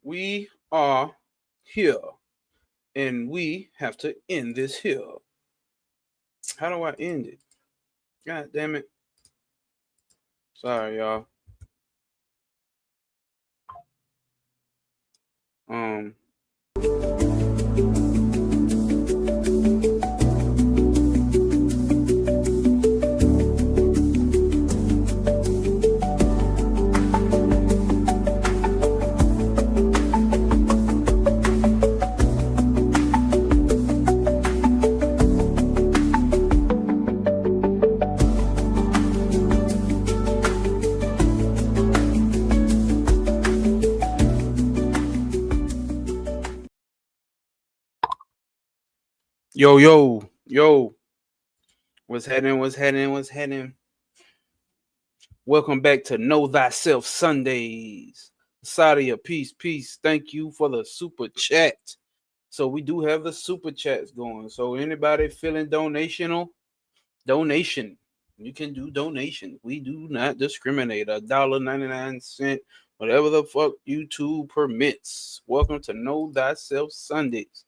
We are here, and we have to end this here. How do I end it? God damn it. Sorry, y'all. Um, yo. What's happening? Welcome back to Know Thyself Sundays. Side of your peace. Thank you for the super chat. So we do have the super chats going. So anybody feeling donation, you can do donation. We do not discriminate. $1.99, whatever the fuck YouTube permits. Welcome to Know Thyself Sundays.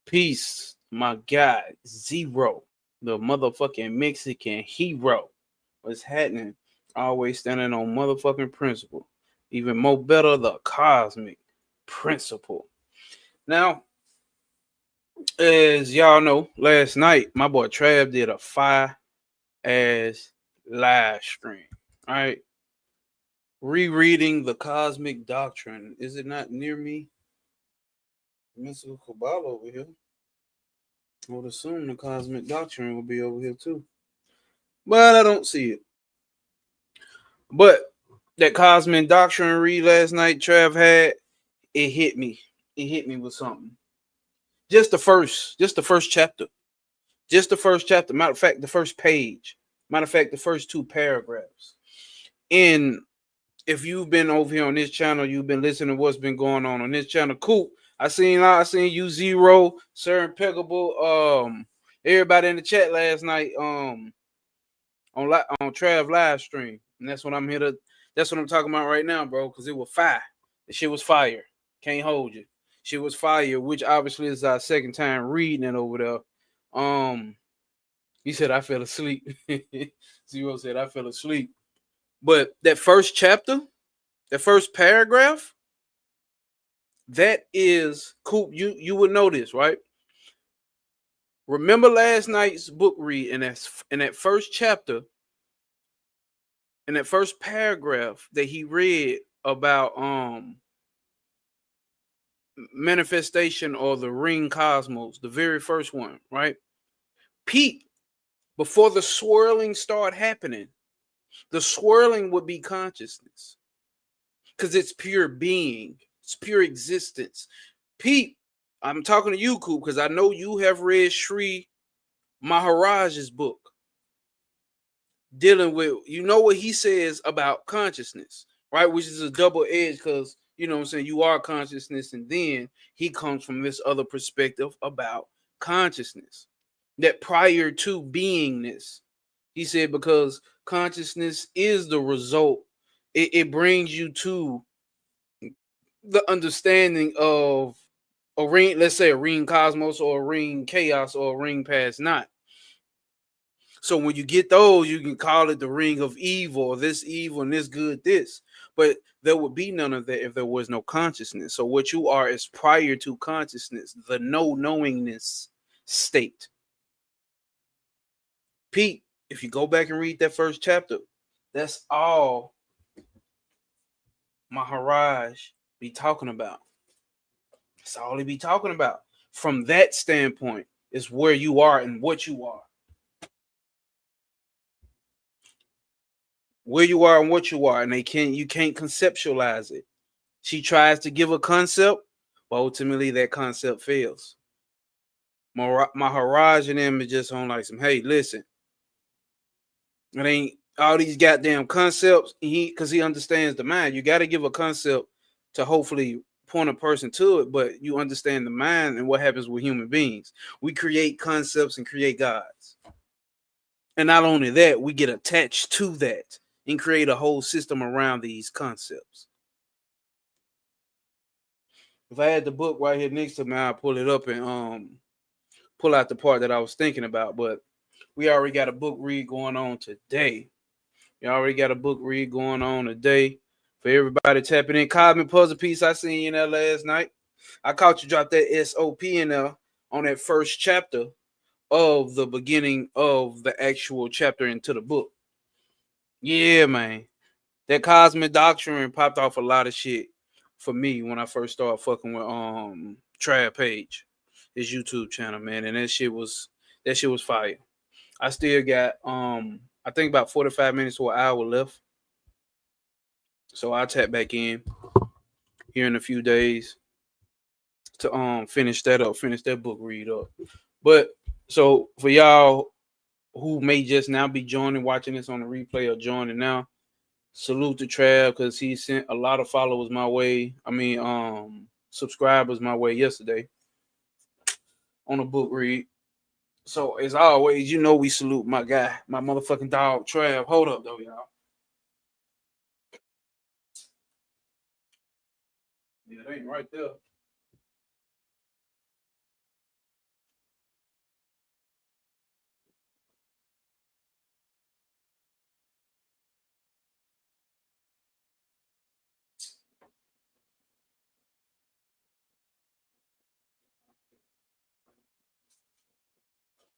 Peace, my guy, Zero, the motherfucking Mexican hero. What's happening? Always standing on motherfucking principle. Even more better, the cosmic principle. Now, as y'all know, last night my boy Trav did a fire ass live stream. All right, rereading the cosmic doctrine. Is it not near me? Mr. Kabbalah over here. I would assume the cosmic doctrine will be over here too, but I don't see it. But that cosmic doctrine read last night Trav had, it hit me. It hit me with something. Just the first chapter. Just the first chapter. Matter of fact, the first page. Matter of fact, the first two paragraphs. And if you've been over here on this channel, you've been listening to what's been going on this channel. Cool. I seen you, Zero, Sir Impeccable, everybody in the chat last night, on Trav live stream. And that's what I'm talking about right now, bro, because it was fire. The shit was fire. Can't hold you. Shit was fire, which obviously is our second time reading it over there. He said I fell asleep. Zero said I fell asleep. But that first chapter, the first paragraph, that is cool. You would know this, right? Remember last night's book read, and that's in that first chapter, in that first paragraph that he read about manifestation or the ring cosmos, the very first one, right? Pete, before the swirling start happening, the swirling would be consciousness, because it's pure being, it's pure existence. Pete, I'm talking to you, Coop, because I know you have read Sri Maharaj's book dealing with, you know what he says about consciousness, right? Which is a double edge, because, you know what I'm saying, you are consciousness, and then he comes from this other perspective about consciousness, that prior to beingness, he said, because consciousness is the result, it brings you to the understanding of a ring, let's say a ring cosmos or a ring chaos or a ring past not. So when you get those, you can call it the ring of evil, or this evil and this good this. But there would be none of that if there was no consciousness. So what you are is prior to consciousness, the no knowingness state. Pete, if you go back and read that first chapter, that's all Maharaj be talking about. That's all he be talking about. From that standpoint, is where you are and what you are. Where you are and what you are, and you can't conceptualize it. She tries to give a concept, but ultimately that concept fails. Maharaj and them is just on like some, hey, listen, it ain't all these goddamn concepts. Because he understands the mind. You got to give a concept to hopefully point a person to it, but you understand the mind and what happens with human beings. We create concepts and create gods. And not only that, we get attached to that and create a whole system around these concepts. If I had the book right here next to me, I'll pull it up and pull out the part that I was thinking about. But we already got a book read going on today. You already got a book read going on today. For everybody tapping in, Cosmic Puzzle Piece, I seen you in there last night. I caught you drop that SOP in there on that first chapter of the beginning of the actual chapter into the book. Yeah, man. That Cosmic Doctrine popped off a lot of shit for me when I first started fucking with Trad Page, his YouTube channel, man. And that shit was fire. I still got I think about 45 minutes to an hour left. So I'll tap back in here in a few days to finish that book read up. But so for y'all who may just now be joining, watching this on the replay or joining now, salute to Trav because he sent a lot of followers my way. Subscribers my way yesterday on a book read. So as always, we salute my guy, my motherfucking dog, Trav. Hold up though, y'all. Yeah, it ain't right there.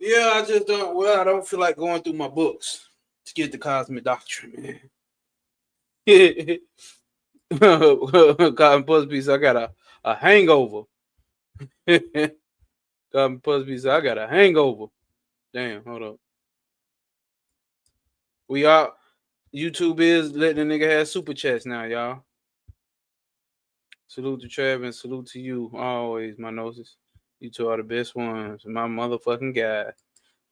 Yeah, I just don't. Well, I don't feel like going through my books to get the Cosmic Doctrine, man. Cotton Puzzle Piece, I got a hangover. Cotton Puzzle Piece, I got a hangover. Damn, hold up. We are YouTube is letting the nigga have super chats now, y'all. Salute to Trav and salute to you always, my noses. You two are the best ones, my motherfucking guy.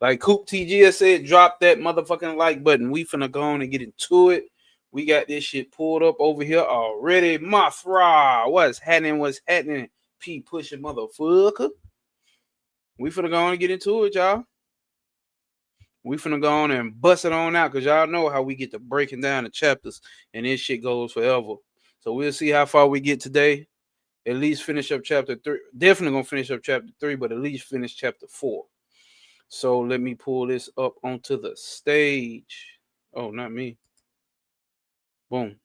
Like Coop TG said, drop that motherfucking like button. We finna go on and get into it. We got this shit pulled up over here already. Mothra, what's happening? What's happening? P pushing motherfucker. We finna go on and get into it, y'all. We finna go on and bust it on out because y'all know how we get to breaking down the chapters and this shit goes forever. So we'll see how far we get today. At least finish up chapter 3. Definitely gonna finish up chapter 3, but at least finish chapter 4. So let me pull this up onto the stage. Oh, not me. Boom.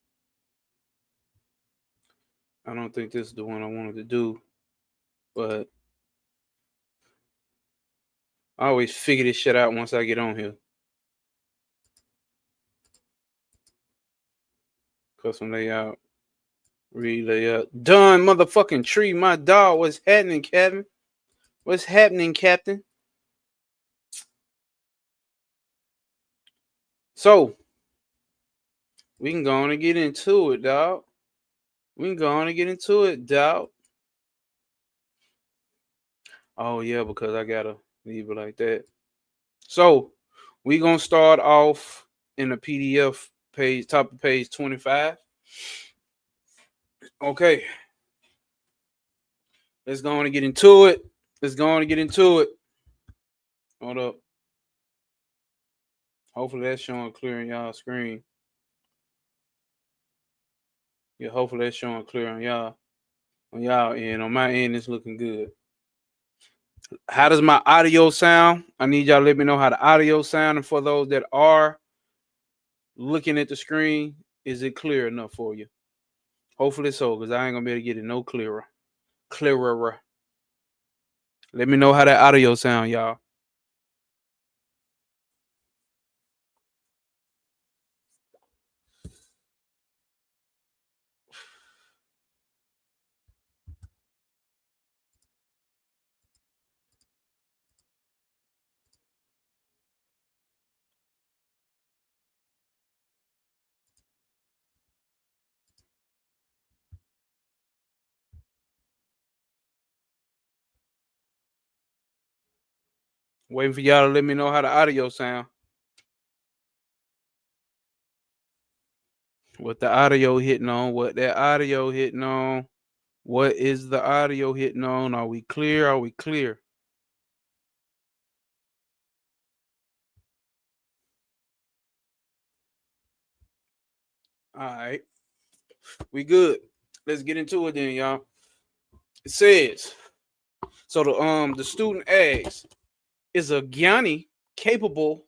I don't think this is the one I wanted to do, but I always figure this shit out once I get on here. Custom layout, read layout. Done, motherfucking tree, my dog. What's happening, Captain? What's happening, Captain? So, we can go on and get into it, dog. We can go on and get into it, dog. Oh, yeah, because I gotta leave it like that. So, we gonna start off in the PDF page, top of page 25. Okay. Let's go on and get into it. Let's go on and get into it. Hold up. Hopefully that's showing clear on y'all screen. Yeah, hopefully that's showing clear on y'all. On y'all end. On my end, it's looking good. How does my audio sound? I need y'all to let me know how the audio sound. And for those that are looking at the screen, is it clear enough for you? Hopefully so, because I ain't gonna be able to get it no clearer. Clearer. Let me know how that audio sound, y'all. Waiting for y'all to let me know how the audio sound. What the audio hitting on? What that audio hitting on? What is the audio hitting on? Are we clear? Are we clear? All right. We good. Let's get into it then, y'all. It says, so the student asks, is a Gyani capable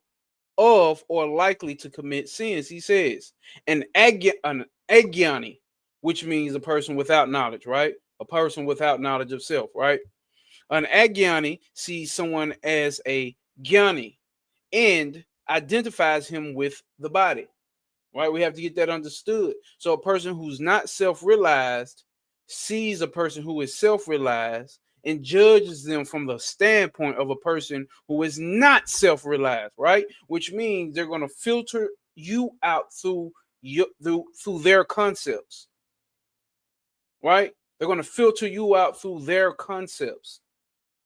of or likely to commit sins? He says, an Agyani, which means a person without knowledge, right? A person without knowledge of self, right? An Agyani sees someone as a Gyani and identifies him with the body. Right? We have to get that understood. So a person who's not self-realized sees a person who is self-realized and judges them from the standpoint of a person who is not self-realized, right? Which means they're going to filter you out through their concepts, right? They're going to filter you out through their concepts.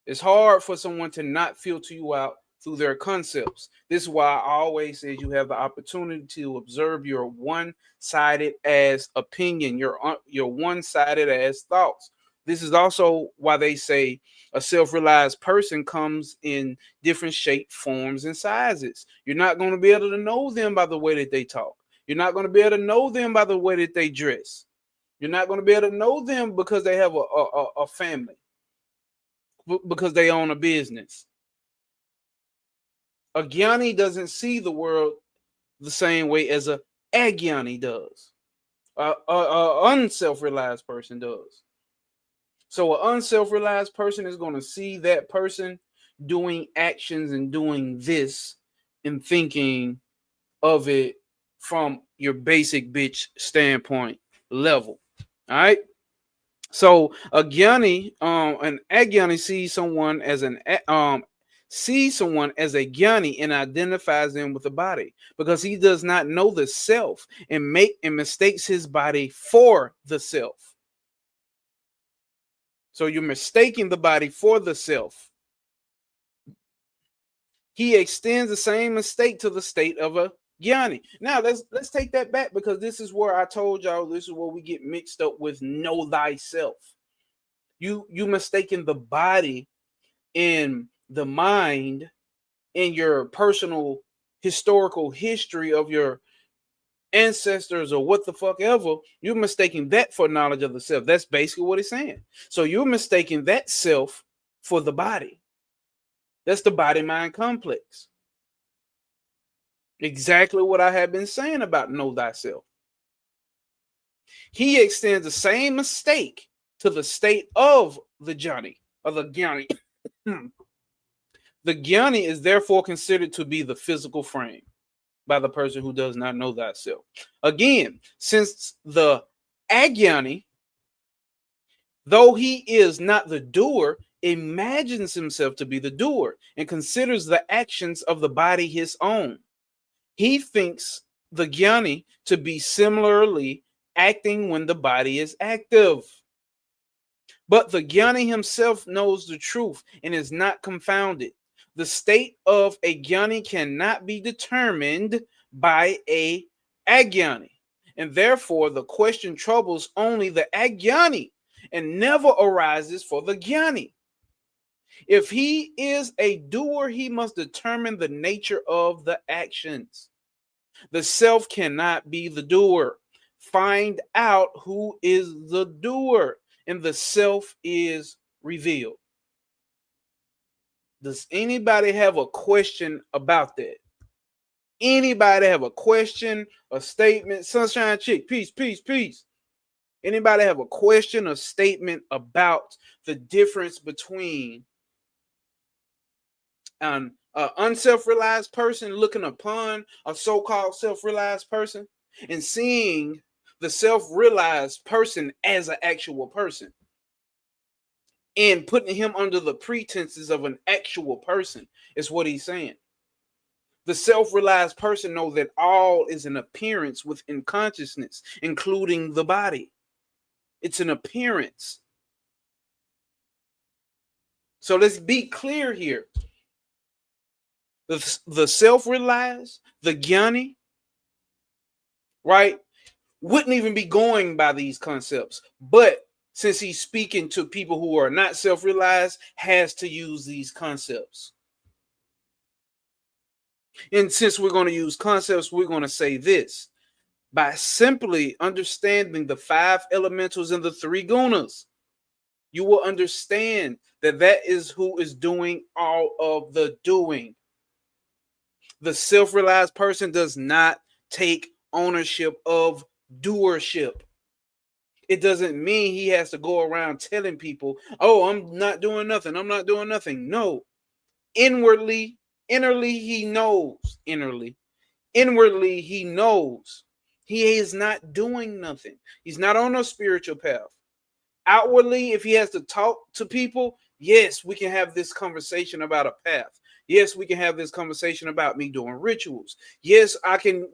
It's hard for someone to not filter you out through their concepts. This is why I always say you have the opportunity to observe your one-sided as opinion, your one-sided as thoughts. This is also why they say a self-realized person comes in different shape, forms, and sizes. You're not going to be able to know them by the way that they talk. You're not going to be able to know them by the way that they dress. You're not going to be able to know them because they have a family, because they own a business. A Gyani doesn't see the world the same way as a Agyani does. A unself-realized person does. So an unself-realized person is going to see that person doing actions and doing this and thinking of it from your basic bitch standpoint level. All right. So a Gyani, an Agyani sees someone as a Gyani and identifies them with the body because he does not know the self and mistakes his body for the self. So you're mistaking the body for the self. He extends the same mistake to the state of a Gyani. Now let's take that back, because this is where I told y'all this is where we get mixed up with know thyself. You mistaken the body in the mind, in your personal historical history of your ancestors or what the fuck ever. You're mistaking that for knowledge of the self. That's basically what it's saying. So you're mistaking that self for the body. That's the body mind complex. Exactly what I have been saying about know thyself. He extends the same mistake to the state of the Johnny, or the Gyani. The Gyani is therefore considered to be the physical frame by the person who does not know thyself. Again, since the Agyani, though he is not the doer, imagines himself to be the doer and considers the actions of the body his own. He thinks the Gyani to be similarly acting when the body is active. But the Gyani himself knows the truth and is not confounded. The state of a Gyani cannot be determined by a Agyani, and therefore the question troubles only the Agyani and never arises for the Gyani. If he is a doer, he must determine the nature of the actions. The self cannot be the doer. Find out who is the doer, and the self is revealed. Does anybody have a question about that? Anybody have a question, a statement? Sunshine Chick, peace, peace, peace. Anybody have a question or statement about the difference between an unself-realized person looking upon a so-called self-realized person and seeing the self-realized person as an actual person and putting him under the pretenses of an actual person is what he's saying. The self-realized person knows that all is an appearance within consciousness, including the body. It's an appearance. So let's be clear here. The self-realized, the Gyani, right, wouldn't even be going by these concepts. But since he's speaking to people who are not self-realized, has to use these concepts. And since we're going to use concepts, we're going to say this. By simply understanding the 5 elementals and the 3 gunas, you will understand that that is who is doing all of the doing. The self-realized person does not take ownership of doership. It doesn't mean he has to go around telling people, oh, I'm not doing nothing. I'm not doing nothing. No. Inwardly, he knows. Inwardly, he knows he is not doing nothing. He's not on a spiritual path. Outwardly, if he has to talk to people, yes, we can have this conversation about a path. Yes, we can have this conversation about me doing rituals. Yes,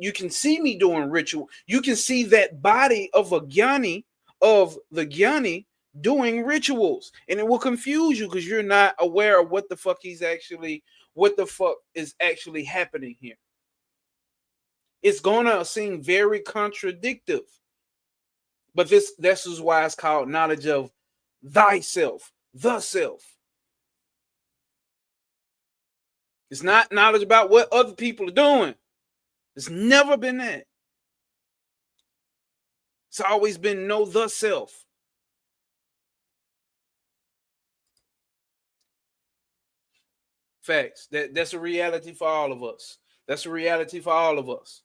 you can see me doing ritual. You can see that body of the Gyani doing rituals. And it will confuse you because you're not aware of what the fuck is actually happening here. It's gonna seem very contradictory. But this is why it's called knowledge of thyself, the self. It's not knowledge about what other people are doing. It's never been that. It's always been know the self. Facts. That's a reality for all of us. That's a reality for all of us.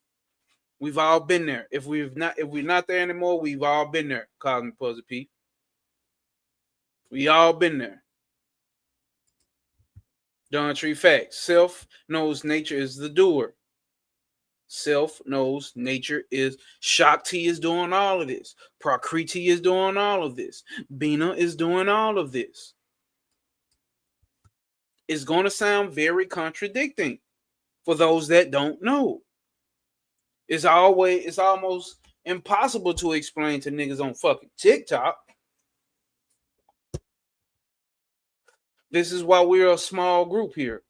We've all been there. If we're not there anymore, we've all been there. Cosmic Puzzle P. We all been there. Don Tree facts. Self knows nature is the doer. Self knows nature is Shakti is doing all of this. Prakriti is doing all of this. Bina is doing all of this. It's going to sound very contradicting for those that don't know. It's almost impossible to explain to niggas on fucking TikTok. This is why we're a small group here.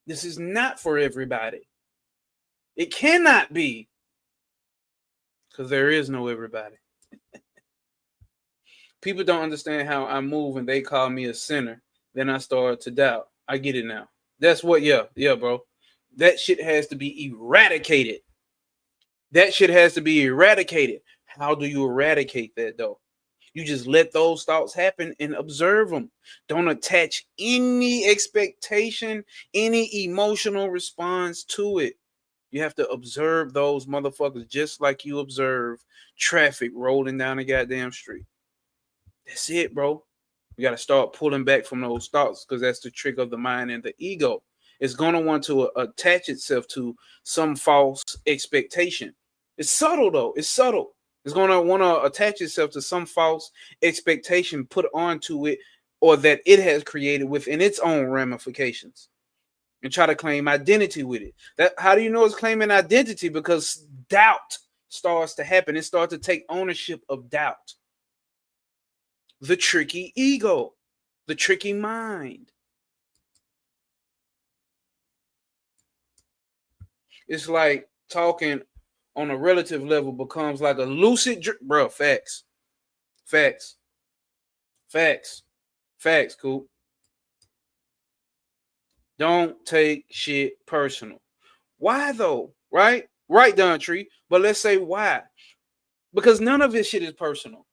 This is not for everybody. It cannot be. Because there is no everybody. People don't understand how I move and they call me a sinner. Then I start to doubt. I get it now. That's what, yeah, bro. That shit has to be eradicated. That shit has to be eradicated. How do you eradicate that, though? You just let those thoughts happen and observe them. Don't attach any expectation, any emotional response to it. You have to observe those motherfuckers just like you observe traffic rolling down the goddamn street. That's it, bro. You got to start pulling back from those thoughts because that's the trick of the mind and the ego. It's going to want to attach itself to some false expectation. It's subtle, though. It's subtle. It's going to want to attach itself to some false expectation put onto it or that it has created within its own ramifications and try to claim identity with it. How do you know it's claiming identity? Because doubt starts to happen. It starts to take ownership of doubt. The tricky ego, the tricky mind. It's like talking on a relative level becomes like a lucid dream. Bro, facts. Cool. Don't take shit personal. Why though? Right, Don Tree. But let's say why. Because none of this shit is personal.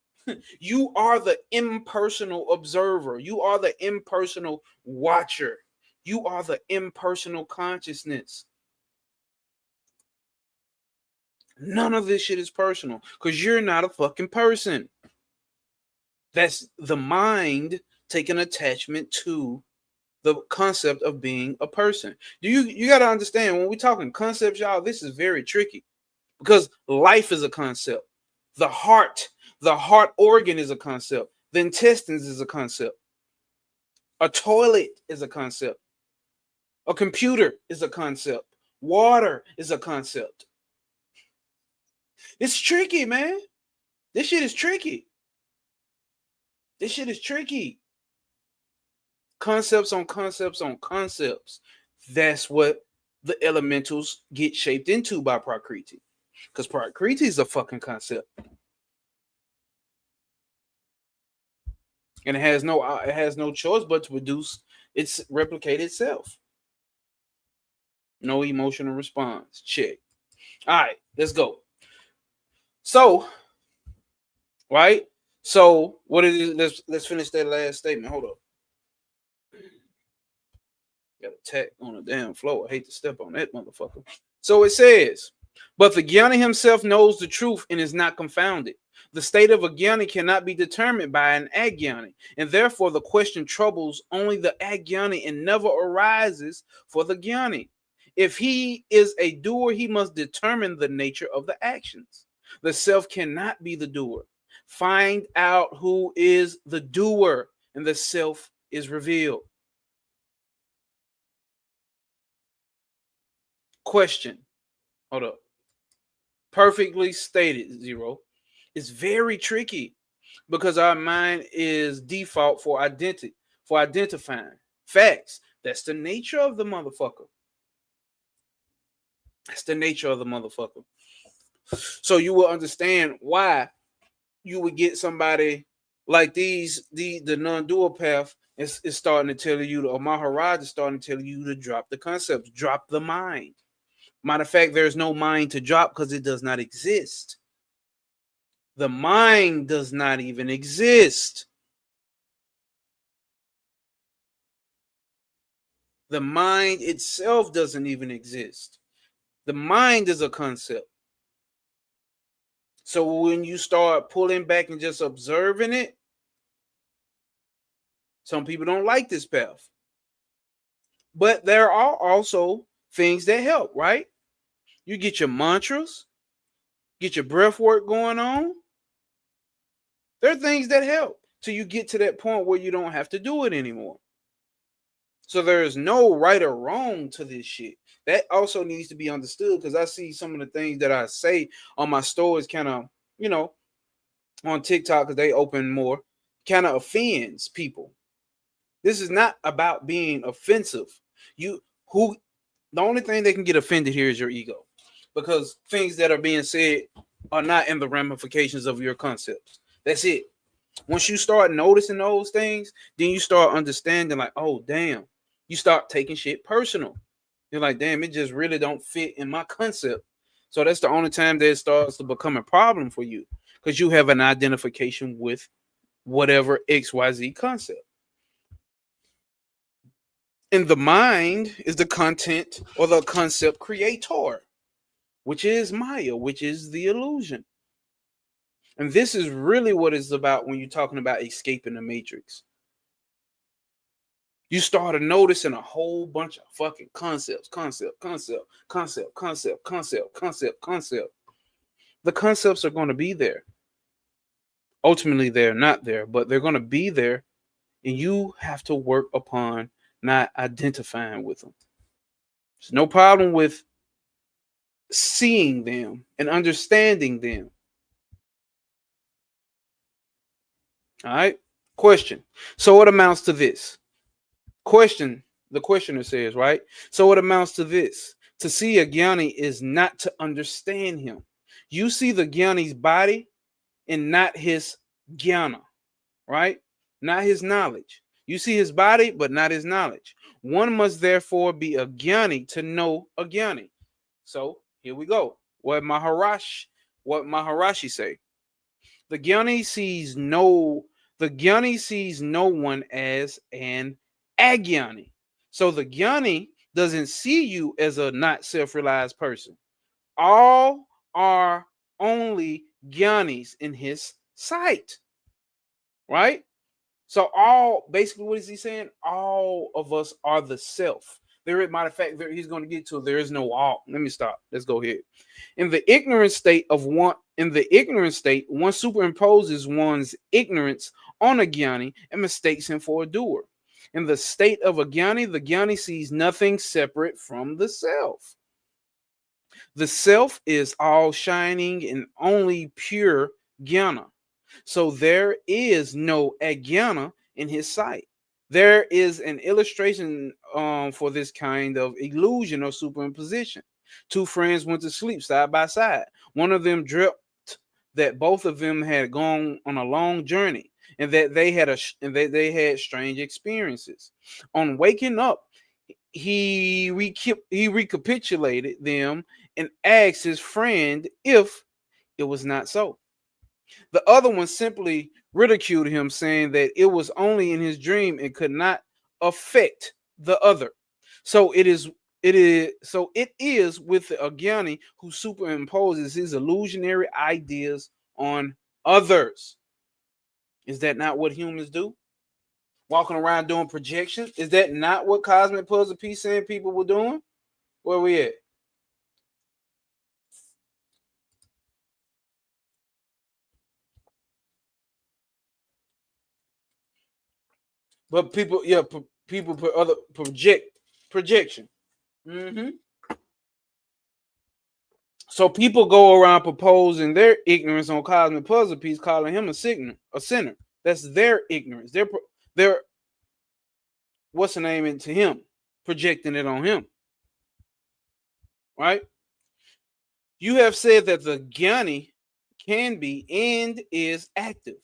You are the impersonal observer. You are the impersonal watcher. You are the impersonal consciousness. None of this shit is personal because you're not a fucking person. That's the mind taking attachment to the concept of being a person. You got to understand when we're talking concepts, y'all, this is very tricky because life is a concept. The heart organ is a concept. The intestines is a concept. A toilet is a concept. A computer is a concept. Water is a concept. It's tricky, man. This shit is tricky. This shit is tricky. Concepts on concepts on concepts. That's what the elementals get shaped into by Prakriti. Because Prakriti is a fucking concept. And it has no choice but to produce its replicate itself. No emotional response. Check. All right, let's go. So, right? So, what is it? Let's finish that last statement. Hold up. Got a tech on the damn floor. I hate to step on that motherfucker. So it says, but the Jnani himself knows the truth and is not confounded. The state of a Jnani cannot be determined by an Ajnani, and therefore the question troubles only the Ajnani and never arises for the Jnani. If he is a doer, he must determine the nature of the actions. The self cannot be the doer. Find out who is the doer, and the self is revealed. Question. Hold up. Perfectly stated, Zero. It's very tricky because our mind is default for identifying facts. That's the nature of the motherfucker. That's the nature of the motherfucker. So you will understand why you would get somebody like the non-dual path is starting to tell you, or Maharaj is starting to tell you to drop the concepts, drop the mind. Matter of fact, there's no mind to drop because it does not exist. The mind does not even exist. The mind itself doesn't even exist. The mind is a concept. So when you start pulling back and just observing it, some people don't like this path. But there are also things that help, right? You get your mantras, get your breath work going on. There are things that help till you get to that point where you don't have to do it anymore. So there is no right or wrong to this shit. That also needs to be understood because I see some of the things that I say on my stories kind of, on TikTok because they open more, kind of offends people. This is not about being offensive. The only thing that can get offended here is your ego because things that are being said are not in the ramifications of your concepts. That's it. Once you start noticing those things, then you start understanding like, oh, damn. You start taking shit personal. You're like, damn, it just really don't fit in my concept. So that's the only time that it starts to become a problem for you because you have an identification with whatever XYZ concept. And the mind is the content or the concept creator, which is Maya, which is the illusion. And this is really what it's about when you're talking about escaping the matrix. You started noticing a whole bunch of fucking concepts. The concepts are going to be there. Ultimately, they're not there, but they're going to be there. And you have to work upon not identifying with them. There's no problem with seeing them and understanding them. All right. Question. So it amounts to this. The questioner says, right? So it amounts to this. To see a Jnani is not to understand him. You see the Jnani's body and not his Jnana, right? Not his knowledge. You see his body, but not his knowledge. One must therefore be a Jnani to know a Jnani. So here we go. What Maharashi say? The Gyani sees no the Gyani sees no one as an Agyani. So the Gyani doesn't see you as a not self-realized person. All are only Gyanis in his sight. Right? So all basically what is he saying? All of us are the self. There, matter of fact, he's going to get to there is no all. Let me stop. Let's go ahead. In the ignorant state, one superimposes one's ignorance on a Gyani and mistakes him for a doer. In the state of a Gyani, the Gyani sees nothing separate from the self. The self is all shining and only pure Jnana. So there is no Ajnana in his sight. There is an illustration for this kind of illusion or superimposition. Two friends went to sleep side by side. One of them dreamt that both of them had gone on a long journey and that they had strange experiences. On waking up, he recapitulated them and asked his friend if it was not so. The other one simply ridiculed him, saying that it was only in his dream and could not affect the other. So it is with the Agyani who superimposes his illusionary ideas on others. Is that not what humans do? Walking around doing projections? Is that not what Cosmic Puzzle Piece saying people were doing? Where we at? But people, yeah, people put other projection. Mm-hmm. So people go around proposing their ignorance on Cosmic Puzzle Piece, calling him a sinner. That's their ignorance. They're what's the name into him, projecting it on him. Right? You have said that the Gyani can be and is active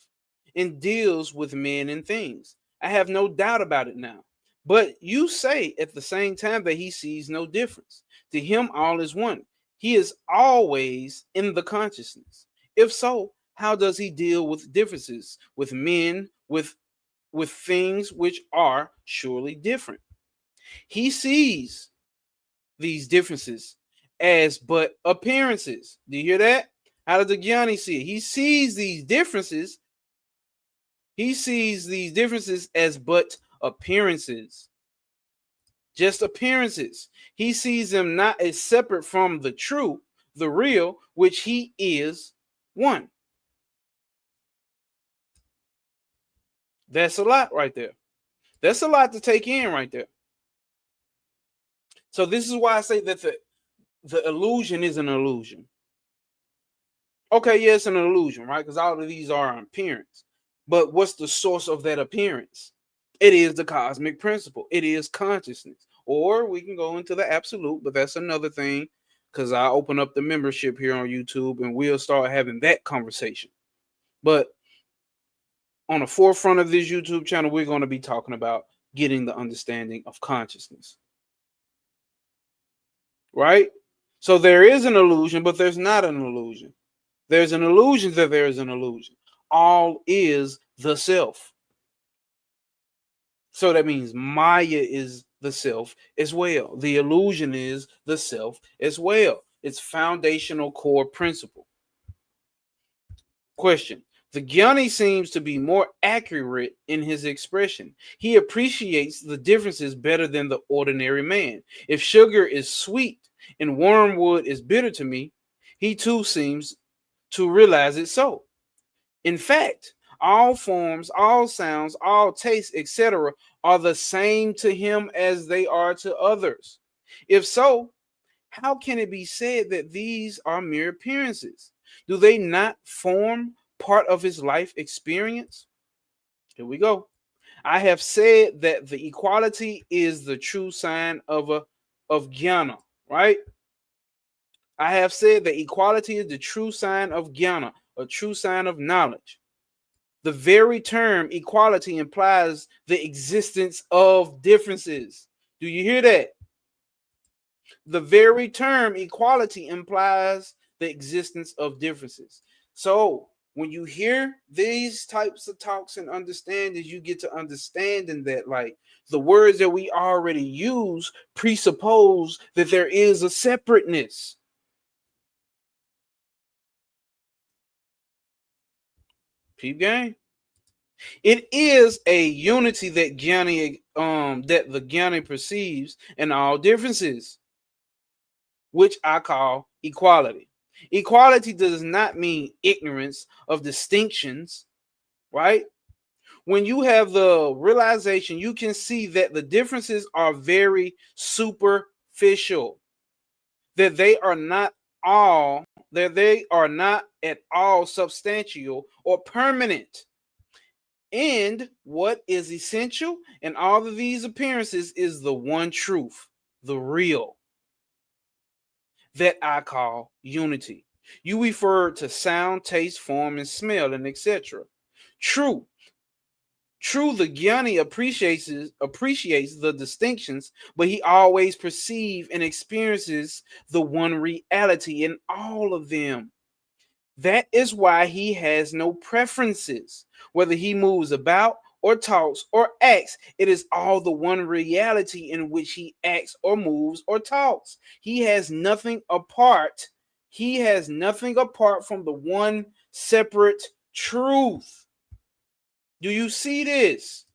and deals with men and things. I have no doubt about it now. But you say at the same time that he sees no difference. To him, all is one. He is always in the consciousness. If so, how does he deal with differences with men, with things which are surely different? He sees these differences as but appearances. Do you hear that? How does the Gyani see it? He sees these differences. He sees these differences as but appearances. Just appearances. He sees them not as separate from the true, the real, which he is one. That's a lot right there. That's a lot to take in right there. So this is why I say that the illusion is an illusion. Okay, yeah, it's an illusion, right? Because all of these are an appearance. But what's the source of that appearance? It is the cosmic principle. It is consciousness. Or we can go into the absolute, but that's another thing because I open up the membership here on YouTube and we'll start having that conversation. But on the forefront of this YouTube channel, we're going to be talking about getting the understanding of consciousness. Right? So there is an illusion, but there's not an illusion. There's an illusion that there is an illusion. All is the self. So that means Maya is the self as well. The illusion is the self as well. It's foundational core principle. Question. The Gyani seems to be more accurate in his expression. He appreciates the differences better than the ordinary man. If sugar is sweet and wormwood is bitter to me, he too seems to realize it so. In fact, all forms, all sounds, all tastes, etc., are the same to him as they are to others. If so, how can it be said that these are mere appearances? Do they not form part of his life experience? Here we go. I have said that the equality is the true sign of jnana, right? I have said that equality is the true sign of jnana, a true sign of knowledge. The very term equality implies the existence of differences. Do you hear that? The very term equality implies the existence of differences. So When you hear these types of talks and understandings, you get to understanding that like the words that we already use presuppose that there is a separateness. Peep game. It is a unity that the Gyani perceives in all differences, which I call equality. Equality does not mean ignorance of distinctions, right? When you have the realization, you can see that the differences are very superficial, that they are not all, that they are not at all substantial or permanent. And what is essential in all of these appearances is the one truth, the real, that I call unity. You refer to sound, taste, form, and smell, and etc. True. True, the Gyani appreciates the distinctions, but he always perceives and experiences the one reality in all of them. That is why he has no preferences. Whether he moves about or talks or acts, it is all the one reality in which he acts or moves or talks. He has nothing apart. He has nothing apart from the one separate truth. Do you see this?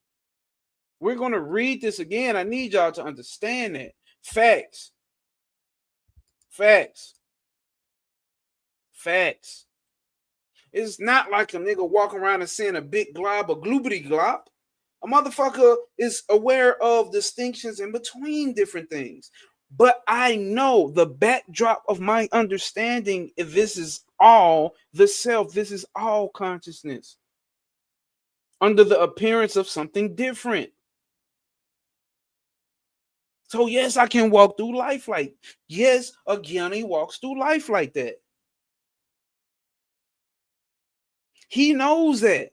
We're going to read this again. I need y'all to understand that. Facts. Facts. Facts. It's not like a nigga walking around and seeing a big glob, a gloobity glob. A motherfucker is aware of distinctions in between different things. But I know the backdrop of my understanding, if this is all the self, this is all consciousness under the appearance of something different. So yes, I can walk through life like, yes, a Gyani walks through life like that. He knows that.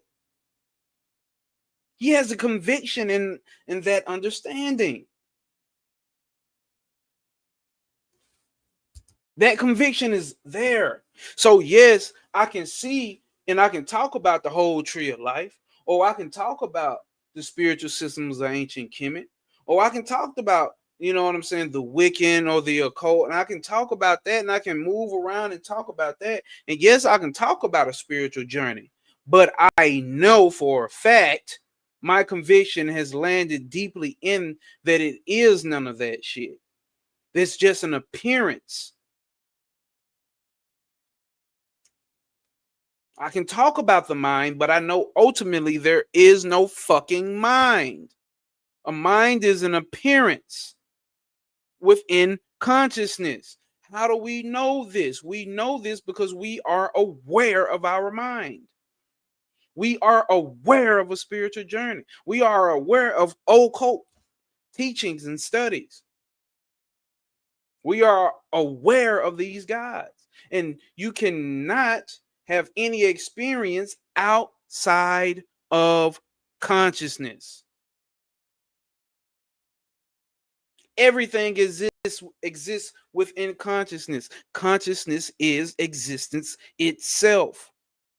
He has a conviction in that understanding. That conviction is there. So yes, I can see and I can talk about the whole tree of life, or I can talk about the spiritual systems of ancient Kemet, or I can talk about, you know what I'm saying, the Wiccan or the occult, and I can talk about that, and I can move around and talk about that. And yes, I can talk about a spiritual journey, but I know for a fact my conviction has landed deeply in that it is none of that shit. It's just an appearance. I can talk about the mind, but I know ultimately there is no fucking mind. A mind is an appearance within consciousness. How do we know this? We know this because we are aware of our mind. We are aware of a spiritual journey. We are aware of occult teachings and studies. We are aware of these gods. And you cannot have any experience outside of consciousness. Everything exists within consciousness. Consciousness is existence itself.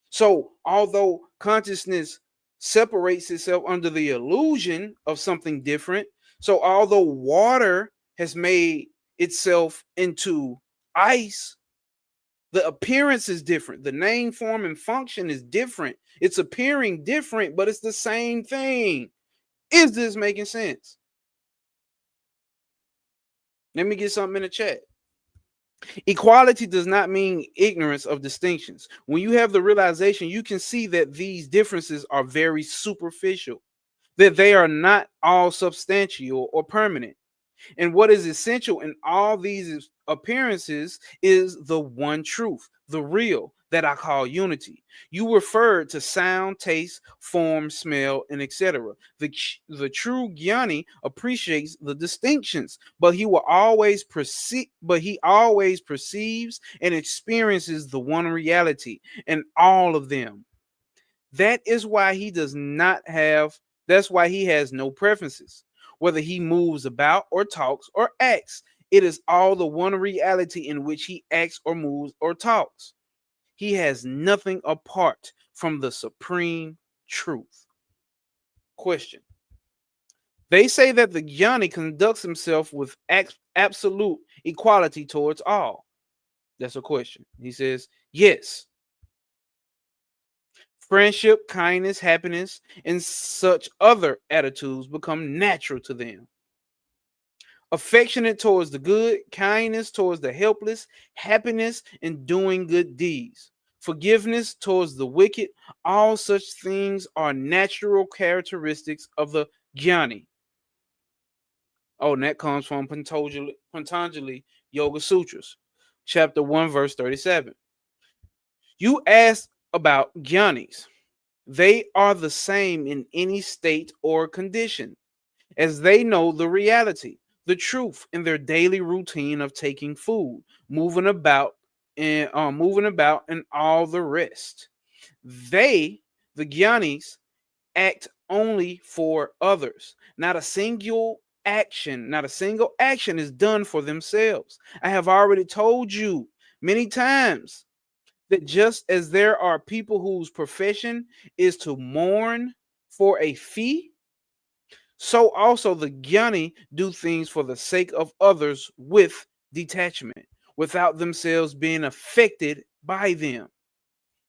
So, although consciousness separates itself under the illusion of something different, so although water has made itself into ice, the appearance is different. The name, form, and function is different. It's appearing different, but it's the same thing. Is this making sense? Let me get something in the chat. Equality does not mean ignorance of distinctions. When you have the realization, you can see that these differences are very superficial, that they are not all substantial or permanent. And what is essential in all these appearances is the one truth, the real, that I call unity. You referred to sound, taste, form, smell, and etc. The true Gyani appreciates the distinctions, but he always perceives and experiences the one reality in all of them. That is why he does not have, that's why he has no preferences. Whether he moves about or talks or acts, it is all the one reality in which he acts or moves or talks. He has nothing apart from the supreme truth. Question. They say that the Jnani conducts himself with absolute equality towards all. That's a question. He says, yes. Friendship, kindness, happiness, and such other attitudes become natural to them. Affectionate towards the good, kindness towards the helpless, happiness in doing good deeds, forgiveness towards the wicked, all such things are natural characteristics of the Jnani. Oh, and that comes from Patanjali Yoga Sutras, chapter 1, verse 37. You asked about Jnanis. They are the same in any state or condition, as they know the reality, the truth in their daily routine of taking food, moving about, and all the rest. They, the Gyanis, act only for others. Not a single action is done for themselves. I have already told you many times that just as there are people whose profession is to mourn for a fee, so also the Jnani do things for the sake of others with detachment, without themselves being affected by them.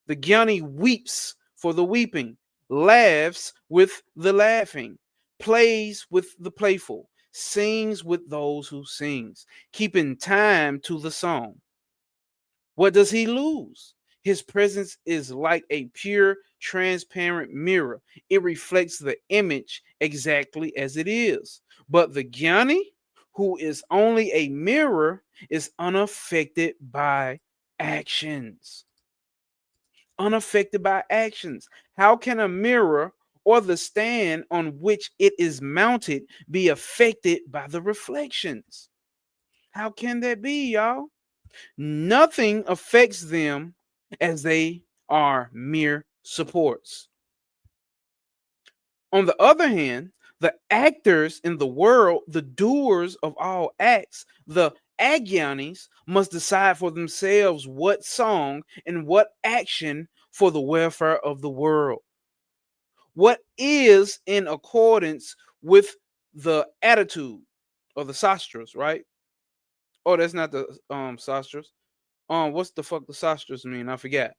The Jnani weeps for the weeping, laughs with the laughing, plays with the playful, sings with those who sings, keeping time to the song. What does he lose? His presence is like a pure, transparent mirror. It reflects the image exactly as it is. But the Jnani, who is only a mirror, is unaffected by actions. Unaffected by actions. How can a mirror or the stand on which it is mounted be affected by the reflections? How can that be, y'all? Nothing affects them as they are mere supports. On the other hand, the actors in the world, the doers of all acts, the Agyanis must decide for themselves what song and what action for the welfare of the world. What is in accordance with the attitude of the sastras, right? Oh, that's not the sastras. What's the fuck the sastras mean? I forget.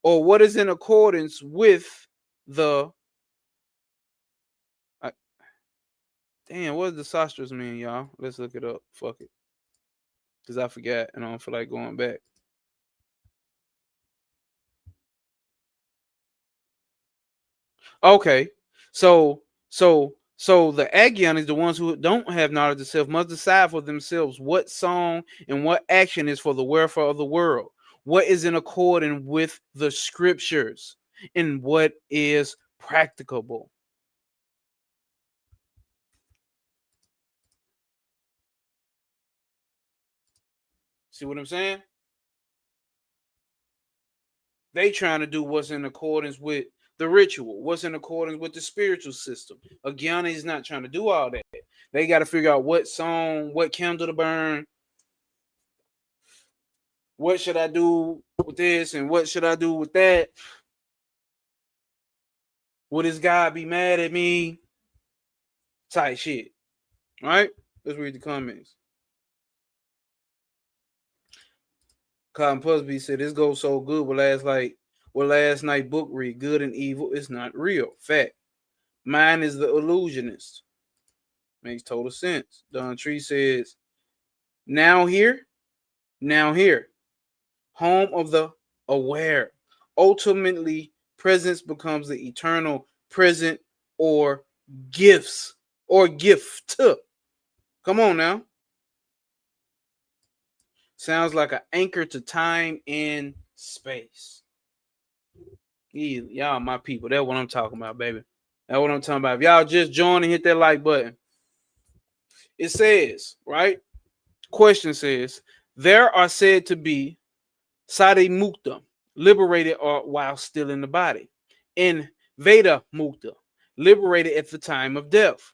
Or what is in accordance with the uh, damn, what does the sastras mean, y'all? Let's look it up. Fuck it. Because I forgot and I don't feel like going back. Okay. So the Agyan is the ones who don't have knowledge of self must decide for themselves what song and what action is for the welfare of the world, what is in accordance with the scriptures, and what is practicable. See what I'm saying? They trying to do what's in accordance with the ritual, what's in accordance with the spiritual system. Again, is not trying to do all that. They got to figure out what song, what candle to burn, what should I do with this, and what should I do with that. Will this God be mad at me? Type shit. All right, let's read the comments. Cotton Pusby said this goes so good with last night book read. Good and evil is not real. Fact. Mine is the illusionist. Makes total sense. Don Tree says, now here, now here, home of the aware. Ultimately, presence becomes the eternal present or gifts or gift. Come on now. Sounds like an anchor to time and space. Y'all my people. That's what I'm talking about, baby. That's what I'm talking about. If y'all just join and hit that like button. It says, right? Question says, there are said to be Sade Mukta, liberated or while still in the body, and Veda Mukta, liberated at the time of death.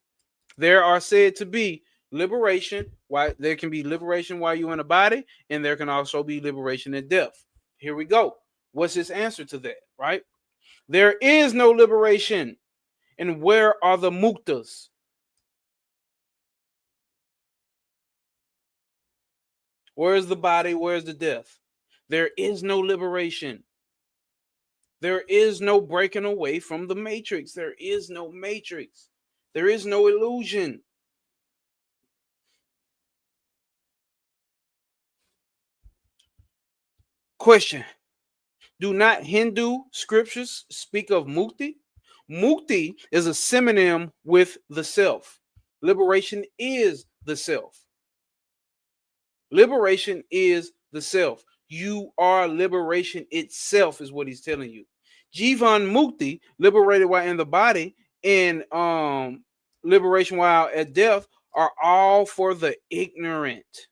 There are said to be liberation, why there can be liberation while you're in a body, and there can also be liberation at death. Here we go. What's his answer to that, right? There is no liberation. And where are the muktas? Where's the body? Where's the death? There is no liberation. There is no breaking away from the matrix. There is no matrix. There is no illusion. Question. Do not Hindu scriptures speak of mukti? Mukti is a synonym with the self. Liberation is the self. Liberation is the self. You are liberation itself, is what he's telling you. Jivan Mukti, liberated while in the body, and liberation while at death are all for the ignorant.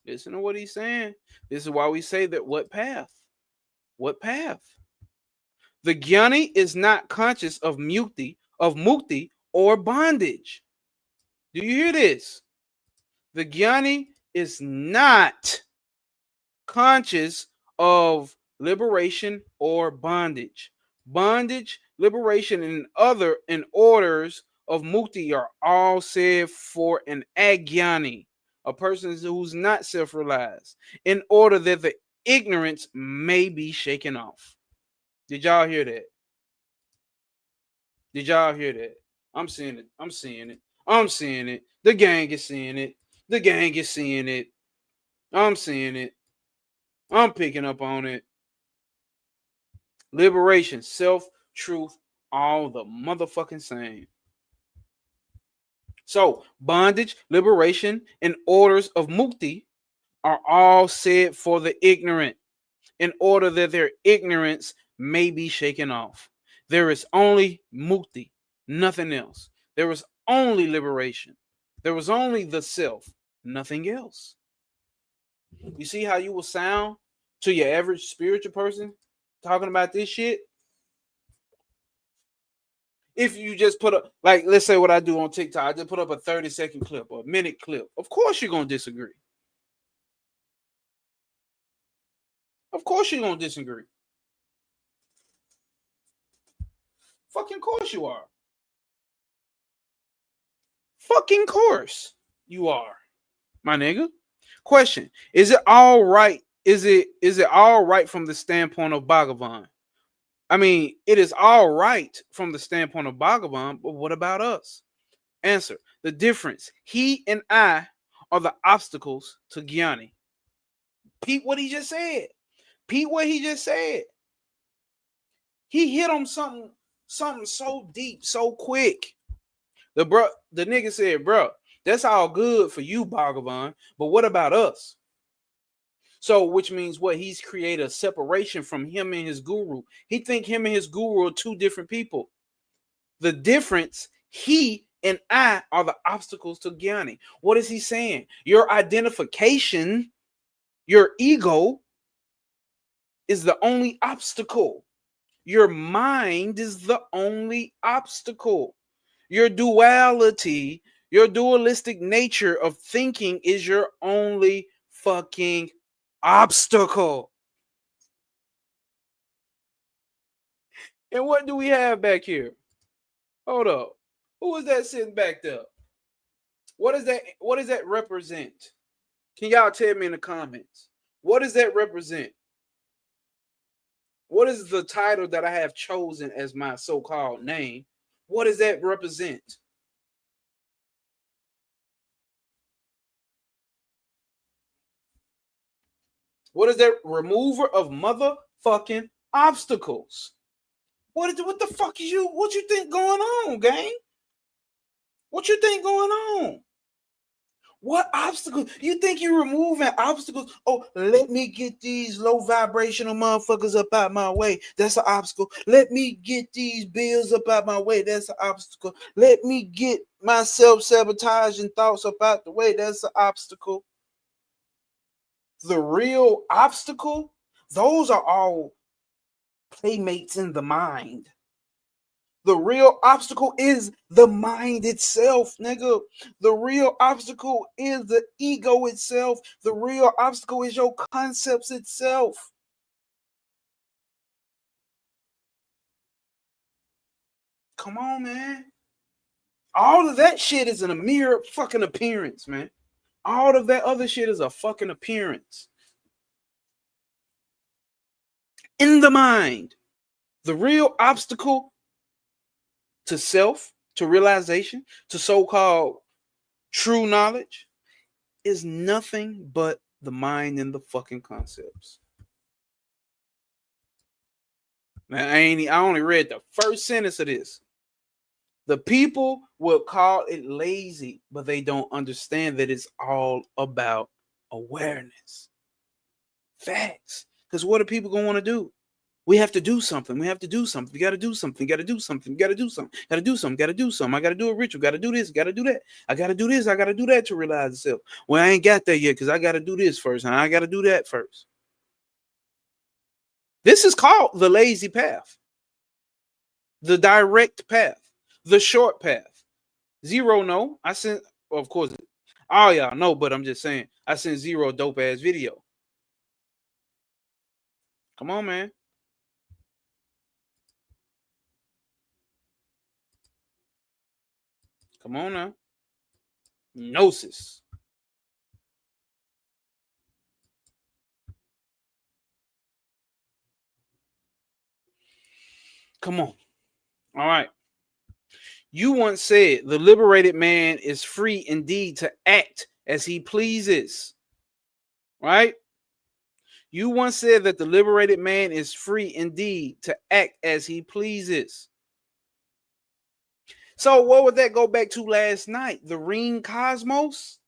Listen to what he's saying. This is why we say that what path? What path? The Jnani is not conscious of mukti or bondage. Do you hear this? The Jnani is not conscious of liberation or bondage. Bondage, liberation, and orders of mukti are all said for an agyani, a person who's not self-realized, in order that the ignorance may be shaken off. Did y'all hear that? Did y'all hear that? I'm seeing it. I'm seeing it. I'm seeing it. The gang is seeing it. The gang is seeing it. I'm seeing it. I'm picking up on it. Liberation, self, truth, all the motherfucking same. So, bondage, liberation, and orders of mukti are all said for the ignorant, in order that their ignorance may be shaken off. There is only mukti, nothing else. There is only liberation. There was only the self, nothing else. You see how you will sound to your average spiritual person talking about this shit? If you just put up, like, let's say what I do on TikTok, I just put up a 30-second clip or a minute clip. Of course you're going to disagree. Of course you're going to disagree. Fucking course you are. Fucking course you are, my nigga. Question: is it all right? Is it all right from the standpoint of Bhagavan? I mean, it is all right from the standpoint of Bhagavan, but what about us? Answer: the difference. He and I are the obstacles to Jnani. Pete, what he just said. Pete, what he just said. He hit on something so deep, so quick. The nigga said, bro, that's all good for you, Bhagavan, but what about us? So, which means what? He's created a separation from him and his guru. He think him and his guru are two different people. The difference, he and I are the obstacles to Jnani. What is he saying? Your identification, your ego, is the only obstacle. Your mind is the only obstacle. Your duality, your dualistic nature of thinking is your only fucking obstacle. And what do we have back here? Hold up. Who is that sitting back there? What is that? What does that represent? Can y'all tell me in the comments? What does that represent? What is the title that I have chosen as my so-called name? What does that represent? What is that? Remover of motherfucking obstacles. What the fuck is you? What you think going on, gang? What you think going on? What obstacles? You think you're removing obstacles? Oh, let me get these low vibrational motherfuckers up out my way. That's an obstacle. Let me get these bills up out my way. That's an obstacle. Let me get my self-sabotaging thoughts up out the way. That's an obstacle. The real obstacle, those are all playmates in the mind. The real obstacle is the mind itself, nigga. The real obstacle is the ego itself. The real obstacle is your concepts itself. Come on, man. All of that shit is a mere fucking appearance, man. All of that other shit is a fucking appearance. In the mind, the real obstacle to self, to realization, to so-called true knowledge is nothing but the mind and the fucking concepts. Now, I only read the first sentence of this. The people will call it lazy, but they don't understand that it's all about awareness. Facts. Because what are people going to want to do? We have to do something. We have to do something. We got to do something. You got to do something. You got to do something. Got to do something. Got to do something. I got to do a ritual. Got to do this. Got to do that. I got to do this. I got to do that to realize itself. Well, I ain't got there yet because I got to do this first. And I got to do that first. This is called the lazy path, the direct path, the short path. Zero, no. I sent, well, of course, all y'all know, but I'm just saying, I sent Zero a dope ass video. Come on, man. Come on now. Gnosis. Come on. All right. You once said the liberated man is free indeed to act as he pleases. Right? You once said that the liberated man is free indeed to act as he pleases. So what would that go back to last night? The ring cosmos?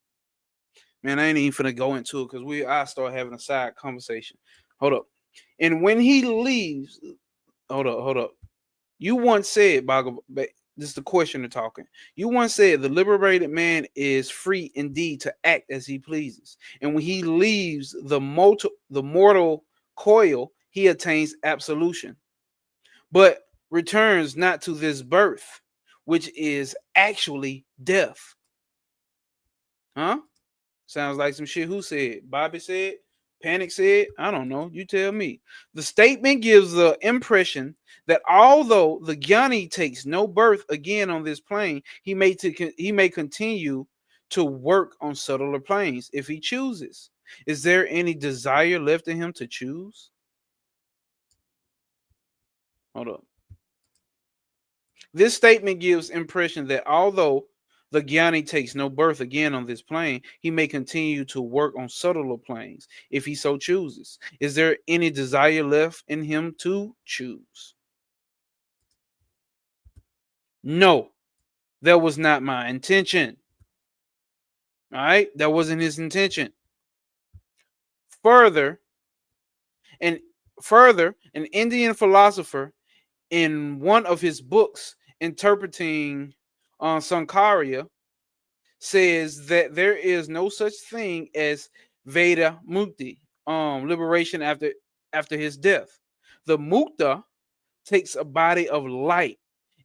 Man, I ain't even finna go into it because I start having a side conversation. Hold up. And when he leaves, hold up. You once said, this is the questioner talking. You once said the liberated man is free indeed to act as he pleases. And when he leaves the mortal coil, he attains absolution, but returns not to this birth, which is actually death. Huh? Sounds like some shit. Who said? Bobby said? Panic said? I don't know. You tell me. The statement gives the impression that although the Gyani takes no birth again on this plane, he may continue to work on subtler planes if he chooses. Is there any desire left in him to choose? Hold up. This statement gives impression that although the Gyani takes no birth again on this plane, he may continue to work on subtler planes if he so chooses. Is there any desire left in him to choose? No, that was not my intention. All right, that wasn't his intention. Further, an Indian philosopher in one of his books interpreting Sankarya says that there is no such thing as Veda Mukti, liberation after his death. The Mukta takes a body of light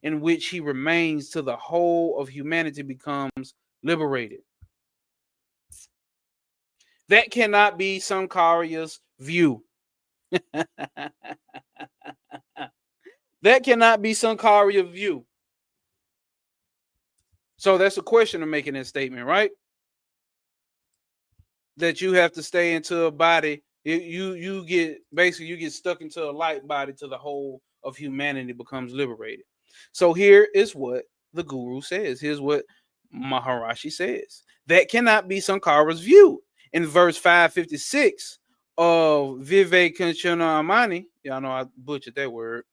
in which he remains till the whole of humanity becomes liberated. That cannot be Sankarya's view. That cannot be Sankarya's view. So that's a question of making that statement, right? That you have to stay into a body. You get stuck into a light body till the whole of humanity becomes liberated. So here is what the guru says. Here's what Maharshi says. That cannot be Sankara's view. In verse 556 of Vivekananda, y'all know I butchered that word.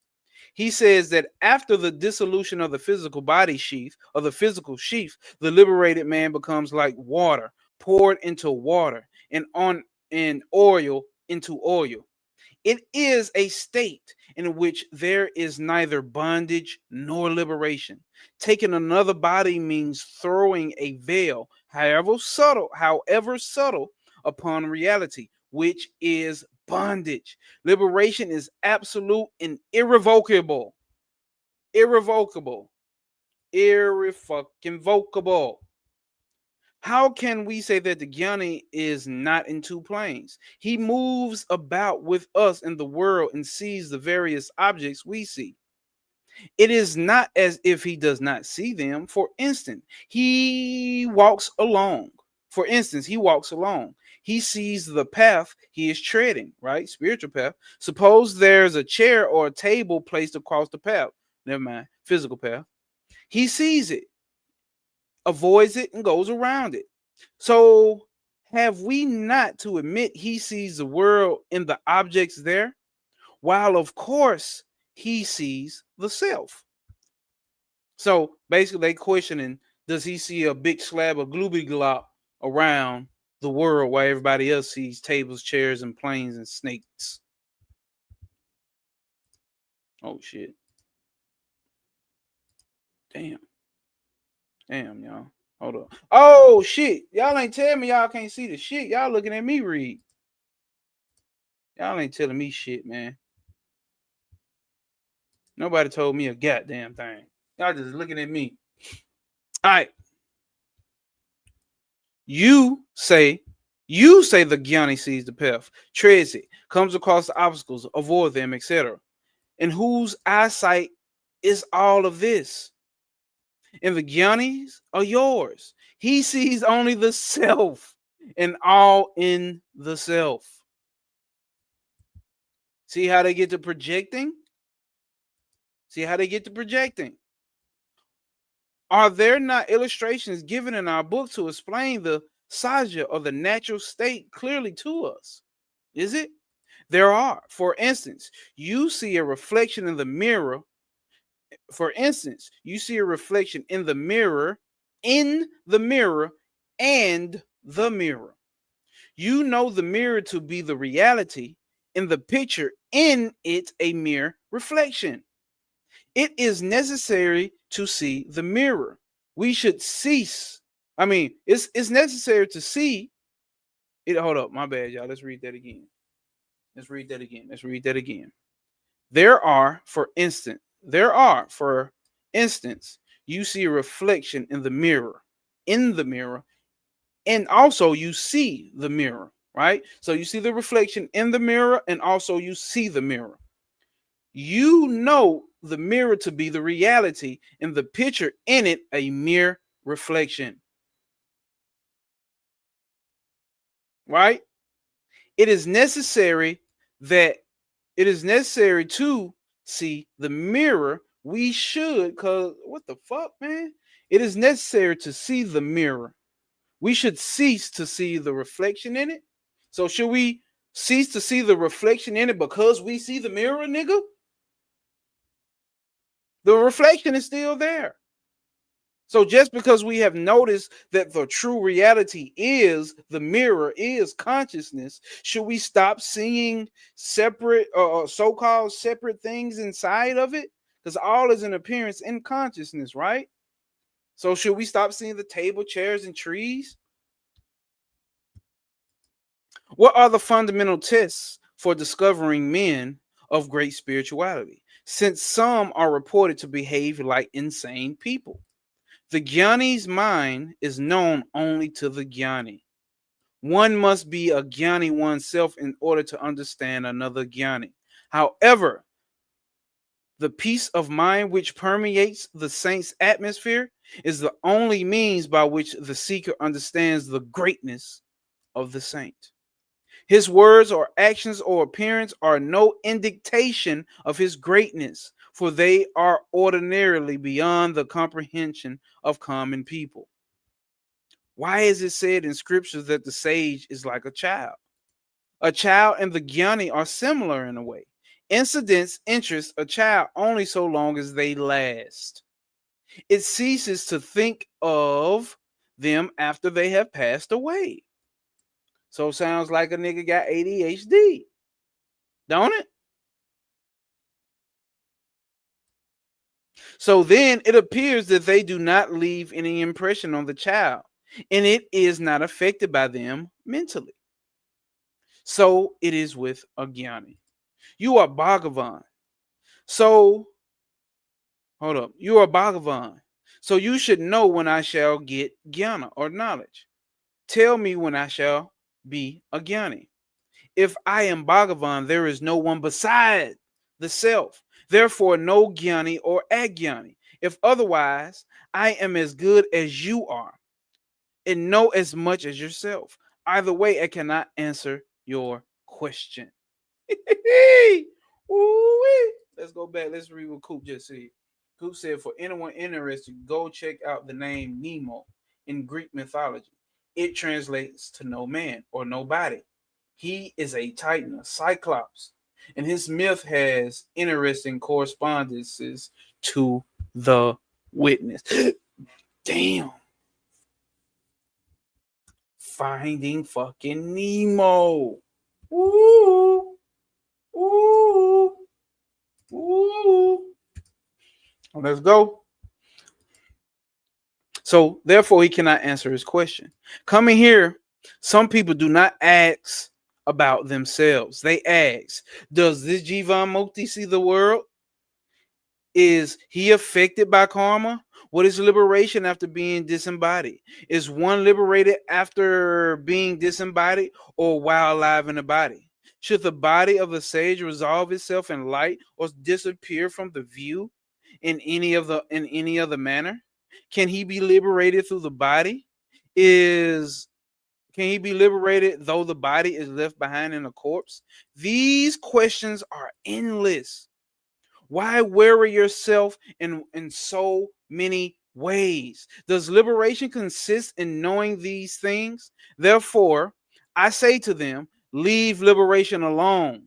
He says that after the dissolution of the physical body sheath, or the physical sheath, the liberated man becomes like water poured into water, and oil into oil. It is a state in which there is neither bondage nor liberation. Taking another body means throwing a veil, however subtle, upon reality, which is bondage. Liberation is absolute and irrevocable. Irrevocable. Irrevocable. How can we say that the Gyani is not in two planes? He moves about with us in the world and sees the various objects we see. It is not as if he does not see them. For instance, he walks along. For instance, he walks along. He sees the path he is treading, right? Spiritual path. Suppose there's a chair or a table placed across the path. Never mind, physical path. He sees it, avoids it, and goes around it. So, have we not to admit he sees the world in the objects there, while of course he sees the self? So basically, they questioning: does he see a big slab of glooby glop around the world while everybody else sees tables, chairs, and planes and snakes? Oh shit! Damn, damn, y'all. Hold up. Oh shit! Y'all ain't telling me y'all can't see the shit. Y'all looking at me read. Y'all ain't telling me shit, man. Nobody told me a goddamn thing. Y'all just looking at me. All right. You say, you say the Gyani sees the path, treads it, comes across the obstacles, avoid them, etc. And whose eyesight is all of this? And the Gyanis are yours. He sees only the self and all in the self. See how they get to projecting? See how they get to projecting? Are there not illustrations given in our book to explain the saja or the natural state clearly to us? Is it? There are. For instance, you see a reflection in the mirror. For instance, you see a reflection in the mirror, and the mirror. You know the mirror to be the reality, and the picture in it a mere reflection. It is necessary to see the mirror. We should cease. I mean, it's necessary to see it. Hold up, my bad, y'all. Let's read that again. Let's read that again. Let's read that again. There are, for instance, you see a reflection in the mirror, and also you see the mirror, right? So you see the reflection in the mirror, and also you see the mirror. You know the mirror to be the reality, and the picture in it a mere reflection, right? It is necessary that it is necessary to see the mirror. We should, cause what the fuck, man? It is necessary to see the mirror. We should cease to see the reflection in it. So should we cease to see the reflection in it because we see the mirror, nigga? The reflection is still there. So just because we have noticed that the true reality is the mirror, is consciousness, should we stop seeing separate so-called separate things inside of it? Because all is an appearance in consciousness, right? So should we stop seeing the table, chairs, and trees? What are the fundamental tests for discovering men of great spirituality? Since some are reported to behave like insane people. The Gyani's mind is known only to the Gyani. One must be a Gyani oneself in order to understand another Gyani. However, the peace of mind which permeates the saint's atmosphere is the only means by which the seeker understands the greatness of the saint. His words or actions or appearance are no indication of his greatness, for they are ordinarily beyond the comprehension of common people. Why is it said in scriptures that the sage is like a child? A child and the Gyani are similar in a way. Incidents interest a child only so long as they last. It ceases to think of them after they have passed away. So sounds like a nigga got ADHD, don't it? So then it appears that they do not leave any impression on the child, and it is not affected by them mentally. So it is with a Gyani. You are Bhagavan. So, hold up. You are Bhagavan. So you should know when I shall get Jnana or knowledge. Tell me when I shall be a Gyani. If I am Bhagavan, there is no one beside the self. Therefore, no Gyani or Agyani. If otherwise, I am as good as you are, and know as much as yourself. Either way, I cannot answer your question. Ooh-wee. Let's go back. Let's read what Coop just said. Coop said, for anyone interested, go check out the name Nemo in Greek mythology. It translates to no man or nobody. He is a titan, a cyclops, and his myth has interesting correspondences to the witness. Damn. Finding fucking Nemo. Ooh. Ooh. Ooh. Let's go. So, therefore, he cannot answer his question. Coming here, some people do not ask about themselves. They ask, does this Jivan Mukti see the world? Is he affected by karma? What is liberation after being disembodied? Is one liberated after being disembodied or while alive in the body? Should the body of the sage resolve itself in light or disappear from the view in any other manner? Can he be liberated through the body? Is Can he be liberated though the body is left behind in a corpse? These questions are endless. Why worry yourself in so many ways? Does liberation consist in knowing these things? Therefore, I say to them, leave liberation alone.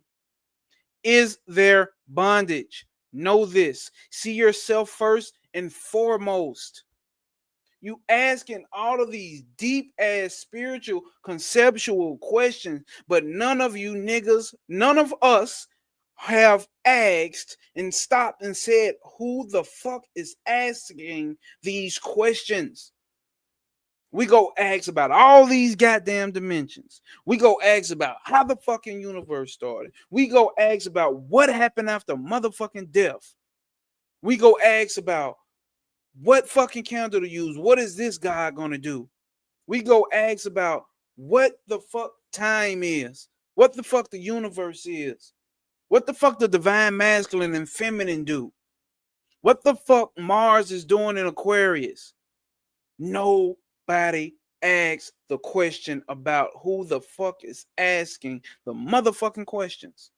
Is there bondage? Know this. See yourself first and foremost. You asking all of these deep ass spiritual conceptual questions, but none of you niggas, none of us have asked and stopped and said, who the fuck is asking these questions? We go ask about all these goddamn dimensions. We go ask about how the fucking universe started. We go ask about what happened after motherfucking death. We go ask about what fucking candle to use. What is this God gonna do? We go ask about what the fuck time is. What the fuck the universe is. What the fuck the divine masculine and feminine do? What the fuck Mars is doing in Aquarius? Nobody asks the question about who the fuck is asking the motherfucking questions.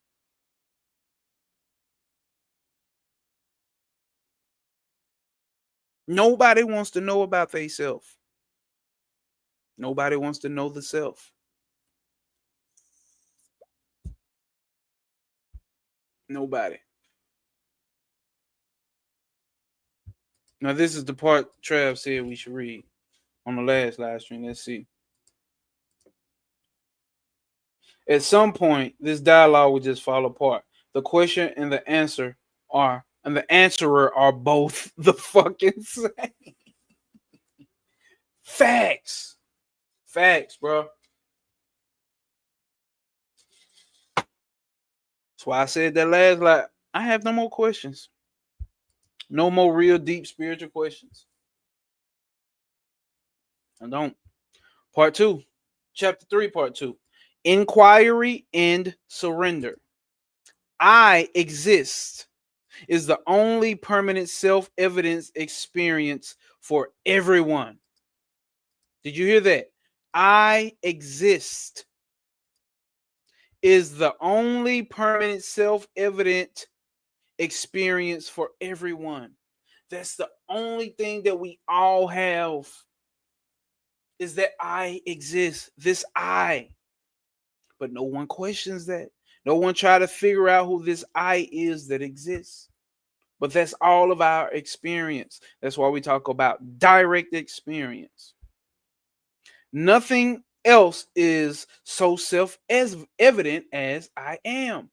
Nobody wants to know about theyself. Nobody wants to know the self. Nobody. Now, this is the part Trav said we should read on the last live stream. Let's see. At some point, this dialogue will just fall apart. The question and the answer and the answerer are both the fucking same. Facts. Facts, bro. That's why I said that last like I have no more questions. No more real deep spiritual questions. I don't. Part 2. Chapter 3, part 2. Inquiry and surrender. I exist is the only permanent self-evidence experience for everyone. Did you hear that? I exist is the only permanent self-evident experience for everyone. That's the only thing that we all have is that I exist, this I. But no one questions that. No one try to figure out who this I is that exists. But that's all of our experience. That's why we talk about direct experience. Nothing else is so self-evident as I am.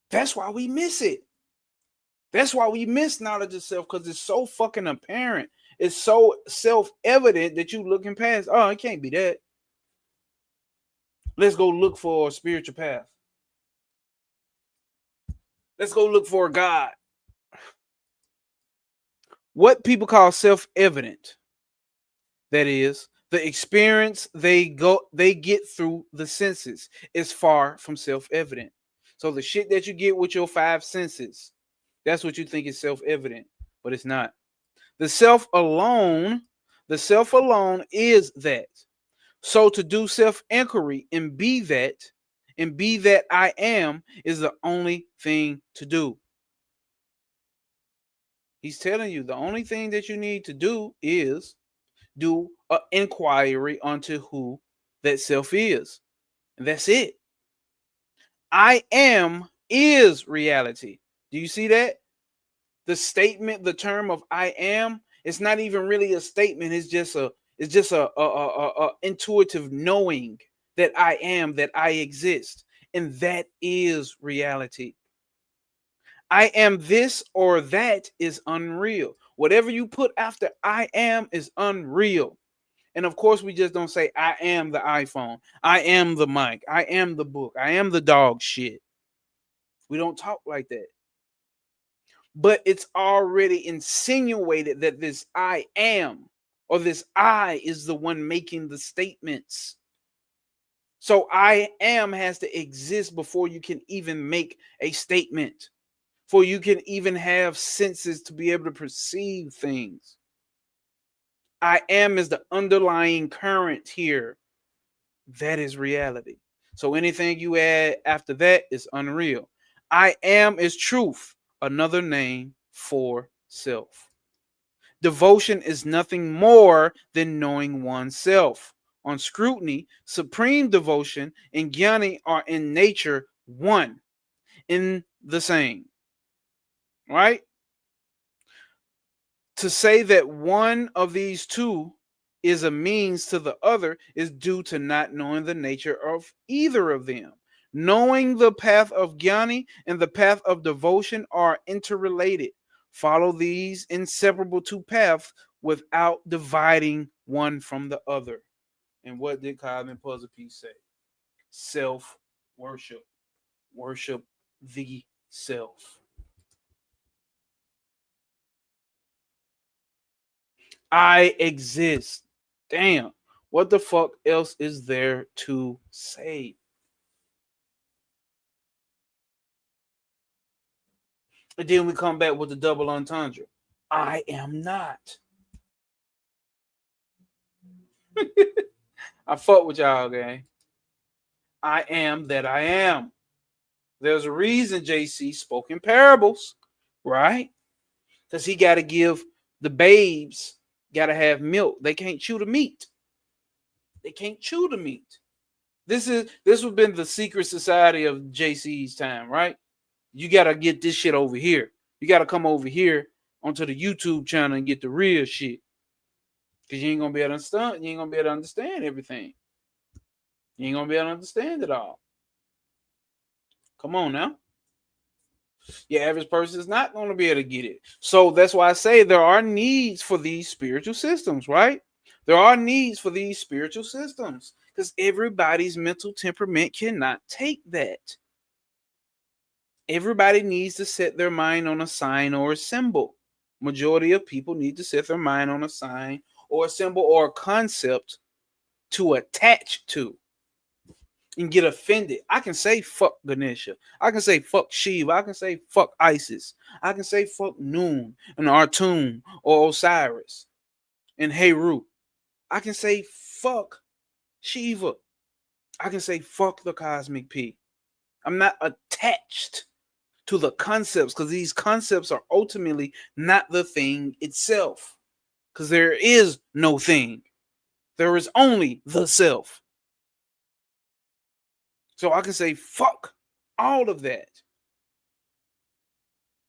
That's why we miss it. That's why we miss knowledge of self, because it's so fucking apparent. It's so self-evident that you looking past. Oh, it can't be that. Let's go look for a spiritual path. Let's go look for a God. What people call self-evident, that is, the experience they get through the senses, is far from self-evident. So the shit that you get with your five senses, That's what you think is self-evident, but it's not. The self alone, the self alone is that. So to do self-inquiry and be that I am is the only thing to do. He's telling you the only thing that you need to do is do an inquiry onto who that self is. And that's it. I am is reality. Do you see that? The statement, the term of I am, it's not even really a statement. It's just a intuitive knowing that I am, that I exist. And that is reality. I am this or that is unreal. Whatever you put after I am is unreal. And of course, we just don't say, I am the iPhone. I am the mic. I am the book. I am the dog shit. We don't talk like that. But it's already insinuated that this I am or this I is the one making the statements. So I am has to exist before you can even make a statement, for you can even have senses to be able to perceive things. I am is the underlying current here. That is reality. So anything you add after that is unreal. I am is truth, another name for self. Devotion is nothing more than knowing oneself. On scrutiny, supreme devotion and jnani are in nature one, in the same. Right? To say that one of these two is a means to the other is due to not knowing the nature of either of them. Knowing the path of jnani and the path of devotion are interrelated. Follow these inseparable two paths without dividing one from the other. And what did Cosmic Puzzle Piece say? Self worship. Worship the self. I exist. Damn. What the fuck else is there to say? And then we come back with the double entendre. I am not. I fuck with y'all, gang. I am that I am. There's a reason JC spoke in parables, right? Because he got to give the babes, got to have milk. They can't chew the meat. They can't chew the meat. This would have been the secret society of JC's time, right? You got to get this shit over here. You got to come over here onto the YouTube channel and get the real shit. Because you ain't going to be able to understand. You ain't going to be able to understand everything. You ain't going to be able to understand it all. Come on now. Your average person is not going to be able to get it. So that's why I say there are needs for these spiritual systems, right? There are needs for these spiritual systems because everybody's mental temperament cannot take that. Everybody needs to set their mind on a sign or a symbol. Majority of people need to set their mind on a sign or a symbol or a concept to attach to and get offended. I can say fuck Ganesha. I can say fuck Shiva. I can say fuck Isis. I can say fuck Noon and Artun or Osiris and Heru. I can say fuck Shiva. I can say fuck the cosmic P. I'm not attached to the concepts because these concepts are ultimately not the thing itself. Because there is no thing. There is only the self. So I can say fuck all of that.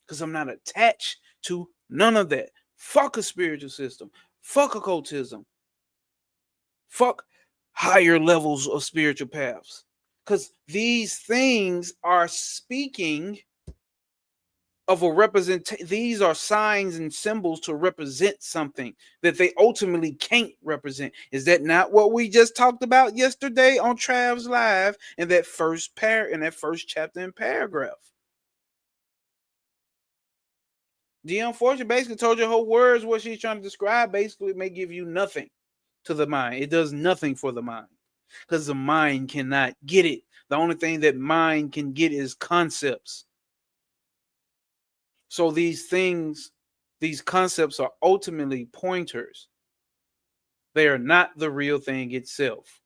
Because I'm not attached to none of that. Fuck a spiritual system. Fuck occultism. Fuck higher levels of spiritual paths. Because these things are speaking of a these are signs and symbols to represent something that they ultimately can't represent. Is that not what we just talked about yesterday on Trav's Live in that first chapter and paragraph? The unfortunate basically told you her words, what she's trying to describe basically may give you nothing to the mind. It does nothing for the mind because the mind cannot get it. The only thing that mind can get is concepts. So these things, these concepts are ultimately pointers. They are not the real thing itself.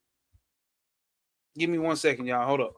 Give me 1 second, y'all. Hold up.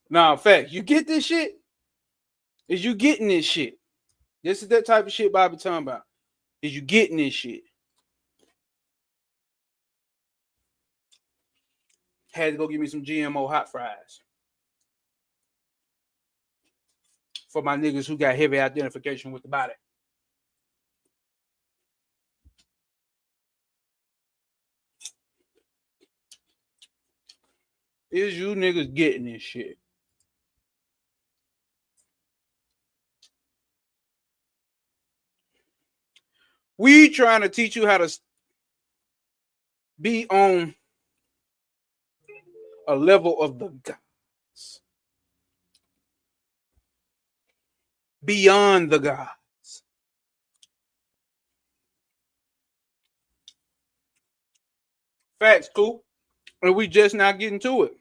Nah, fact. You get this shit? Is you getting this shit? This is that type of shit Bobby talking about. Is you getting this shit? Had to go get me some GMO hot fries for my niggas who got heavy identification with the body. Is you niggas getting this shit? We trying to teach you how to be on a level of the gods, beyond the gods. Facts, cool. And we just not getting to it.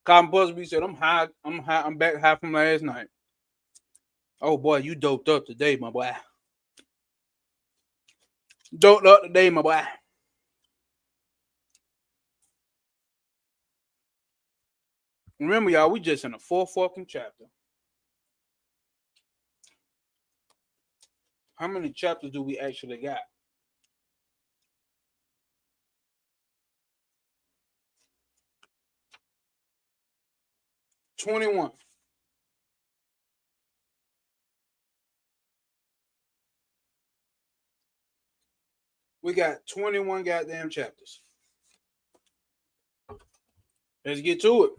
Cotton Busby said, I'm high, I'm back high from last night. Oh boy, you doped up today, my boy. Doped up today, my boy. Remember, y'all, we just in the fourth fucking chapter. How many chapters do we actually got? 21. We got 21 goddamn chapters. Let's get to it.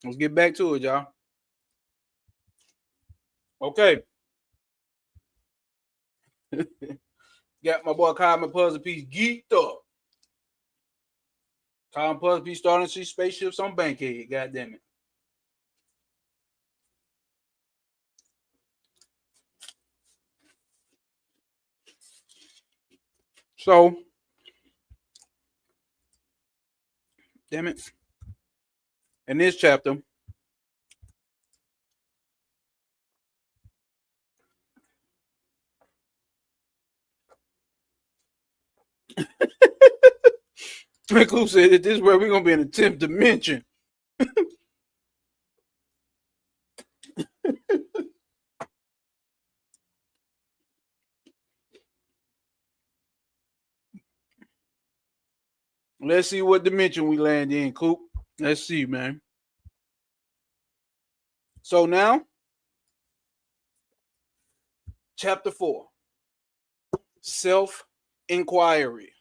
Let's get back to it, y'all. Okay. Got my boy Kyle Puzzle Piece geeked up. Kyle Puzzle Piece starting to see spaceships on Bankhead. God damn it. So, damn it. In this chapter, Michael said that this is where we're gonna be in the 10th dimension. Let's see what dimension we land in, Coop. Let's see, man. So now, chapter 4, self-inquiry.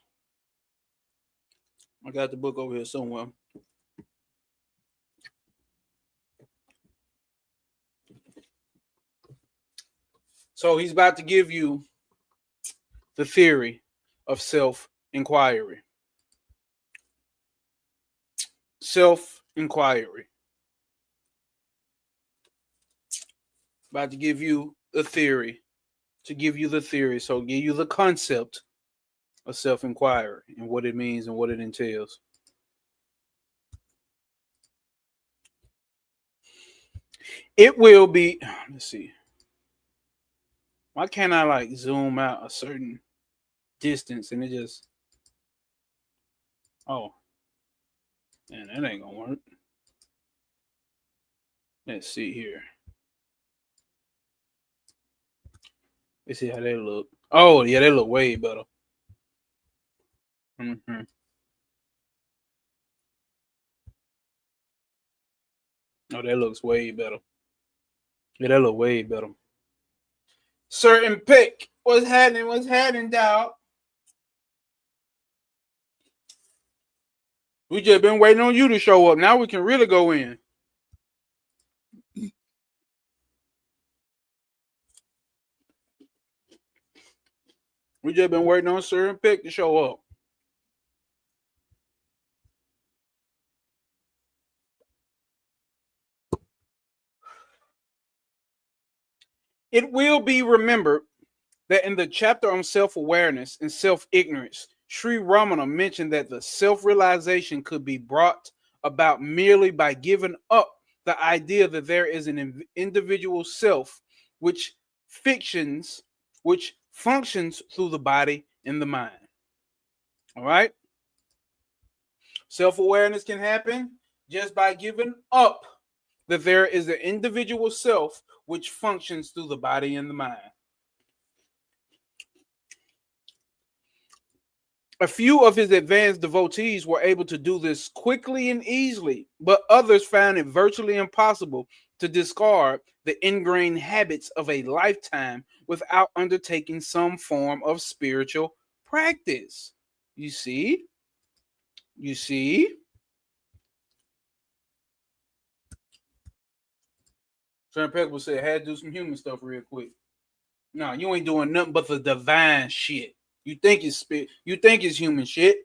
I got the book over here somewhere. So he's about to give you the theory of self-inquiry. Self-inquiry. About to give you the theory to give you the theory, so give you the concept of self-inquiry and what it means and what it entails. It will be, let's see. Why can't I like zoom out a certain distance and it just, oh, man, that ain't gonna work. Let's see here. Let's see how they look. Oh, yeah, they look way better. Mm-hmm. Oh, that looks way better. Yeah, that look way better. Certain pick. What's happening? What's happening, dog? We just been waiting on you to show up. Now we can really go in. We just been waiting on certain pick to show up. It will be remembered that in the chapter on self-awareness and self-ignorance, Sri Ramana mentioned that the self-realization could be brought about merely by giving up the idea that there is an individual self which fictions, which functions through the body and the mind. All right? Self-awareness can happen just by giving up that there is an individual self which functions through the body and the mind. A few of his advanced devotees were able to do this quickly and easily, but others found it virtually impossible to discard the ingrained habits of a lifetime without undertaking some form of spiritual practice. You see? You see? Trent Peck will say, I had to do some human stuff real quick. No, you ain't doing nothing but the divine shit. You think it's you think it's human shit,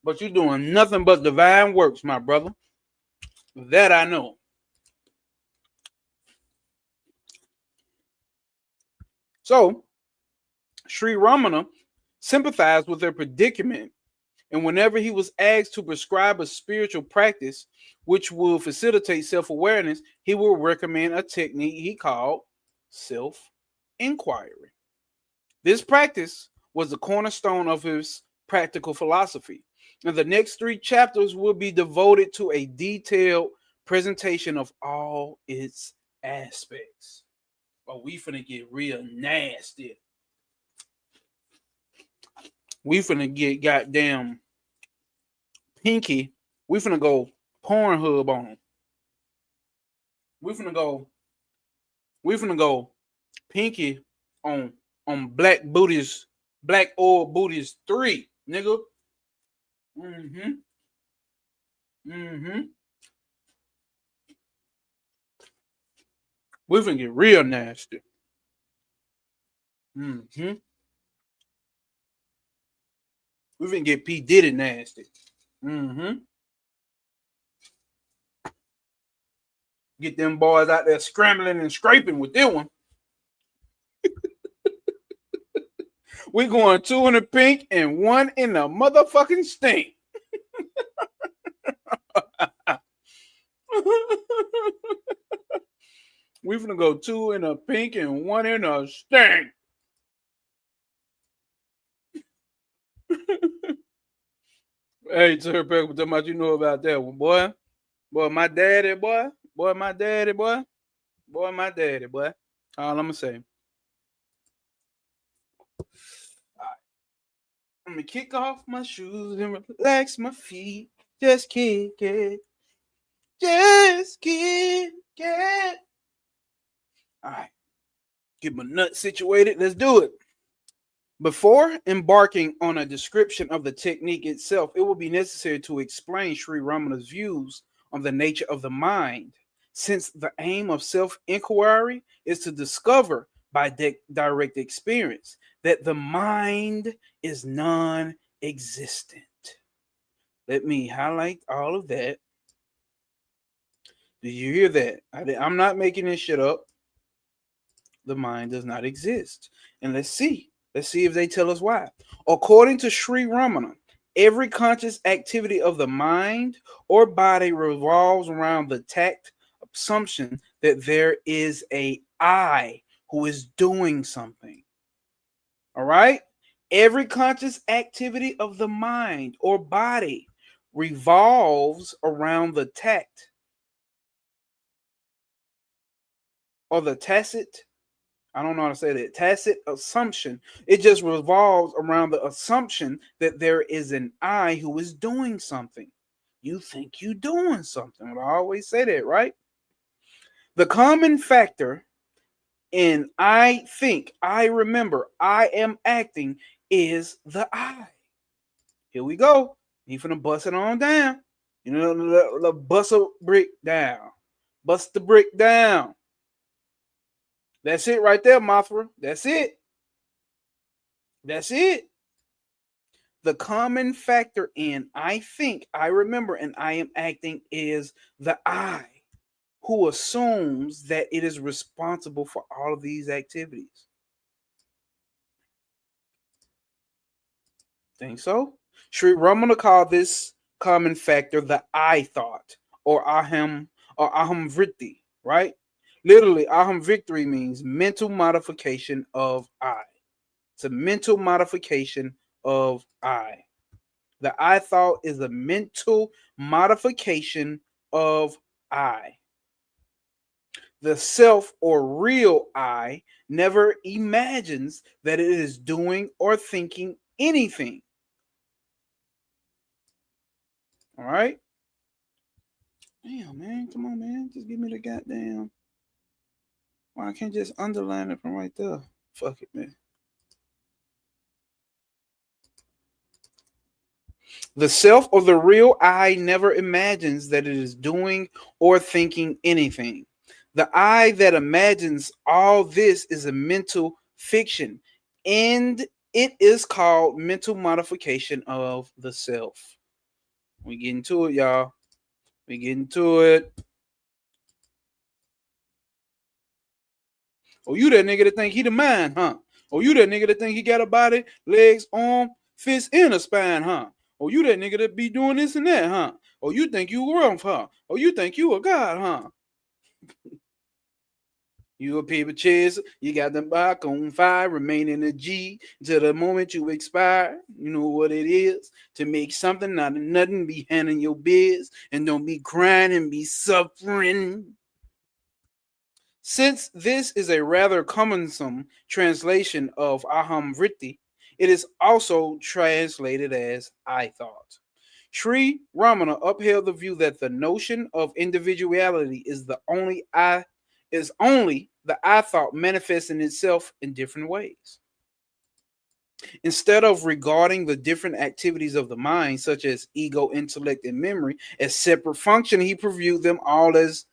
but you're doing nothing but divine works, my brother. That I know. So, Sri Ramana sympathized with their predicament, and whenever he was asked to prescribe a spiritual practice which will facilitate self-awareness, he will recommend a technique he called self-inquiry. This practice was the cornerstone of his practical philosophy, and the next 3 chapters will be devoted to a detailed presentation of all its aspects. Oh, we finna get real nasty. We finna get goddamn pinky. We finna go Pornhub on them. We finna go. We finna go pinky on Black Oil Booties 3, nigga. Mm-hmm. Mm-hmm. We finna get real nasty. Mm-hmm. We finna get P. Diddy nasty. Mm-hmm. Get them boys out there scrambling and scraping with this one. We going 2 in the pink and 1 in the motherfucking stink. We finna go 2 in a pink and 1 in a stink. Hey, Sir Peck, what much you know about that one, boy? Boy, my daddy, boy. Boy, my daddy, boy. Boy, my daddy, boy. All I'm gonna say. I'm gonna kick off my shoes and relax my feet. Just kick it. Just kick it. All right. Get my nut situated. Let's do it. Before embarking on a description of the technique itself, it will be necessary to explain Sri Ramana's views on the nature of the mind, since the aim of self-inquiry is to discover by direct experience that the mind is non-existent. Let me highlight all of that. Did you hear that? I'm not making this shit up. the mind does not exist. And let's see. Let's see if they tell us why. According to Sri Ramana, every conscious activity of the mind or body revolves around the tact assumption that there is a I who is doing something. All right? Every conscious activity of the mind or body revolves around the tact or the tacit, I don't know how to say that, tacit assumption. It just revolves around the assumption that there is an I who is doing something. You think you doing something. I always say that, right? The common factor in I think, I remember, I am acting is the I. Here we go. He finna bust it on down. You know, the bust a brick down. Bust the brick down. That's it right there, Mothra. That's it. That's it. The common factor in I think, I remember, and I am acting is the I, who assumes that it is responsible for all of these activities. Think so? Sri Ramana called this common factor the I thought, or aham vritti, right? Literally, aham victory means mental modification of I. It's a mental modification of I. The I thought is a mental modification of I. The self or real I never imagines that it is doing or thinking anything. All right? Damn, man. Come on, man. Just give me the goddamn. Why I can't just underline it from right there? Fuck it, man. The self or the real I never imagines that it is doing or thinking anything. The I that imagines all this is a mental fiction, and it is called mental modification of the self. We get into it, y'all. We get into it. Oh, you that nigga that think he the mind, huh? Oh, you that nigga that think he got a body, legs, arm, fist, and a spine, huh? Oh, you that nigga that be doing this and that, huh? Oh, you think you rough, huh? Oh, you think you a god, huh? You a paper chase, you got the back on fire, remaining a G till the moment you expire. You know what it is to make something out of nothing, be handling your biz, and don't be crying and be suffering. Since this is a rather cumbersome translation of aham vritti, it is also translated as I thought. Sri Ramana upheld the view that the notion of individuality is only the I thought manifesting itself in different ways. Instead of regarding the different activities of the mind, such as ego, intellect, and memory, as separate function, he previewed them all as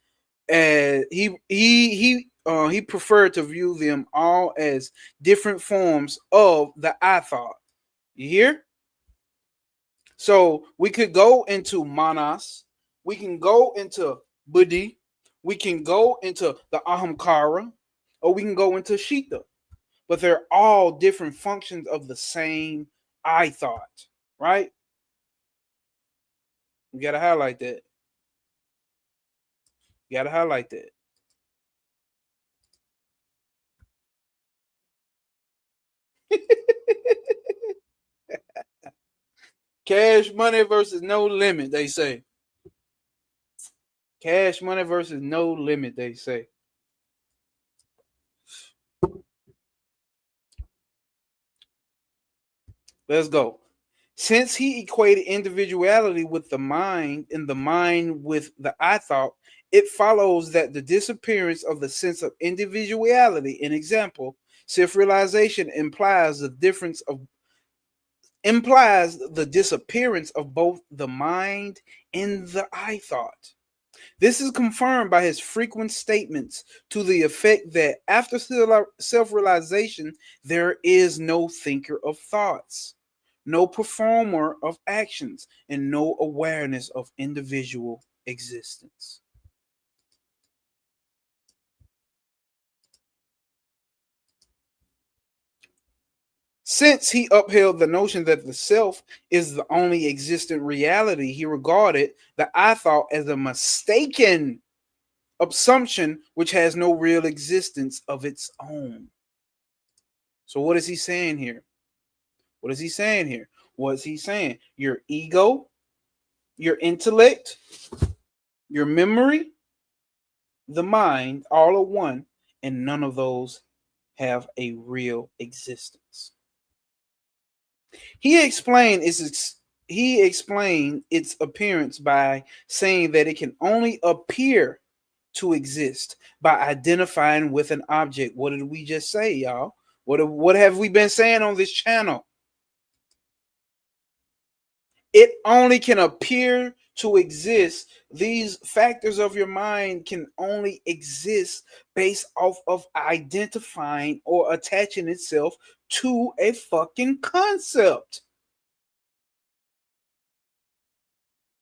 he preferred to view them all as different forms of the I thought. You hear? So we could go into manas, we can go into buddhi, we can go into the ahamkara, or we can go into shita. But they're all different functions of the same I thought, right? You gotta highlight that. You gotta highlight that. Cash money versus no limit, they say. Cash money versus no limit, they say. Let's go. Since he equated individuality with the mind and the mind with the I thought, it follows that the disappearance of the sense of individuality, an example, self-realization implies the disappearance of both the mind and the I thought. This is confirmed by his frequent statements to the effect that after self realization, there is no thinker of thoughts, no performer of actions, and no awareness of individual existence. Since he upheld the notion that the self is the only existent reality, he regarded the I thought as a mistaken assumption which has no real existence of its own. So, what is he saying here? What is he saying here? What is he saying? Your ego, your intellect, your memory, the mind, all are one, and none of those have a real existence. He explained its appearance by saying that it can only appear to exist by identifying with an object. What did we just say, y'all? What have we been saying on this channel? It only can appear to exist. These factors of your mind can only exist based off of identifying or attaching itself to a fucking concept.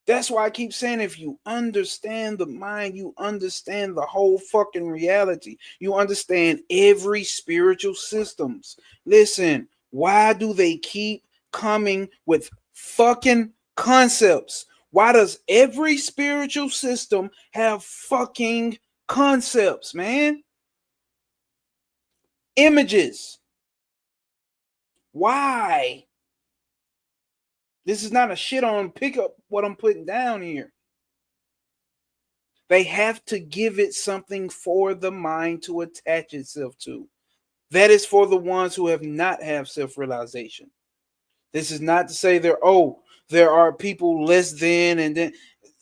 That's why I keep saying, if you understand the mind, you understand the whole fucking reality. You understand every spiritual systems. Listen, why do they keep coming with fucking concepts? Why does every spiritual system have fucking concepts, man? Images. Why? This is not a shit on, pick up what I'm putting down here. They have to give it something for the mind to attach itself to. That is for the ones who have not have self-realization. This is not to say there are people less than and then.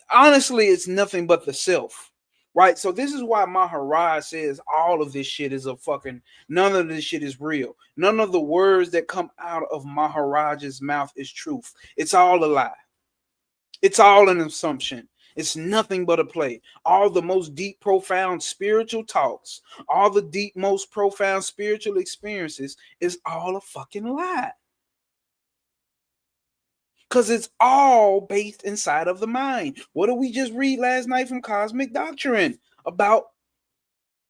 Honestly, it's nothing but the self. Right? So this is why Maharaj says all of this shit is a fucking, none of this shit is real. None of the words that come out of Maharaj's mouth is truth. It's all a lie. It's all an assumption. It's nothing but a play. All the most deep, profound spiritual talks, all the deep, most profound spiritual experiences is all a fucking lie. Because it's all based inside of the mind. What did we just read last night from Cosmic Doctrine about?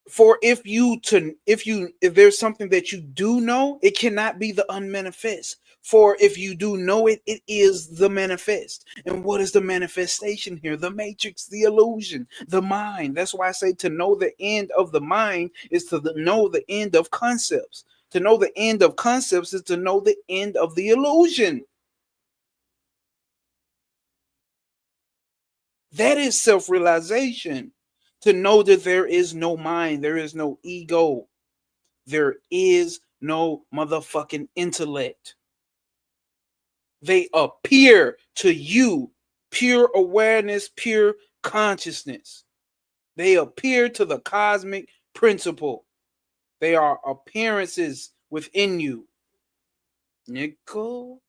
For if there's something that you do know, it cannot be the unmanifest. For if you do know it, it is the manifest. And what is the manifestation here? The matrix, the illusion, the mind. That's why I say to know the end of the mind is to know the end of concepts. To know the end of concepts is to know the end of the illusion. That is self-realization. To know that there is no mind, there is no ego. There is no motherfucking intellect. They appear to you pure awareness, pure consciousness. They appear to the cosmic principle. They are appearances within you. Nickel.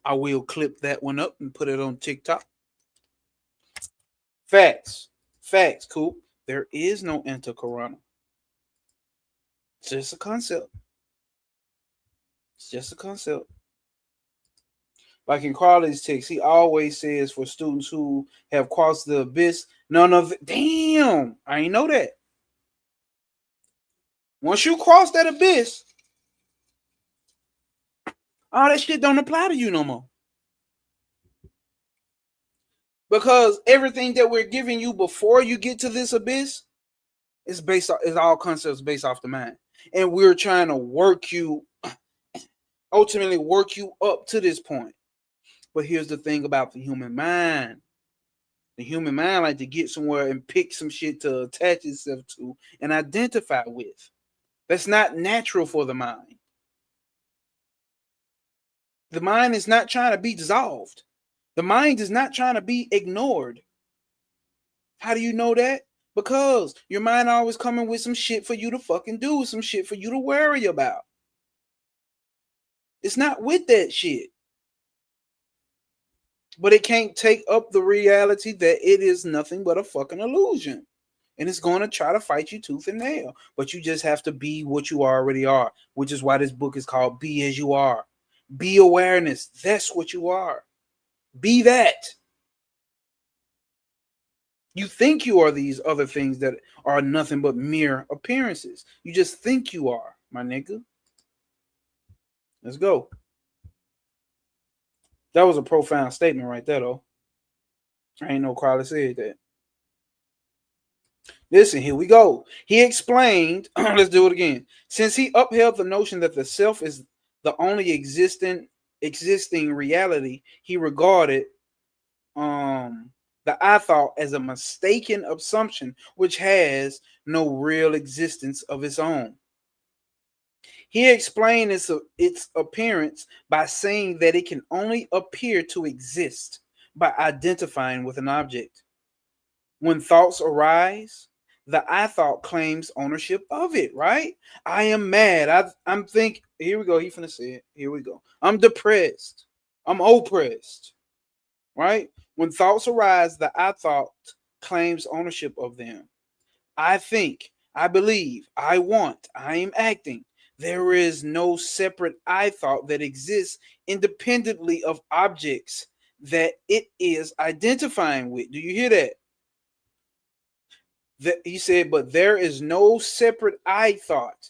I will clip that one up and put it on TikTok. Facts. Facts, cool. There is no intercorona. It's just a concept. It's just a concept. Like in Crowley's text, he always says for students who have crossed the abyss, none of it. Damn, I ain't know that. Once you cross that abyss, all that shit don't apply to you no more. Because everything that we're giving you before you get to this abyss is all concepts based off the mind. And we're trying to ultimately work you up to this point. But here's the thing about the human mind. The human mind like to get somewhere and pick some shit to attach itself to and identify with. That's not natural for the mind. The mind is not trying to be dissolved. The mind is not trying to be ignored. How do you know that? Because your mind always coming with some shit for you to fucking do, some shit for you to worry about. It's not with that shit. But it can't take up the reality that it is nothing but a fucking illusion. And it's going to try to fight you tooth and nail. But you just have to be what you already are, which is why this book is called Be As You Are. Be awareness. That's what you are. Be that. You think you are these other things that are nothing but mere appearances. You just think you are, my nigga. Let's go. That was a profound statement right there, though. I ain't no Crowley said that. Listen, here we go. He explained, let's do it again. Since he upheld the notion that the self is the only existing reality, he regarded the I thought as a mistaken assumption which has no real existence of its own. He explained its appearance by saying that it can only appear to exist by identifying with an object. When thoughts arise, the I thought claims ownership of it, right? I am mad. I'm think. Here we go. He finna say it. Here we go. I'm depressed. I'm oppressed, right? When thoughts arise, the I thought claims ownership of them. I think, I believe, I want, I am acting. There is no separate I thought that exists independently of objects that it is identifying with. Do you hear that? He said, but there is no separate I thought.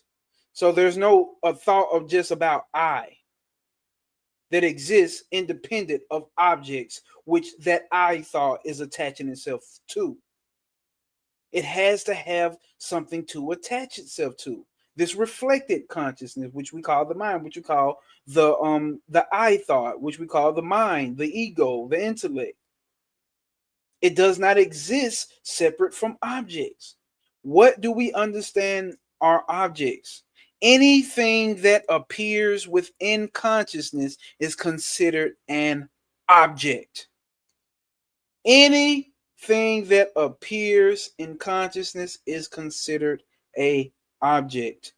So there's no a thought of just about I that exists independent of objects which that I thought is attaching itself to. It has to have something to attach itself to. This reflected consciousness, which we call the mind, which we call the I thought, which we call the mind, the ego, the intellect. It does not exist separate from objects. What do we understand are objects? Anything that appears within consciousness is considered an object. Anything that appears in consciousness is considered a object.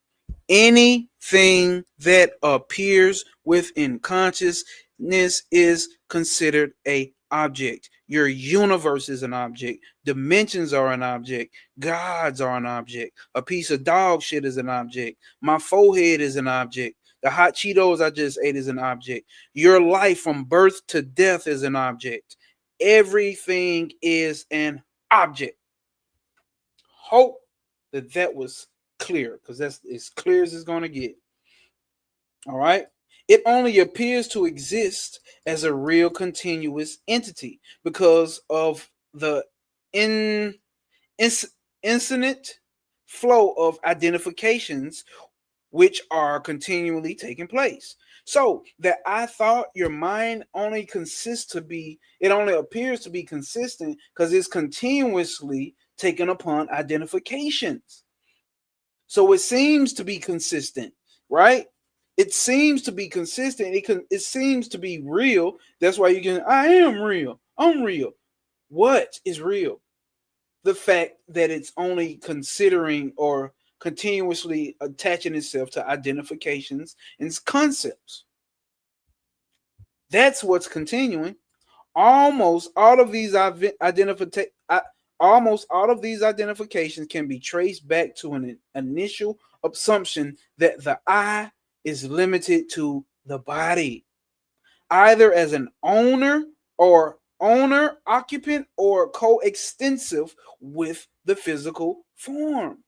Anything that appears within consciousness is considered a object. Your universe is an object. Dimensions are an object. Gods are an object. A piece of dog shit is an object. My forehead is an object. The hot Cheetos I just ate is an object. Your life from birth to death is an object. Everything is an object. Hope that was clear, because that's as clear as it's going to get. All right. It only appears to exist as a real continuous entity because of the in, infinite flow of identifications which are continually taking place. So that I thought your mind only it only appears to be consistent because it's continuously taken upon identifications. So it seems to be consistent, right? It seems to be consistent. It seems to be real. That's why you can, I am real. I'm real. What is real? The fact that it's only considering or continuously attaching itself to identifications and concepts. That's what's continuing. Almost all of these identifications can be traced back to an initial assumption that the I is limited to the body, either as an owner, occupant, or coextensive with the physical form.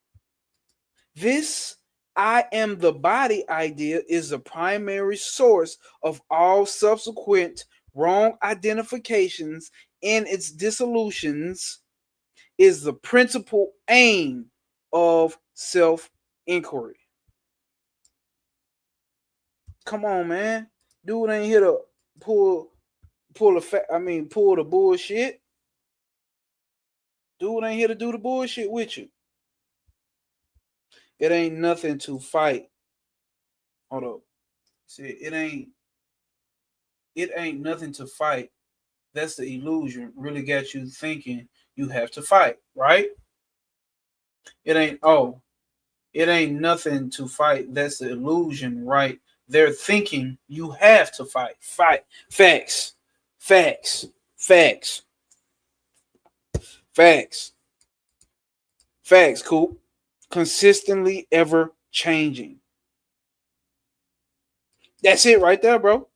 This I am the body idea is the primary source of all subsequent wrong identifications, and its dissolutions is the principal aim of self-inquiry. Come on, man. Dude ain't here to pull pull the bullshit. Dude ain't here to do the bullshit with you. It ain't nothing to fight. Hold up. See, it ain't nothing to fight. That's the illusion. Really got you thinking you have to fight, right? It ain't nothing to fight. That's the illusion, right? They're thinking you have to fight. Fight. Facts. Facts. Facts. Facts. Facts, cool. Consistently ever changing. That's it right there, bro.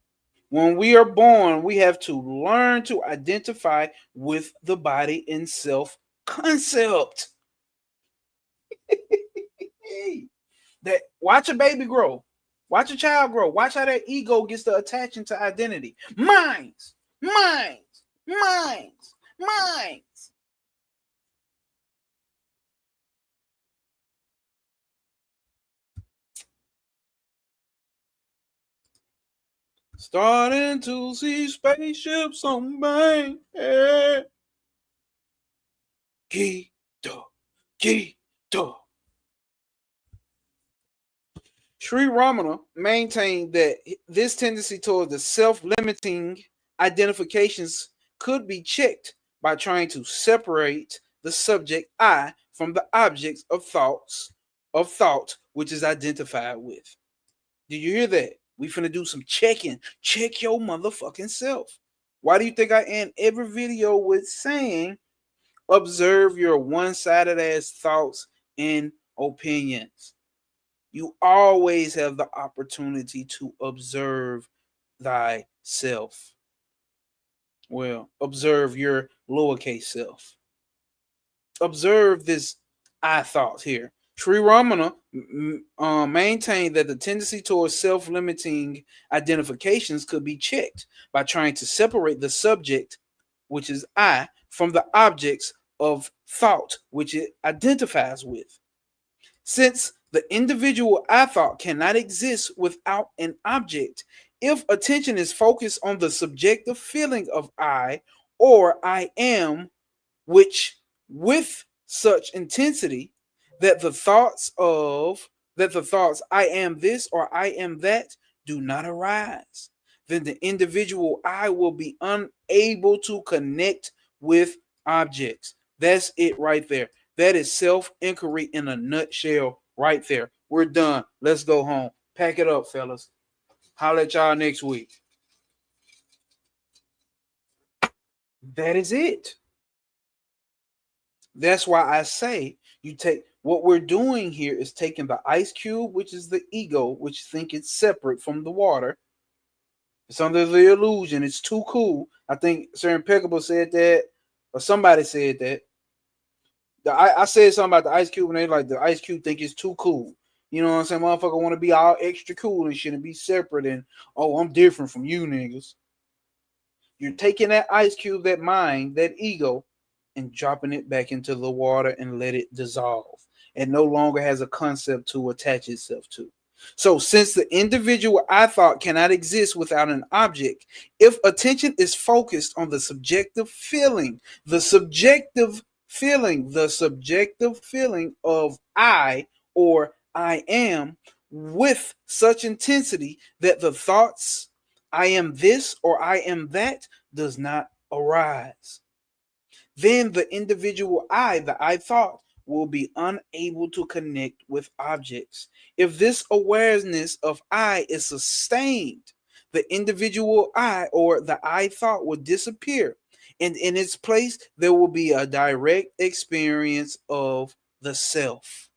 When we are born, we have to learn to identify with the body in self concept. That watch a baby grow, watch a child grow, watch how that ego gets to attaching to identity. Minds, minds, minds, minds. Starting to see spaceships on bang. Yeah. Gita, Gita. Sri Ramana maintained that this tendency toward the self-limiting identifications could be checked by trying to separate the subject I from the objects of thought which is identified with. Did you hear that? We finna do some checking. Check your motherfucking self. Why do you think I end every video with saying observe your one-sided ass thoughts and opinions? You always have the opportunity to observe thyself. Well, observe your lowercase self. Observe this I thought here. Sri Ramana maintained that the tendency towards self-limiting identifications could be checked by trying to separate the subject, which is I, from the objects of thought, which it identifies with. Since the individual I thought cannot exist without an object, if attention is focused on the subjective feeling of I or I am, which with such intensity that the thoughts I am this or I am that do not arise, then the individual I will be unable to connect with objects. That's it right there. That is self-inquiry in a nutshell right there. We're done. Let's go home. Pack it up, fellas. Holler at y'all next week. That is it. That's why I say you take what we're doing here is taking the ice cube, which is the ego, which think it's separate from the water. It's under the illusion. It's too cool. I think Sir Impeccable said that, or somebody said that. I said something about the ice cube, and they like the ice cube think it's too cool. You know what I'm saying? Motherfucker want to be all extra cool and shit and be separate and oh, I'm different from you niggas. You're taking that ice cube, that mind, that ego, and dropping it back into the water and let it dissolve. It no longer has a concept to attach itself to. So, since the individual I thought cannot exist without an object, if attention is focused on the subjective feeling, the subjective feeling of I or I am with such intensity that the thoughts I am this or I am that does not arise, then the individual I, the I thought, will be unable to connect with objects. If this awareness of I is sustained, the individual I or the I thought will disappear. And in its place, there will be a direct experience of the self.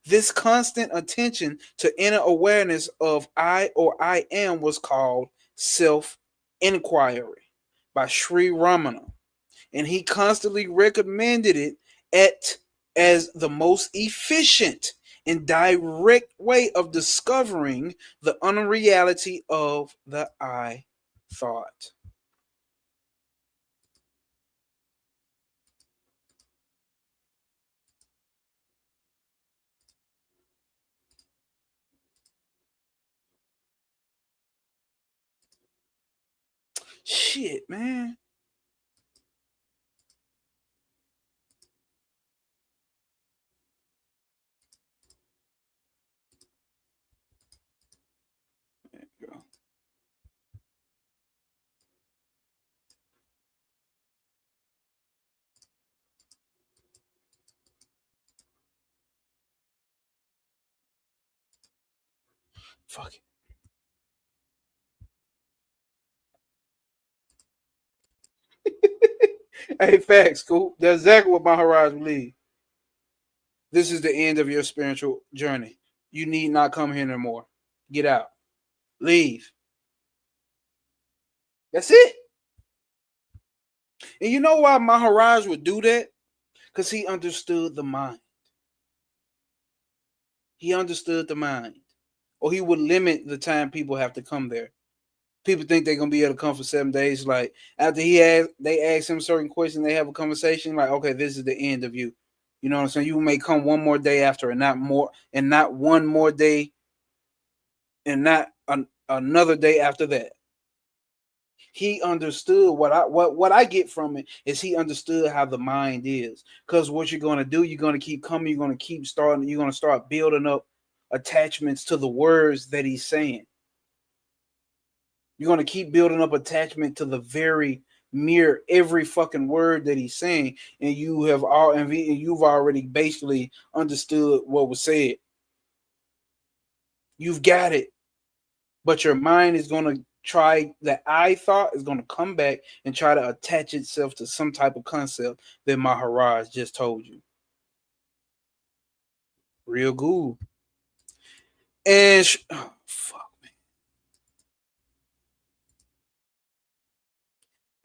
This constant attention to inner awareness of I or I am was called self inquiry by Sri Ramana, and he constantly recommended it at as the most efficient and direct way of discovering the unreality of the I thought. Shit, man. There you go. Fuck it. Hey, facts, cool. That's exactly what Maharaj believed. This is the end of your spiritual journey. You need not come here no more. Get out. Leave. That's it. And you know why Maharaj would do that? Because he understood the mind. He understood the mind. Or he would limit the time people have to come there. People think they're gonna be able to come for 7 days. Like after they ask him certain questions, they have a conversation. Like, okay, this is the end of you. You know what I'm saying? You may come one more day after, and not more, and not one more day, and not another day after that. He understood what I get from it is he understood how the mind is. Because what you're gonna do, you're gonna keep coming, you're gonna keep starting, you're gonna start building up attachments to the words that he's saying. You're going to keep building up attachment to the very mere every fucking word that he's saying, and you've already basically understood what was said. You've got it, but your mind is going to try that I thought is going to come back and try to attach itself to some type of concept that Maharaj just told you. Real good. And fuck.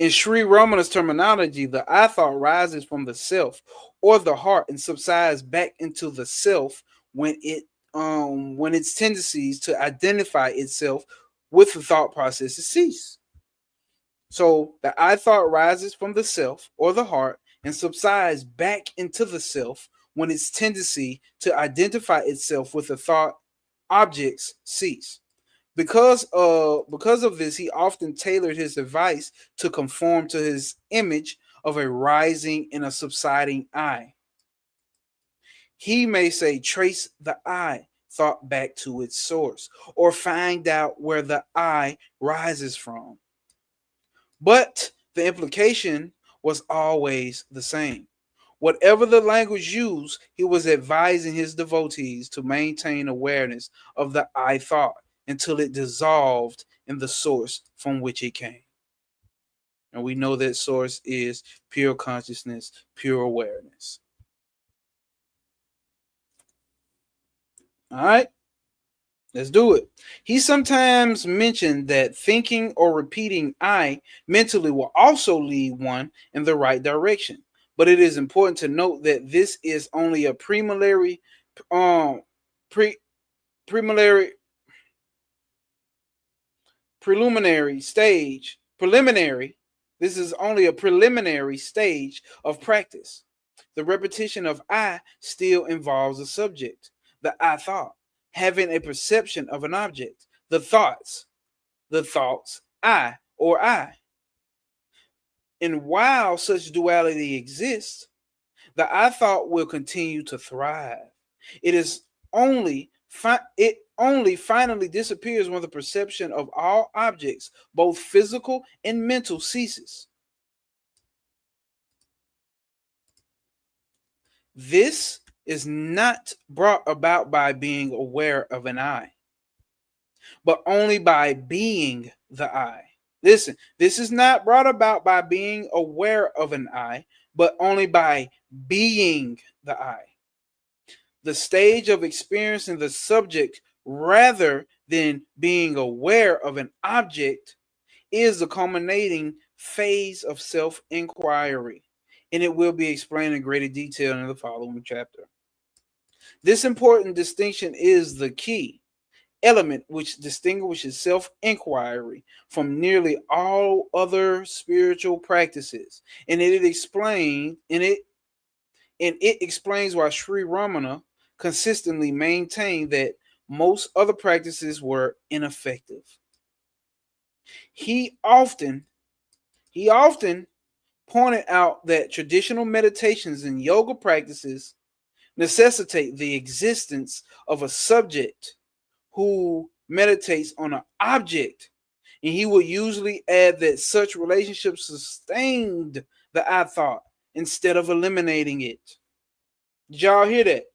In Sri Ramana's terminology, the I thought rises from the self or the heart and subsides back into the self when its tendencies to identify itself with the thought processes cease. So the I thought rises from the self or the heart and subsides back into the self when its tendency to identify itself with the thought objects cease. Because of this, he often tailored his advice to conform to his image of a rising and a subsiding I. He may say, trace the I thought back to its source, or find out where the I rises from. But the implication was always the same. Whatever the language used, he was advising his devotees to maintain awareness of the I thought until it dissolved in the source from which it came. And we know that source is pure consciousness, pure awareness. All right, let's do it. He sometimes mentioned that thinking or repeating I mentally will also lead one in the right direction. But it is important to note that this is only a um, pre, preliminary preliminary stage, preliminary, this is only a preliminary stage of practice. The repetition of I still involves a subject, the I thought, having a perception of an object, the thoughts, I or I. And while such duality exists, the I thought will continue to thrive. It is only it only finally disappears when the perception of all objects, both physical and mental, ceases. This is not brought about by being aware of an I, but only by being the I. Listen, this is not brought about by being aware of an I, but only by being the I. The stage of experiencing the subject rather than being aware of an object is the culminating phase of self inquiry, and it will be explained in greater detail in the following chapter. This important distinction is the key element which distinguishes self inquiry from nearly all other spiritual practices, and it explains why Sri Ramana consistently maintained that most other practices were ineffective. He often he often pointed out that traditional meditations and yoga practices necessitate the existence of a subject who meditates on an object, and he would usually add that such relationships sustained the I thought instead of eliminating it. Did y'all hear that?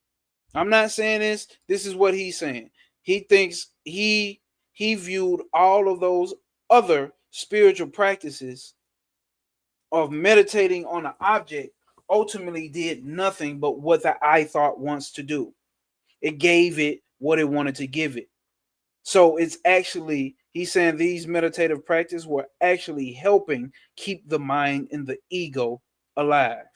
I'm not saying this. This is what he's saying. He thinks he viewed all of those other spiritual practices of meditating on an object ultimately did nothing but what the I thought wants to do. It gave it what it wanted to give it. So it's actually, he's saying these meditative practices were actually helping keep the mind and the ego alive.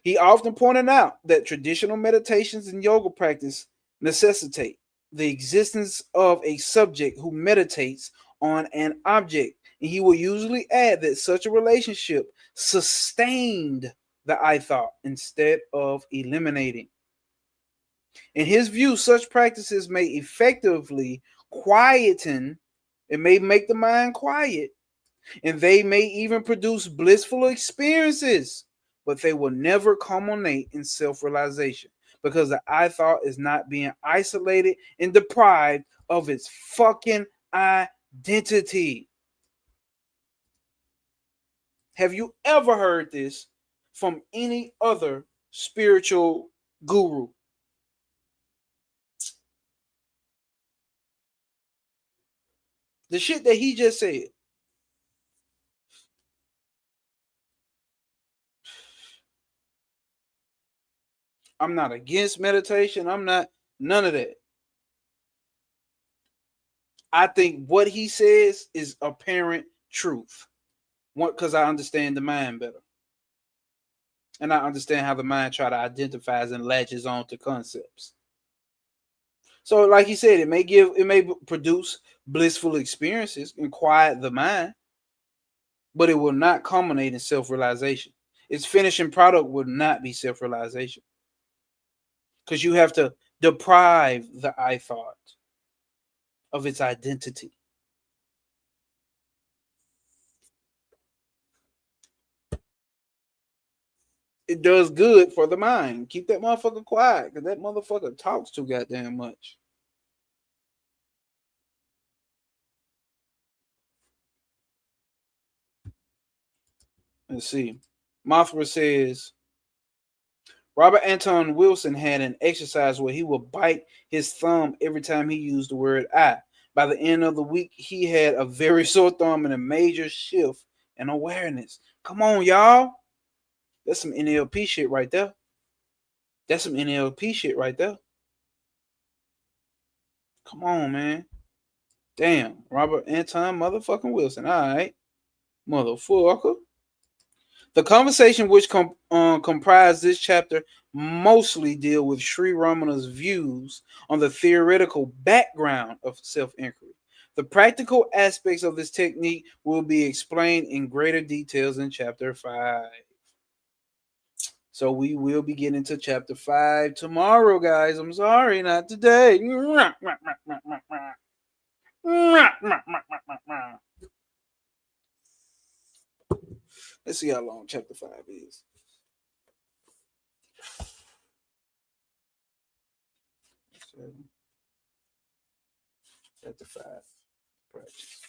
He often pointed out that traditional meditations and yoga practice necessitate the existence of a subject who meditates on an object. And he will usually add that such a relationship sustained the I thought instead of eliminating. In his view, such practices may effectively quieten, it may make the mind quiet, and they may even produce blissful experiences, but they will never culminate in self realization because the I thought is not being isolated and deprived of its fucking identity. Have you ever heard this from any other spiritual guru? The shit that he just said. I'm not against meditation. I'm not none of that. I think what he says is apparent truth. One, because I understand the mind better. And I understand how the mind try to identifies and latches on to concepts. So, like he said, it may produce blissful experiences and quiet the mind, but it will not culminate in self-realization. Its finishing product will not be self-realization. Because you have to deprive the I thought of its identity. It does good for the mind. Keep that motherfucker quiet, because that motherfucker talks too goddamn much. Let's see. Mothra says Robert Anton Wilson had an exercise where he would bite his thumb every time he used the word I. By the end of the week, he had a very sore thumb and a major shift in awareness. Come on, y'all. That's some NLP shit right there. That's some NLP shit right there. Come on, man. Damn. Robert Anton motherfucking Wilson. All right. Motherfucker. The conversation which comprise this chapter mostly deal with Sri Ramana's views on the theoretical background of self-inquiry. The practical aspects of this technique will be explained in greater details in chapter 5. So we will be getting to chapter 5 tomorrow, guys. I'm sorry, not today. Let's see how long chapter 5 is. Chapter 5. Practice.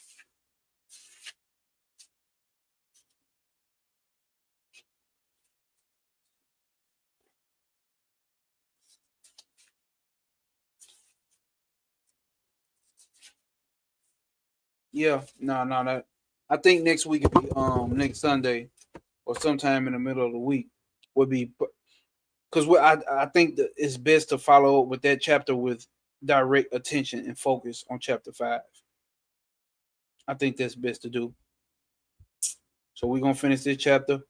Yeah, no, that I think next week will be next Sunday or sometime in the middle of the week would be because I think that it's best to follow up with that chapter with direct attention and focus on chapter 5. I think that's best to do. So we're gonna finish this chapter,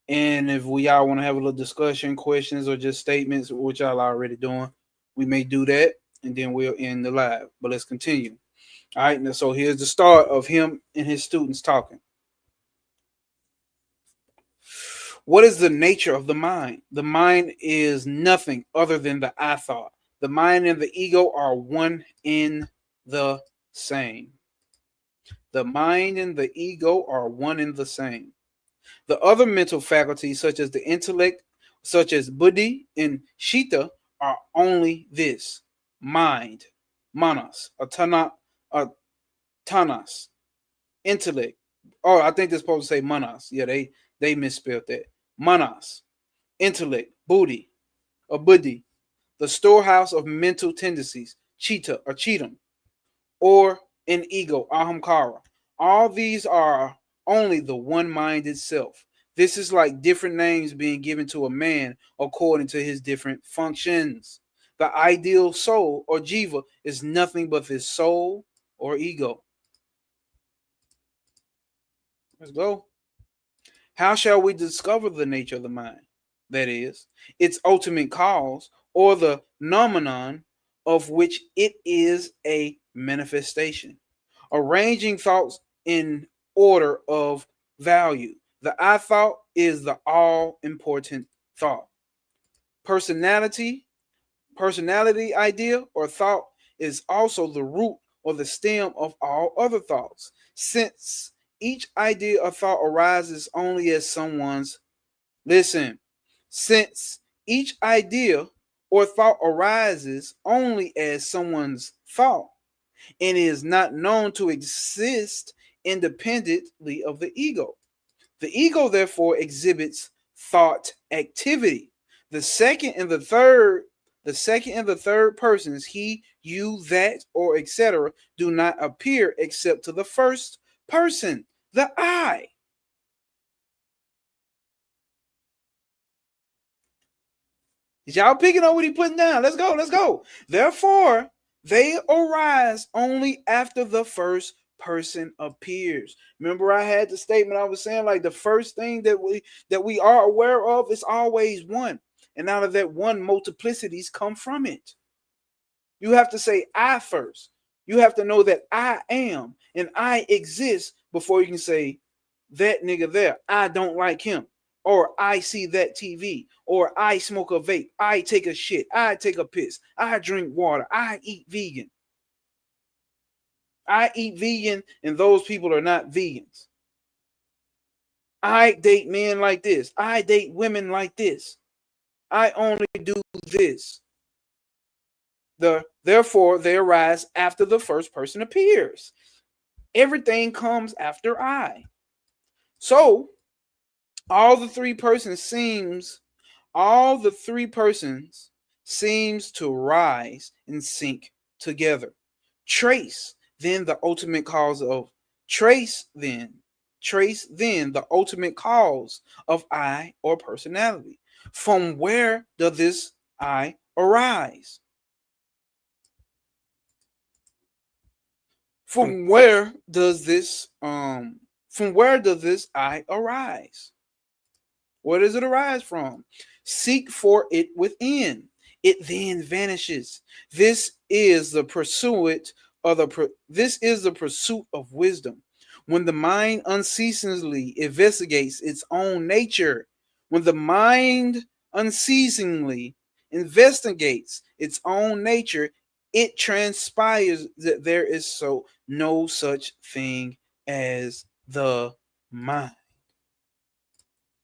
and if we all want to have a little discussion, questions, or just statements, which y'all are already doing, we may do that, and then we'll end the live. But let's continue. All right, now, so here's the start of him and his students talking. What is the nature of the mind? The mind is nothing other than the I thought. The mind and the ego are one in the same. The mind and the ego are one in the same. The other mental faculties, such as the intellect, such as buddhi and chitta, are only this mind, manas, tanas, intellect. Oh, I think they're supposed to say manas. Yeah, they misspelled that. Manas, intellect, buddhi, or buddhi, the storehouse of mental tendencies, chitta or chitam, or an ego, ahamkara. All these are only the one mind itself. This is like different names being given to a man according to his different functions. The ideal soul or jiva is nothing but this soul or ego. Let's go. How shall we discover the nature of the mind? That is, its ultimate cause or the nomenon of which it is a manifestation. Arranging thoughts in order of value. The I thought is the all important thought. Personality, personality idea or thought is also the root or the stem of all other thoughts. Since each idea or thought arises only as someone's, listen, since each idea or thought arises only as someone's thought and is not known to exist independently of the ego. The ego therefore exhibits thought activity. The second and the third, the second and the third persons, he, you, that, or etc., do not appear except to the first person, the I. Is y'all picking up what he putting down? Let's go, let's go. Therefore, they arise only after the first person appears. Remember, I had the statement I was saying, like the first thing that we are aware of is always one. And out of that one, multiplicities come from it. You have to say I first. You have to know that I am and I exist before you can say that nigga there, I don't like him. Or I see that TV. Or I smoke a vape. I take a shit. I take a piss. I drink water. I eat vegan. I eat vegan and those people are not vegans. I date men like this. I date women like this. I only do this. Therefore, they arise after the first person appears. Everything comes after I. So, all the three persons seems to rise and sink together. Trace then the ultimate cause of trace then the ultimate cause of I or personality. From where does this I arise? From where does this I arise? Where does it arise from? Seek for it within. It then vanishes. This is the pursuit of wisdom. When the mind unceasingly investigates its own nature, when the mind unceasingly investigates its own nature, it transpires that there is no such thing as the mind.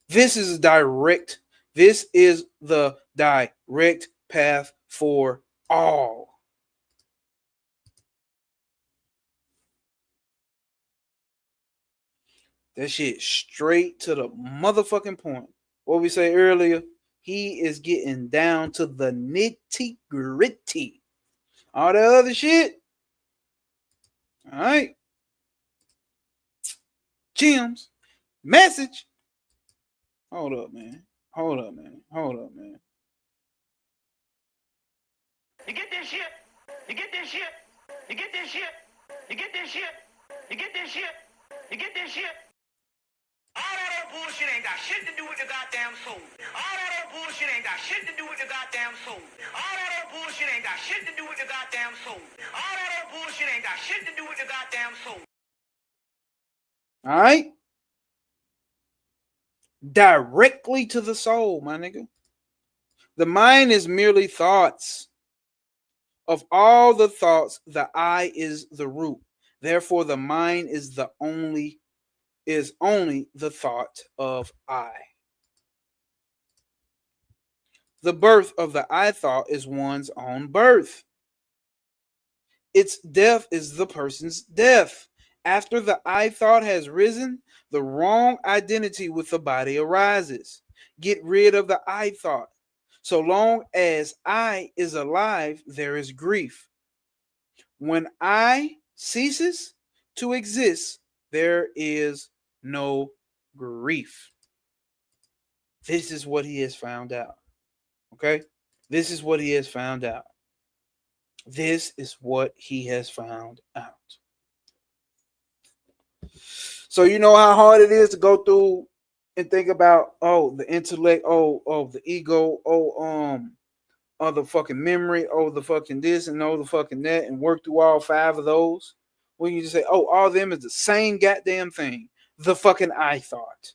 This is the direct path for all. That shit straight to the motherfucking point. What we say earlier, he is getting down to the nitty gritty. All the other shit, all right. Gems, message. Hold up, man. Hold up, man. Hold up, man. You get this shit? You get this shit? You get this shit? You get this shit? You get this shit? You get this shit? All that old bullshit ain't got shit to do with the goddamn soul. All that old bullshit ain't got shit to do with the goddamn soul. All that old bullshit ain't got shit to do with the goddamn soul. All that old bullshit ain't got shit to do with the goddamn soul. All right? Directly to the soul, my nigga. The mind is merely thoughts. Of all the thoughts, the I is the root. Therefore, the mind is only the thought of I. The birth of the I thought is one's own birth. Its death is the person's death. After the I thought has risen, the wrong identity with the body arises. Get rid of the I thought. So long as I is alive, there is grief. When I ceases to exist, there is no grief. This is what he has found out. Okay? This is what he has found out. This is what he has found out. So you know how hard it is to go through and think about, oh, the intellect, oh, the ego, oh, the fucking memory, oh, the fucking this and oh, the fucking that, and work through all five of those. When you just say, oh, all of them is the same goddamn thing. The fucking I thought.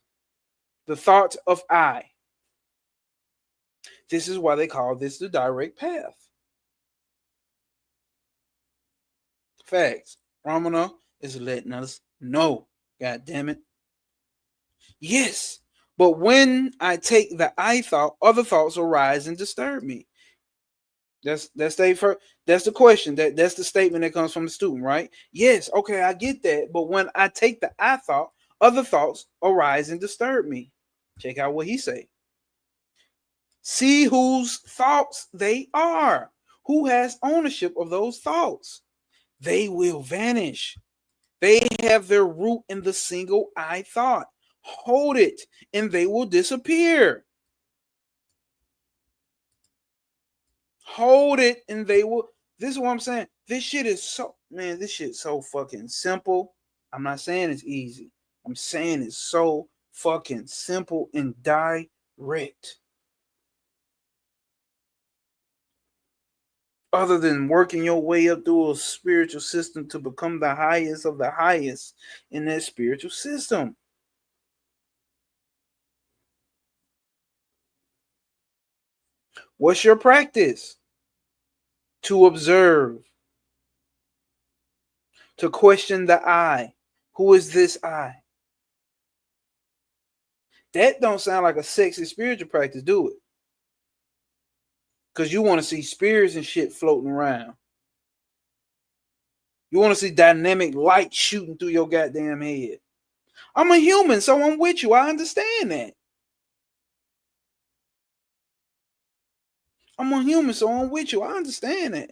The thought of I. This is why they call this the direct path. Facts. Ramana is letting us know. God damn it. Yes. But when I take the I thought, other thoughts arise and disturb me. That's the question. That's the statement that comes from the student, right? Yes, okay, I get that. But when I take the I thought, other thoughts arise and disturb me. Check out what he say. See whose thoughts they are. Who has ownership of those thoughts? They will vanish. They have their root in the single I thought. Hold it, and they will disappear. Hold it, and they will. This is what I'm saying. This shit is this shit's so fucking simple. I'm not saying it's easy. I'm saying it's so fucking simple and direct. Other than working your way up through a spiritual system to become the highest of the highest in that spiritual system. What's your practice? To observe, to question the I. Who is this I? That don't sound like a sexy spiritual practice, do it? Because you want to see spirits and shit floating around. You want to see dynamic light shooting through your goddamn head. I'm a human, so I'm with you. I understand that. I'm a human, so I'm with you. I understand that.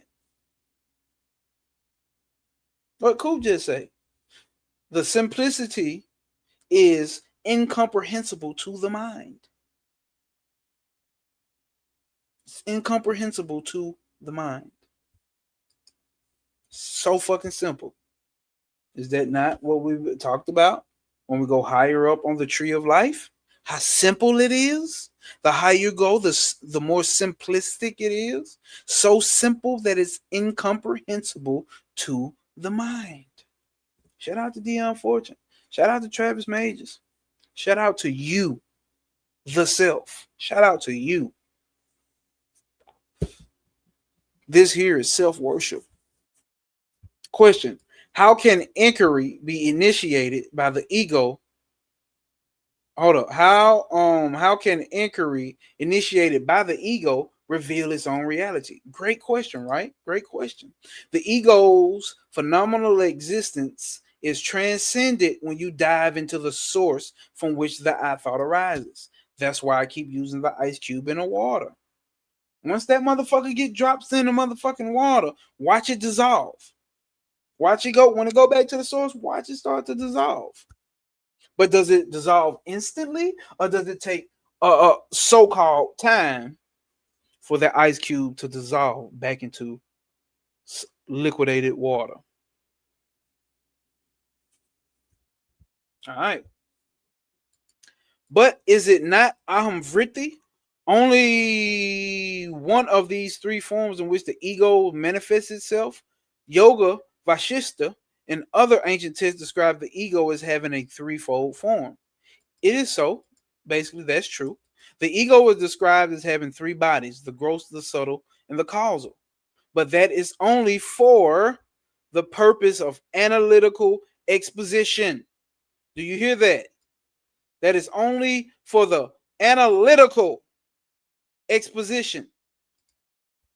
What Coop just say? The simplicity is incomprehensible to the mind. It's incomprehensible to the mind. So fucking simple. Is that not what we talked about when we go higher up on the tree of life? How simple it is. The higher you go, the more simplistic it is. So simple that it's incomprehensible to the mind. Shout out to Dion Fortune. Shout out to Travis Majors. Shout out to you, the self. Shout out to you. This here is self-worship. Question: how can inquiry be initiated by the ego? Hold up. How can inquiry initiated by the ego reveal its own reality? Great question, right? Great question. The ego's phenomenal existence is transcended when you dive into the source from which the I thought arises. That's why I keep using the ice cube in the water. Once that motherfucker get dropped in the motherfucking water, watch it dissolve. Watch it go. When it go back to the source, watch it start to dissolve. But does it dissolve instantly, or does it take a so-called time for that ice cube to dissolve back into liquidated water? All right. But is it not aham vritti? Only one of these three forms in which the ego manifests itself. Yoga, Vashista, and other ancient texts describe the ego as having a threefold form. It is so. Basically, that's true. The ego is described as having three bodies: the gross, the subtle, and the causal. But that is only for the purpose of analytical exposition. Do you hear that? That is only for the analytical exposition.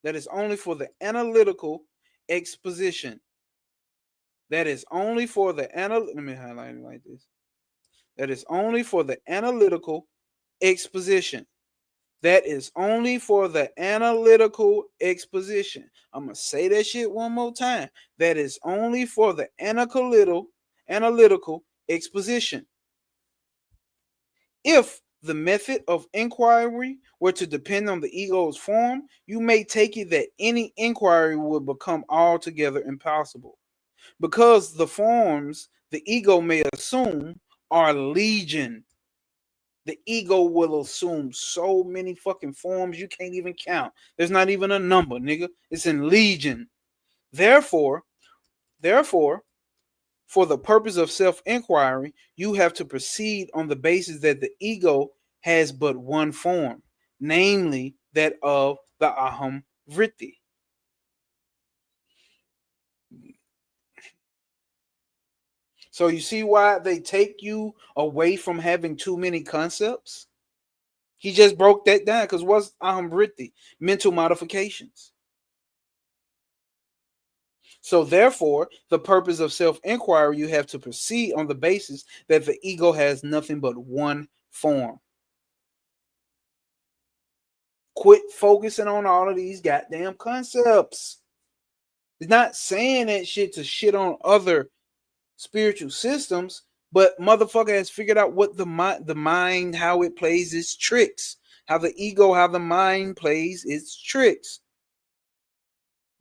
That is only for the analytical exposition. That is only for the let me highlight it like this. That is only for the analytical exposition. That is only for the analytical exposition. I'm going to say that shit one more time. That is only for the analytical exposition. If the method of inquiry were to depend on the ego's form, you may take it that any inquiry would become altogether impossible. Because the forms the ego may assume are legion. The ego will assume so many fucking forms you can't even count. There's not even a number, nigga. It's in legion. Therefore, therefore, for the purpose of self-inquiry, you have to proceed on the basis that the ego has but one form, namely that of the aham vritti. So you see why they take you away from having too many concepts? He just broke that down because what's aham vritti? Mental modifications. So therefore, the purpose of self-inquiry, you have to proceed on the basis that the ego has nothing but one form. Quit focusing on all of these goddamn concepts. It's not saying that shit to shit on other spiritual systems, but motherfucker has figured out what the mind, how it plays its tricks, how the ego, how the mind plays its tricks.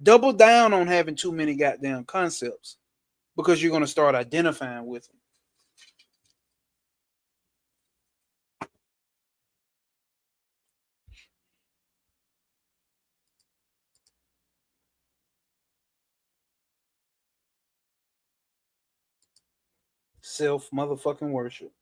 Double down on having too many goddamn concepts because you're gonna start identifying with them. Self motherfucking worship.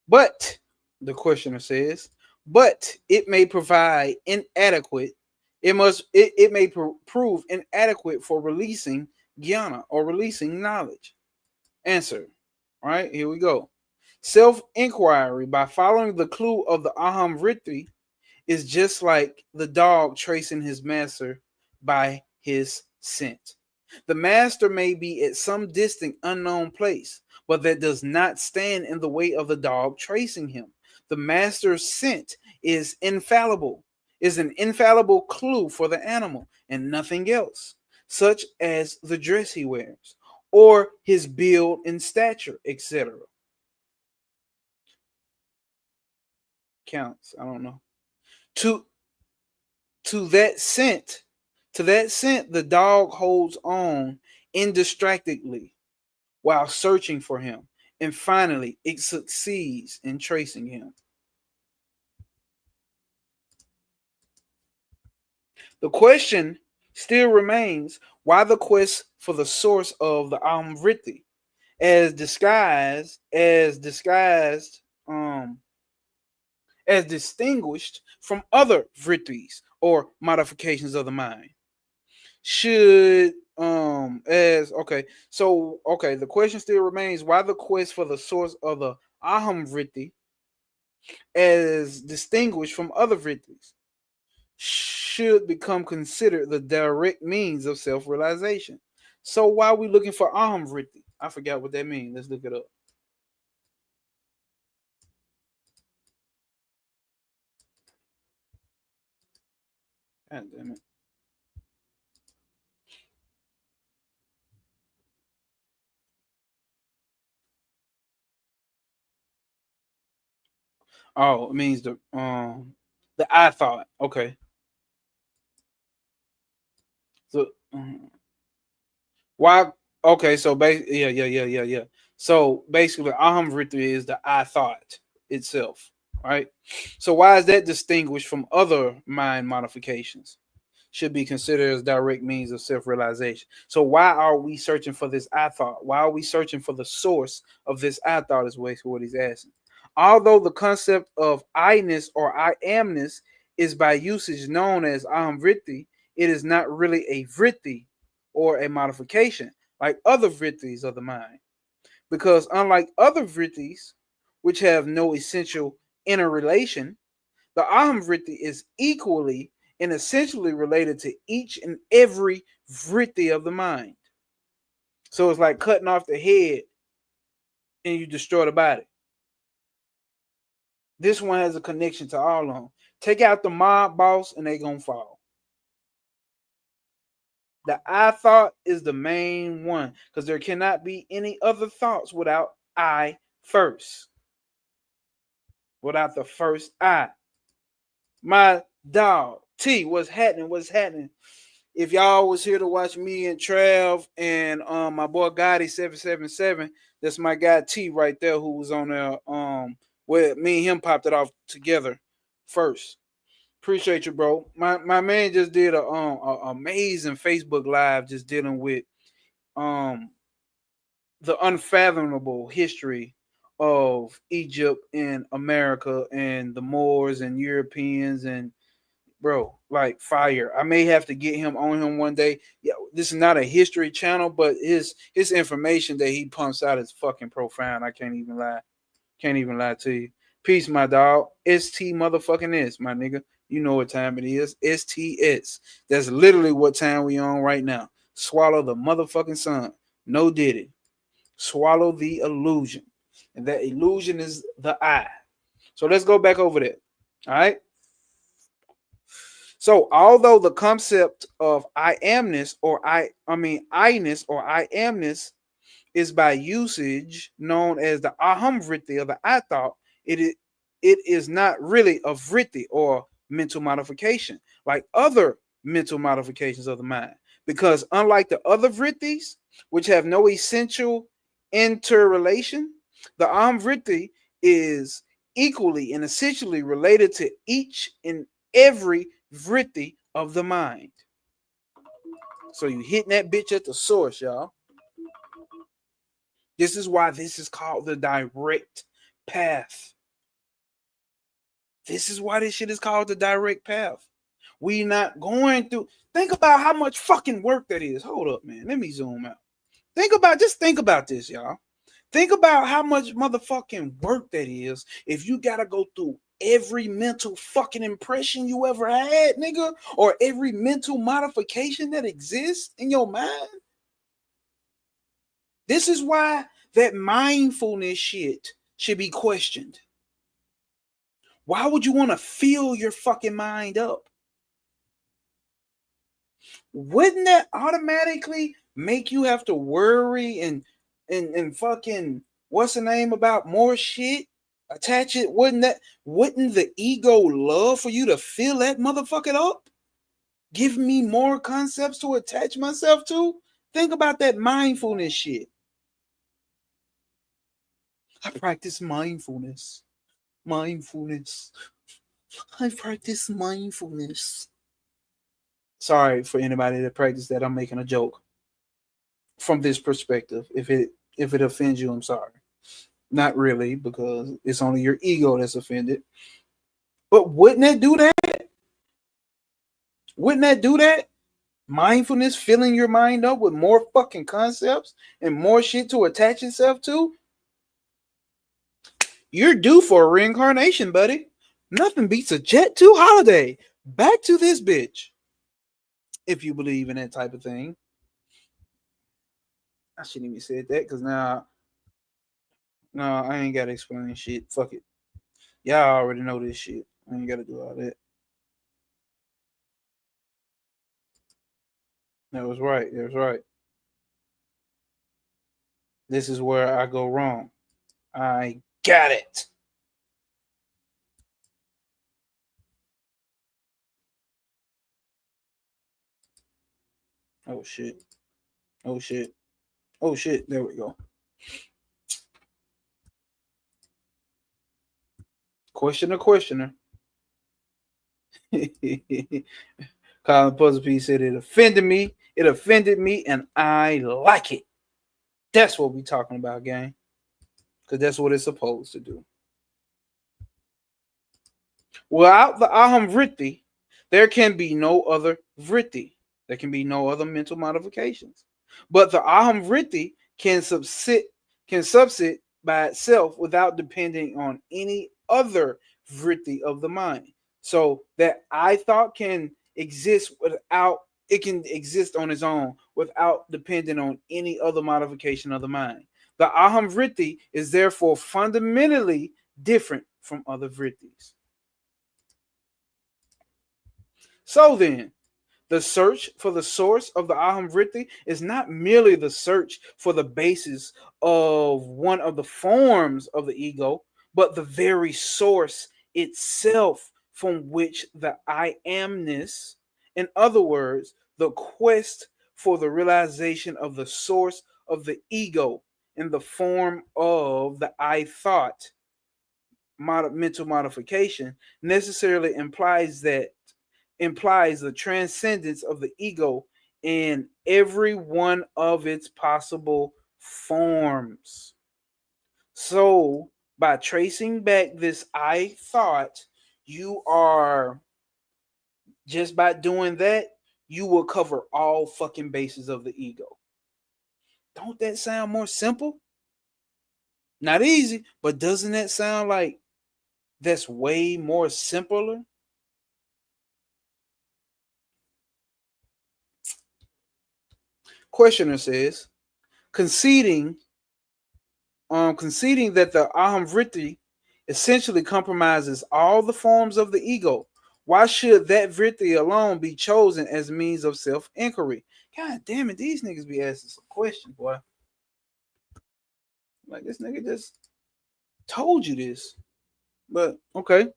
But the questioner says, but it may provide inadequate. It may prove inadequate for releasing jnana or releasing knowledge. Answer. All right, here we go. Self inquiry by following the clue of the aham vritti is just like the dog tracing his master by his scent. The master may be at some distant unknown place, but that does not stand in the way of the dog tracing him. The master's scent is an infallible clue for the animal and nothing else, such as the dress he wears or his build and stature, etc. Counts. I don't know. To to that scent, the dog holds on indistractedly while searching for him, and finally it succeeds in tracing him. The question still remains why the quest for the source of the Amriti um as distinguished from other vrittis or modifications of the mind. Should as okay, so okay, the question still remains why the quest for the source of the aham vritti as distinguished from other vrittis should become considered the direct means of self-realization. So why are we looking for aham vritti? I forgot what that means. Let's look it up. God damn it. Oh, it means the I thought. Okay. So why? Okay, so yeah. So basically, aham vritti is the I thought itself, right? So why is that distinguished from other mind modifications? Should be considered as direct means of self-realization. So why are we searching for this I thought? Why are we searching for the source of this I thought? Is what he's asking. Although the concept of I-ness or I amness is by usage known as aham vritti, it is not really a vritti or a modification like other vrittis of the mind. Because unlike other vrittis, which have no essential interrelation, the aham vritti is equally and essentially related to each and every vritti of the mind. So it's like cutting off the head and you destroy the body. This one has a connection to all of them. Take out the mob boss and they gonna fall. The I thought is the main one because there cannot be any other thoughts without I first. Without the first I. My dog, T, what's happening? What's happening? If y'all was here to watch me and Trav and my boy Gotti 777, that's my guy T right there who was on there. Where me and him popped it off together first. Appreciate you, bro. My man just did a amazing Facebook live just dealing with um the unfathomable history of Egypt and America and the Moors and Europeans and bro, like fire. I may have to get him on him one day. Yeah, this is not a history channel, but his information that he pumps out is fucking profound. I can't even lie. Can't even lie to you. Peace, my dog. ST motherfucking S, my nigga. You know what time it is. STS. That's literally what time we on right now. Swallow the motherfucking sun. No diddy. Swallow the illusion. And that illusion is the I. So let's go back over there. All right. So although the concept of I amness or I-ness or I amness is by usage known as the aham vritti or the I thought, it is not really a vritti or mental modification like other mental modifications of the mind. Because unlike the other vrittis, which have no essential interrelation, the aham vritti is equally and essentially related to each and every vritti of the mind. So you hitting that bitch at the source, y'all. This is why this is called the direct path. This is why this shit is called the direct path. We not going through. Think about how much fucking work that is. Hold up, man. Let me zoom out. Just think about this, y'all. Think about how much motherfucking work that is if you gotta go through every mental fucking impression you ever had, nigga, or every mental modification that exists in your mind. This is why that mindfulness shit should be questioned. Why would you want to fill your fucking mind up? Wouldn't that automatically make you have to worry and fucking what's the name about more shit? Attach it? Wouldn't the ego love for you to fill that motherfucker up? Give me more concepts to attach myself to? Think about that mindfulness shit. I practice mindfulness. Mindfulness. I practice mindfulness. Sorry for anybody that practice that. I'm making a joke from this perspective. If it offends you, I'm sorry. Not really, because it's only your ego that's offended. But wouldn't that do that? Wouldn't that do that? Mindfulness, filling your mind up with more fucking concepts and more shit to attach yourself to. You're due for a reincarnation, buddy. Nothing beats a Ch.3-2 holiday. Back to this bitch. If you believe in that type of thing. I shouldn't even said that because now, no, I ain't gotta explain shit. Fuck it. Y'all already know this shit. I ain't gotta do all that. That was right. That was right. This is where I go wrong. I got it. Oh shit. Oh shit. Oh shit. There we go. Questioner. Colin Puzzle P said it offended me. It offended me, and I like it. That's what we talking about, gang. Because that's what it's supposed to do. Without the aham vritti, there can be no other vritti. There can be no other mental modifications. But the aham vritti can subsist by itself without depending on any other vritti of the mind. So that I thought can exist without it can exist on its own without depending on any other modification of the mind. The aham vritti is therefore fundamentally different from other vrittis. So then, the search for the source of the aham vritti is not merely the search for the basis of one of the forms of the ego, but the very source itself from which the I amness, in other words, the quest for the realization of the source of the ego in the form of the I thought mental modification necessarily implies the transcendence of the ego in every one of its possible forms. So, by tracing back this I thought, you are just by doing that, you will cover all fucking bases of the ego. Don't that sound more simple? Not easy, but doesn't that sound like that's way more simpler? Questioner says, conceding conceding that the aham vritti essentially compromises all the forms of the ego. Why should that vritti alone be chosen as means of self inquiry? God damn it, these niggas be asking some questions, boy. Like this nigga just told you this, but okay,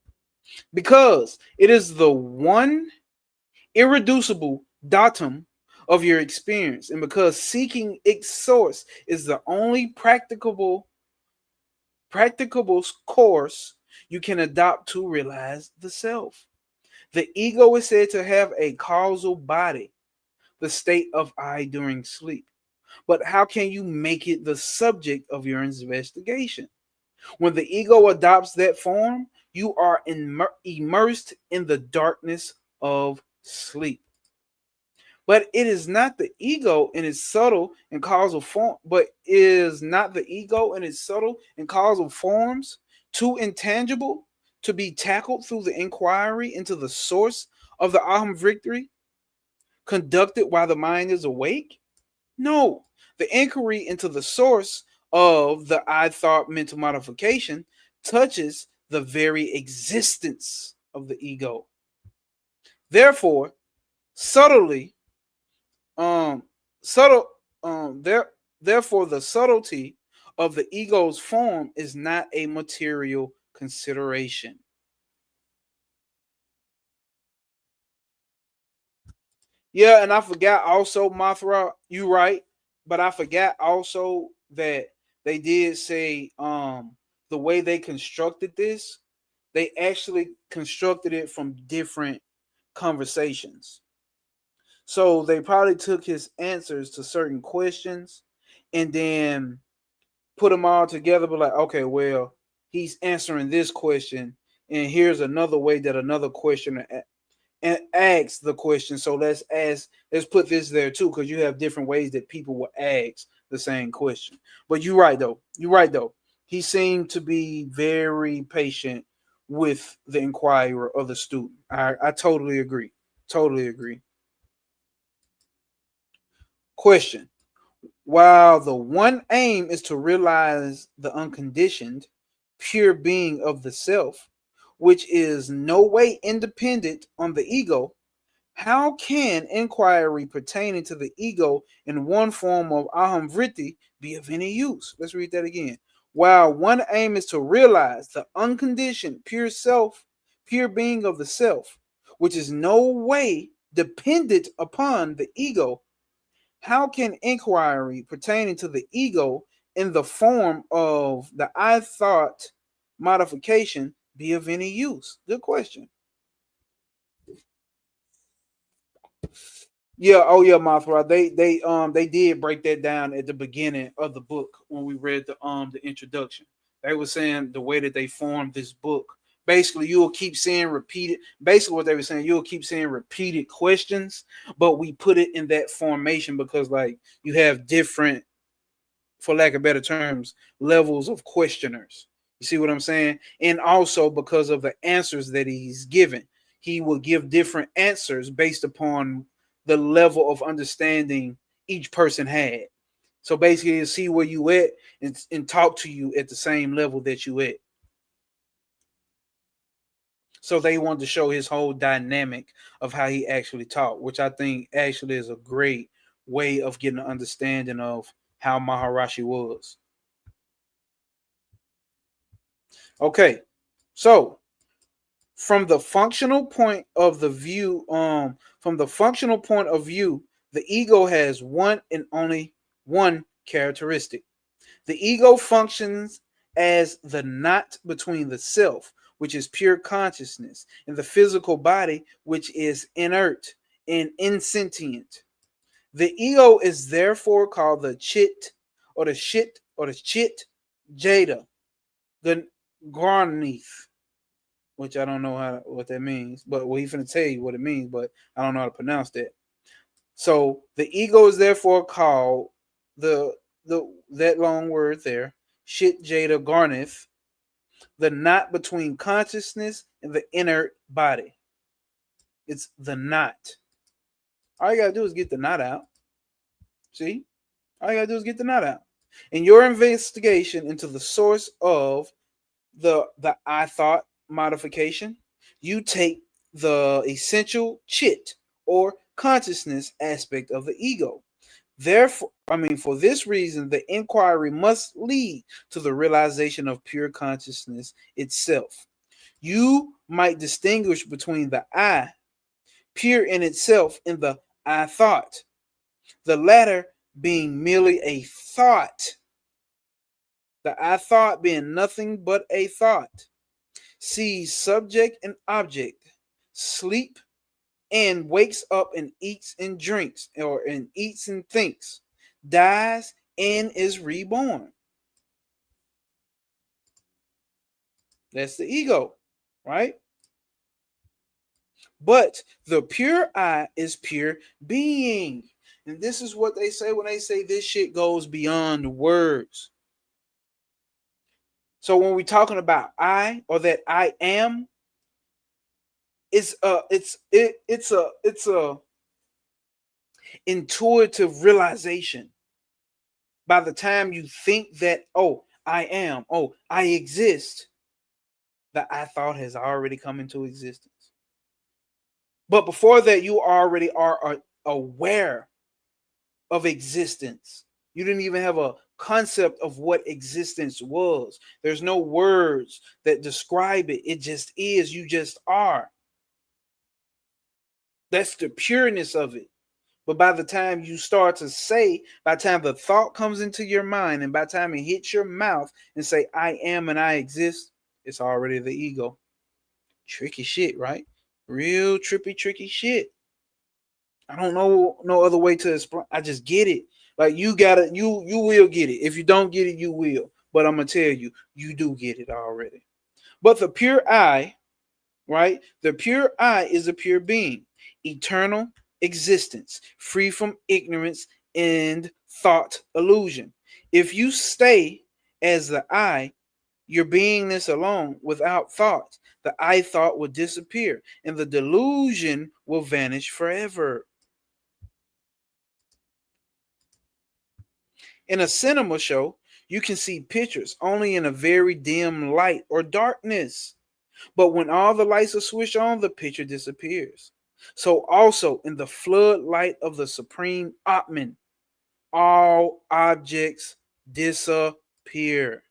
because it is the one irreducible datum of your experience, and because seeking its source is the only practicable course you can adopt to realize the self. The ego is said to have a causal body, the state of I during sleep. But how can you make it the subject of your investigation? When the ego adopts that form, you are immersed in the darkness of sleep. But it is not the ego in its subtle and causal form, but is not the ego in its subtle and causal forms too intangible to be tackled through the inquiry into the source of the aham victory conducted while the mind is awake? No. The inquiry into the source of the I thought mental modification touches the very existence of the ego. Therefore, subtly um subtle there therefore the subtlety of the ego's form is not a material consideration. Yeah, and I forgot also, Mothra, you right, but I forgot also that they did say the way they constructed this, they actually constructed it from different conversations. So they probably took his answers to certain questions and then put them all together, but like, okay, well, he's answering this question, and here's another way that another questioner and asks the question. So let's put this there too, because you have different ways that people will ask the same question. But you're right though. You're right though. He seemed to be very patient with the inquirer or the student. I totally agree. Totally agree. Question. While the one aim is to realize the unconditioned, pure being of the self, which is no way independent on the ego, how can inquiry pertaining to the ego in one form of aham vritti be of any use? Let's read that again. While one aim is to realize the unconditioned, pure self, pure being of the self, which is no way dependent upon the ego, how can inquiry pertaining to the ego in the form of the I thought modification be of any use? Good question. Yeah, oh yeah, Mothra. They did break that down at the beginning of the book when we read the introduction. They were saying the way that they formed this book. Basically, you'll keep seeing repeated. Basically, what they were saying, you'll keep seeing repeated questions, but we put it in that formation because, like, you have different, for lack of better terms, levels of questioners. You see what I'm saying? And also because of the answers that he's given, he will give different answers based upon the level of understanding each person had. So basically, he'll see where you at and talk to you at the same level that you at. So they wanted to show his whole dynamic of how he actually taught, which I think actually is a great way of getting an understanding of how Maharashi was. Okay, so from the functional point of view, the ego has one and only one characteristic. The ego functions as the knot between the self, which is pure consciousness, and the physical body, which is inert and insentient. The ego is therefore called the chit or the shit or the chit jada, the garnith, which I don't know what that means, but well, he's gonna tell you what it means, but I don't know how to pronounce that. So the ego is therefore called the that long word there, shit jada garnith, the knot between consciousness and the inert body. It's the knot. All you gotta do is get the knot out. See? All you gotta do is get the knot out. In your investigation into the source of the I thought modification, you take the essential chit or consciousness aspect of the ego. Therefore, for this reason, the inquiry must lead to the realization of pure consciousness itself. You might distinguish between the I, pure in itself, and the I thought, the latter being merely a thought, the I thought being nothing but a thought, sees subject and object, sleep and wakes up and eats and drinks, or and eats and thinks, dies and is reborn. That's the ego, right? But the pure I is pure being. And this is what they say when they say this shit goes beyond words. So when we're talking about I or that I am, it's a intuitive realization. By the time you think that, oh, I am, oh, I exist, the I thought has already come into existence. But before that, you already are aware of existence. You didn't even have a concept of what existence was. There's no words that describe it. It just is. You just are. That's the pureness of it. But by the time you start to say, by the time the thought comes into your mind, and by the time it hits your mouth and say, I am and I exist, it's already the ego. Tricky shit, right? Real tricky shit. I don't know no other way to explain. I just get it. Like you gotta, you will get it. If you don't get it, you will. But I'm gonna tell you, you do get it already. But the pure I, right? The pure I is a pure being, eternal existence, free from ignorance and thought illusion. If you stay as the I, your beingness alone, without thought, the I thought will disappear and the delusion will vanish forever. In a cinema show, you can see pictures only in a very dim light or darkness. But when all the lights are switched on, the picture disappears. So also in the floodlight of the supreme Atman, all objects disappear.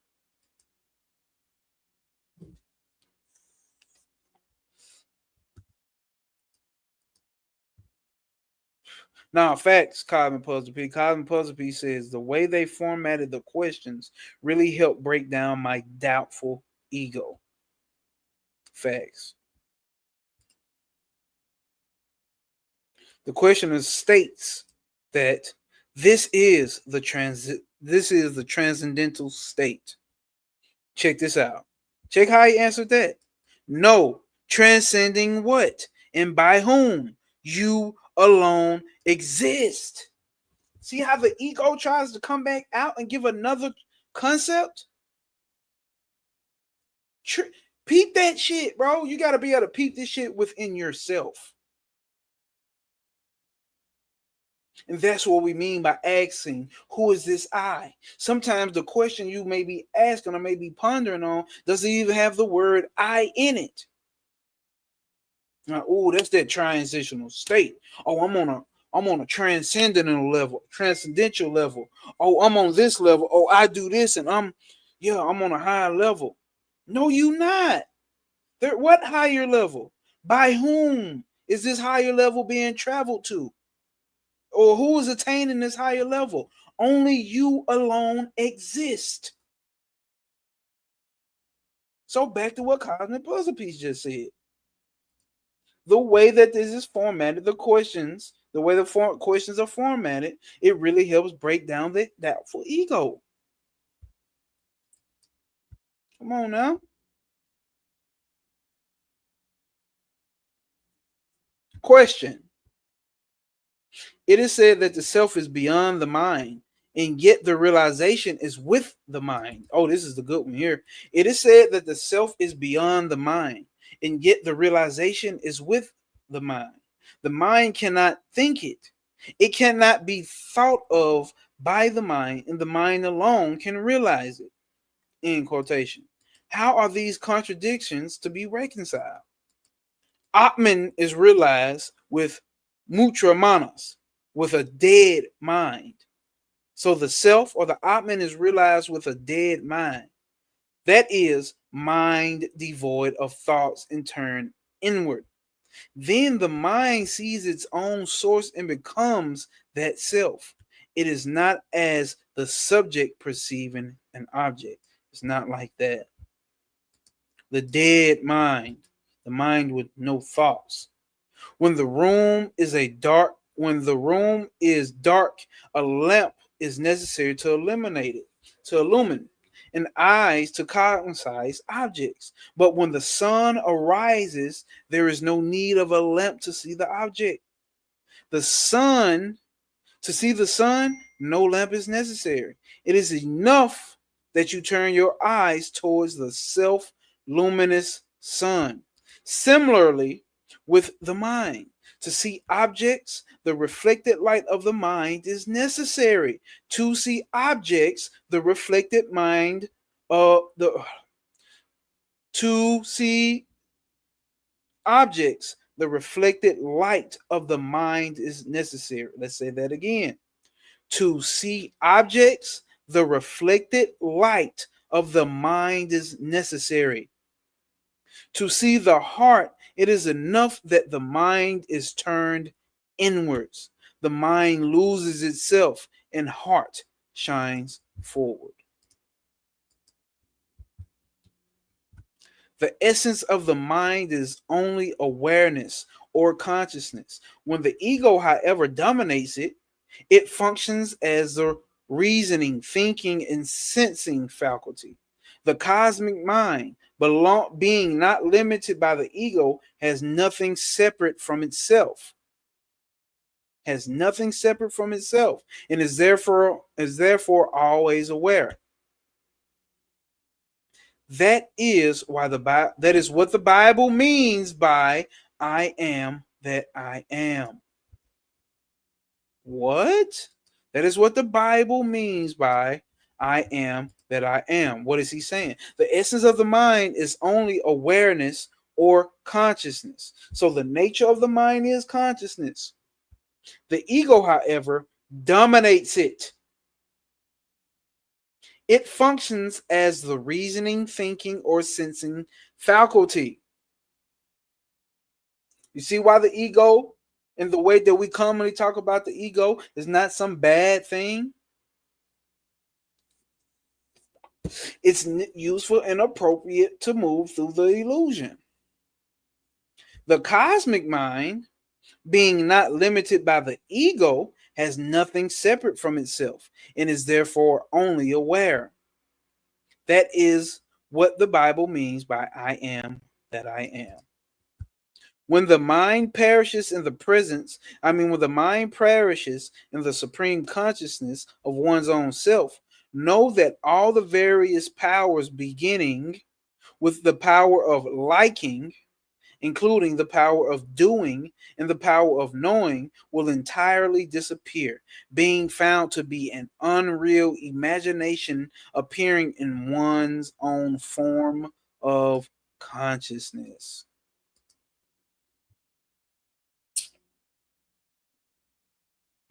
Now, facts, Cosmic Puzzle P. Cosmic Puzzle P says the way they formatted the questions really helped break down my doubtful ego. Facts. The questioner states that this is the transcendental state. Check this out. Check how he answered that. No, transcending what and by whom? You alone exist. See how the ego tries to come back out and give another concept? Peep that shit, bro. You got to be able to peep this shit within yourself. And that's what we mean by asking, who is this I? Sometimes the question you may be asking or may be pondering on doesn't even have the word I in it. Oh, that's that transitional state. Oh, I'm on a transcendental level. Oh, I'm on this level. Oh, I do this and I'm on a higher level. No, you not. There, what higher level? By whom is this higher level being traveled to? Or who is attaining this higher level? Only you alone exist. So back to what Cosmic Puzzle Piece just said. The way that this is formatted, the way the questions are formatted, it really helps break down the doubtful ego. Come on now. Question. It is said that the self is beyond the mind, and yet the realization is with the mind. Oh, this is the good one here. It is said that the self is beyond the mind, and yet the realization is with the mind. The mind cannot think it. It cannot be thought of by the mind, and the mind alone can realize it. End quotation. How are these contradictions to be reconciled? Atman is realized with mutra manas, with a dead mind. So the self or the Atman is realized with a dead mind. That is mind devoid of thoughts and turned inward. Then the mind sees its own source and becomes that self. It is not as the subject perceiving an object. It's not like that. The dead mind, the mind with no thoughts. When the room is dark, a lamp is necessary to illuminate it, to illumine, and eyes to cognize objects. But when the sun arises, there is no need of a lamp to see the object. The sun To see the sun, no lamp is necessary. It is enough that you turn your eyes towards the self luminous sun. Similarly, with the mind, to see objects, the reflected light of the mind is necessary. To see objects, the reflected mind, the to see objects, the reflected light of the mind is necessary. Let's say that again. To see objects, the reflected light of the mind is necessary. To see the heart, it is enough that the mind is turned inwards. The mind loses itself and heart shines forward. The essence of the mind is only awareness or consciousness. When the ego, however, dominates it, it functions as the reasoning, thinking, and sensing faculty. The cosmic mind, being not limited by the ego, has nothing separate from itself. Has nothing separate from itself, and is therefore always aware. That is what the Bible means by I am that I am. What? That is what the Bible means by I am that I am. What is he saying? The essence of the mind is only awareness or consciousness. So the nature of the mind is consciousness. The ego, however, dominates it. It functions as the reasoning, thinking, or sensing faculty. You see why the ego, and the way that we commonly talk about the ego, is not some bad thing? It's useful and appropriate to move through the illusion. The cosmic mind, being not limited by the ego, has nothing separate from itself and is therefore only aware. That is what the Bible means by I am that I am. When the mind perishes in the presence, when the mind perishes in the supreme consciousness of one's own self, know that all the various powers, beginning with the power of liking, including the power of doing and the power of knowing, will entirely disappear, being found to be an unreal imagination appearing in one's own form of consciousness.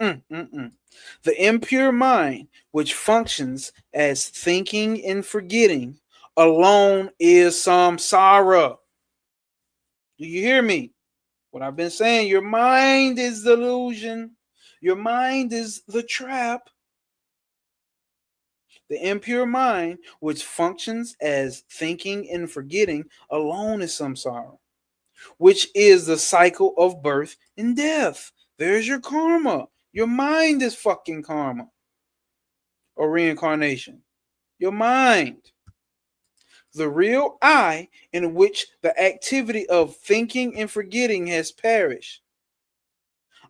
The impure mind, which functions as thinking and forgetting, alone is samsara. Do you hear me? What I've been saying, your mind is the illusion. Your mind is the trap. The impure mind, which functions as thinking and forgetting, alone is samsara, which is the cycle of birth and death. There's your karma. Your mind is fucking karma or reincarnation. Your mind. The real I, in which the activity of thinking and forgetting has perished,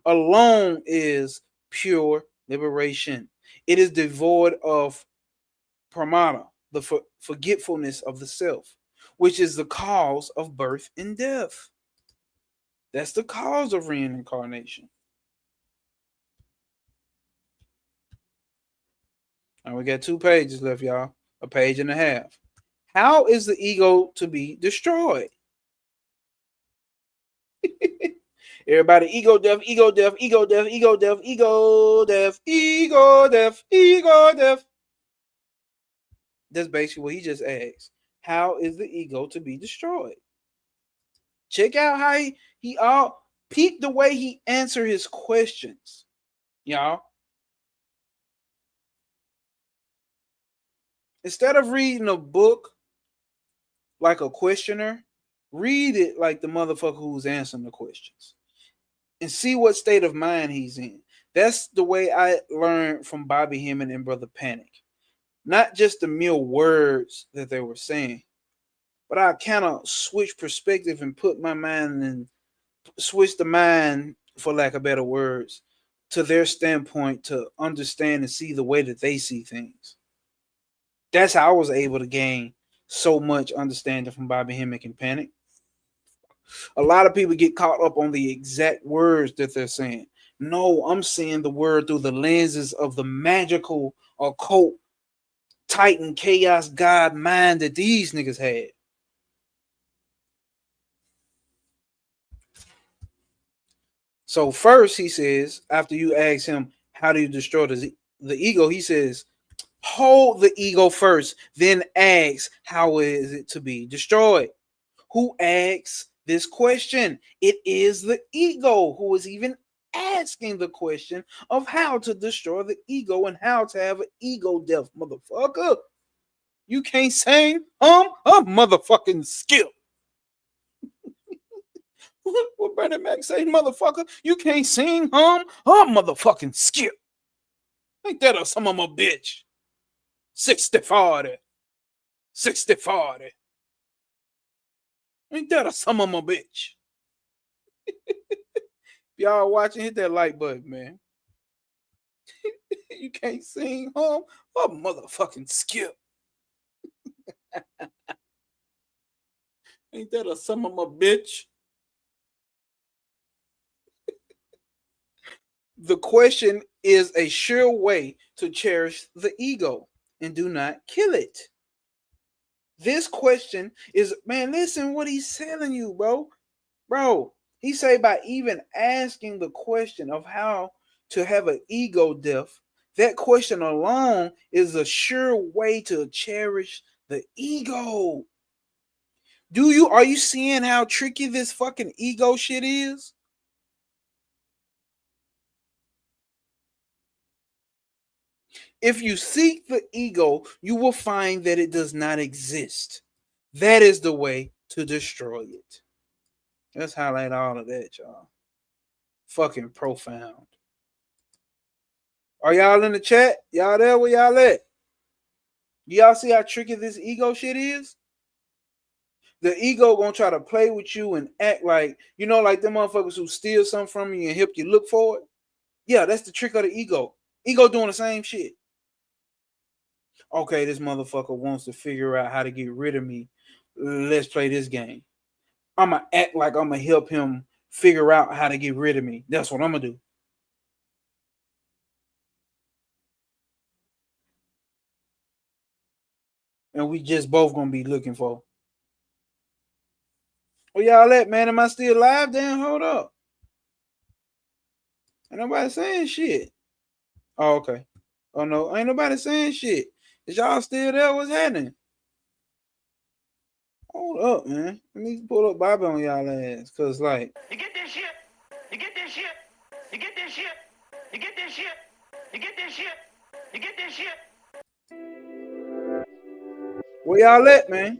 alone is pure liberation. It is devoid of pramada, the forgetfulness of the self, which is the cause of birth and death. That's the cause of reincarnation. And we got 2 pages left, y'all. A page and a half. How is the ego to be destroyed? Everybody, ego death, ego death, ego death, ego death, ego death, ego death, ego death. That's basically what he just asked. How is the ego to be destroyed? Check out how he all peep the way he answer his questions, y'all. Instead of reading a book like a questioner, read it like the motherfucker who's answering the questions and see what state of mind he's in. That's the way I learned from Bobby Hemming and Brother Panic. Not just the mere words that they were saying, but I kind of switch perspective and put my mind and switch the mind, for lack of better words, to their standpoint to understand and see the way that they see things. That's how I was able to gain so much understanding from Bobby Hemmick and Panic. A lot of people get caught up on the exact words that they're saying. No, I'm seeing the word through the lenses of the magical, occult, titan, chaos, god mind that these niggas had. So first he says, after you ask him, how do you destroy the ego? He says, hold the ego first, then ask, how is it to be destroyed? Who asks this question? It is the ego who is even asking the question of how to destroy the ego and how to have an ego death, motherfucker. You can't sing, a motherfucking skip. What Brandon Mack say, motherfucker? You can't sing, a motherfucking skip. Ain't that a some of my bitch? 60-40. 60-40. Ain't that a some of my bitch? Y'all watching, hit that like button, man. You can't sing, a motherfucking skip. Ain't that a some of my bitch? The question is a sure way to cherish the ego and do not kill it. This question is, man, listen what he's telling you, bro. Bro, he say by even asking the question of how to have an ego death, that question alone is a sure way to cherish the ego. Are you seeing how tricky this fucking ego shit is? If you seek the ego, you will find that it does not exist. That is the way to destroy it. Let's highlight all of that, y'all. Fucking profound. Are y'all in the chat? Y'all there? Where y'all at? Y'all see how tricky this ego shit is? The ego gonna try to play with you and act like, like them motherfuckers who steal something from you and help you look for it. Yeah, that's the trick of the ego. Ego doing the same shit. Okay, this motherfucker wants to figure out how to get rid of me. Let's play this game. I'm gonna act like I'm gonna help him figure out how to get rid of me. That's what I'm gonna do. And we just both gonna be looking for. Where y'all at, man? Am I still live? Damn, hold up. Ain't nobody saying shit. Oh, okay. Oh no, ain't nobody saying shit. Is y'all still there? What's happening? Hold up, man. Let me pull up Bobby on y'all ass. Cause like You get this shit. You get this shit. You get this shit. You get this shit. You get this shit. You get this shit. where y'all at, man?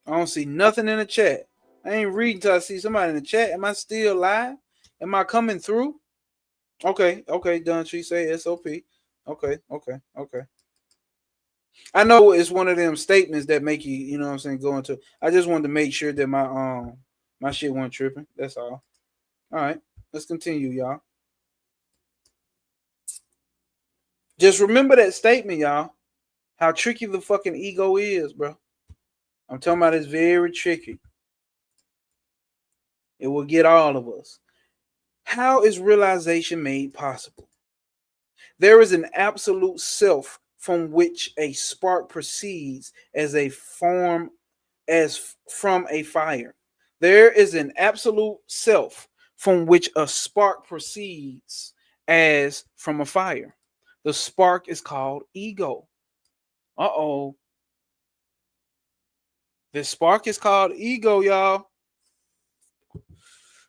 I don't see nothing in the chat. I ain't reading till I see somebody in the chat. Am I still live? Am I coming through? Okay, Don Tree say SOP. Okay. I know it's one of them statements that make you, you know what I'm saying, go into. I just wanted to make sure that my shit wasn't tripping. That's all. All right, let's continue, y'all. Just remember that statement, y'all. How tricky the fucking ego is, bro. I'm talking about it's very tricky. It will get all of us. How is realization made possible? There is an absolute self from which a spark proceeds as a form as from a fire. There is an absolute self from which a spark proceeds as from a fire. The spark is called ego. Uh-oh. This spark is called ego, y'all.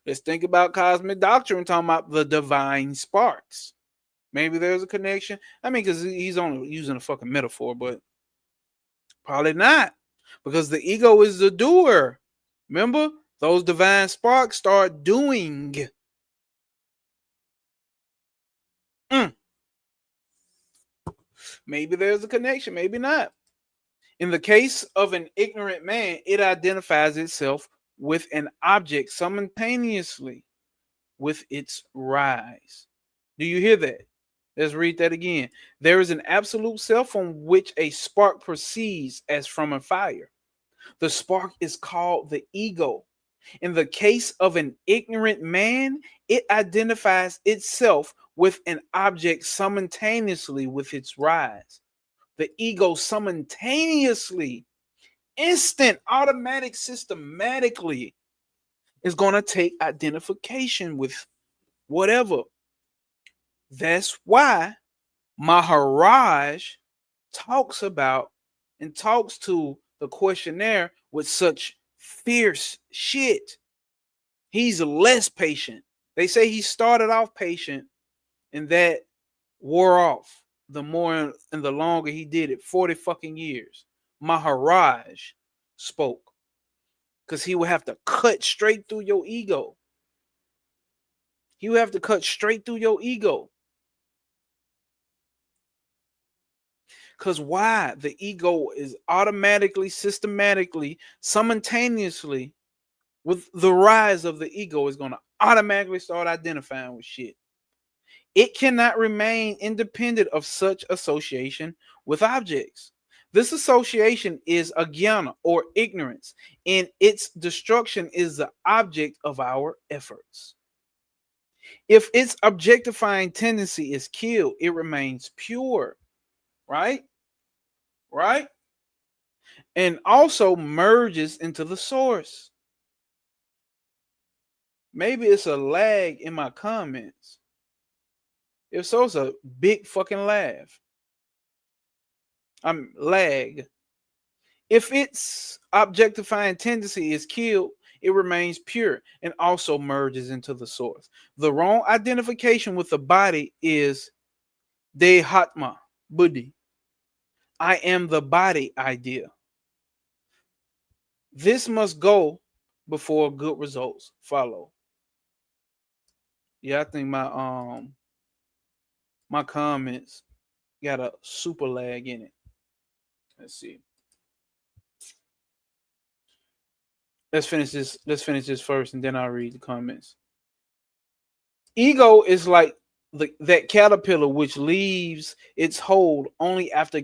Let's think about cosmic doctrine talking about the divine sparks. Maybe there's a connection. I mean, because he's only using a fucking metaphor, but probably not. Because the ego is the doer. Remember? Those divine sparks start doing. Maybe there's a connection, maybe not. In the case of an ignorant man, it identifies itself with an object simultaneously with its rise. Do you hear that? Let's read that again. There is an absolute self from which a spark proceeds as from a fire. The spark is called the ego. In the case of an ignorant man, it identifies itself with an object simultaneously with its rise. The ego simultaneously, instant, automatic, systematically is going to take identification with whatever. That's why Maharaj talks about and talks to the questionnaire with such fierce shit. He's less patient. They say he started off patient and that wore off the more and the longer he did it. 40 fucking years. Maharaj spoke because he would have to cut straight through your ego. He would have to cut straight through your ego. Because why? The ego is automatically, systematically, simultaneously with the rise of the ego is going to automatically start identifying with shit. It cannot remain independent of such association with objects. This association is ajnana or ignorance, and its destruction is the object of our efforts. If its objectifying tendency is killed, it remains pure, right? Right? And also merges into the source. Maybe it's a lag in my comments. If so, it's a big fucking laugh. I'm lag. If its objectifying tendency is killed, it remains pure and also merges into the source. The wrong identification with the body is dehatma, buddhi. I am the body idea. This must go before good results follow. Yeah, I think my comments got a super lag in it. Let's see. Let's finish this first and then I'll read the comments. Ego is like that caterpillar which leaves its hold only after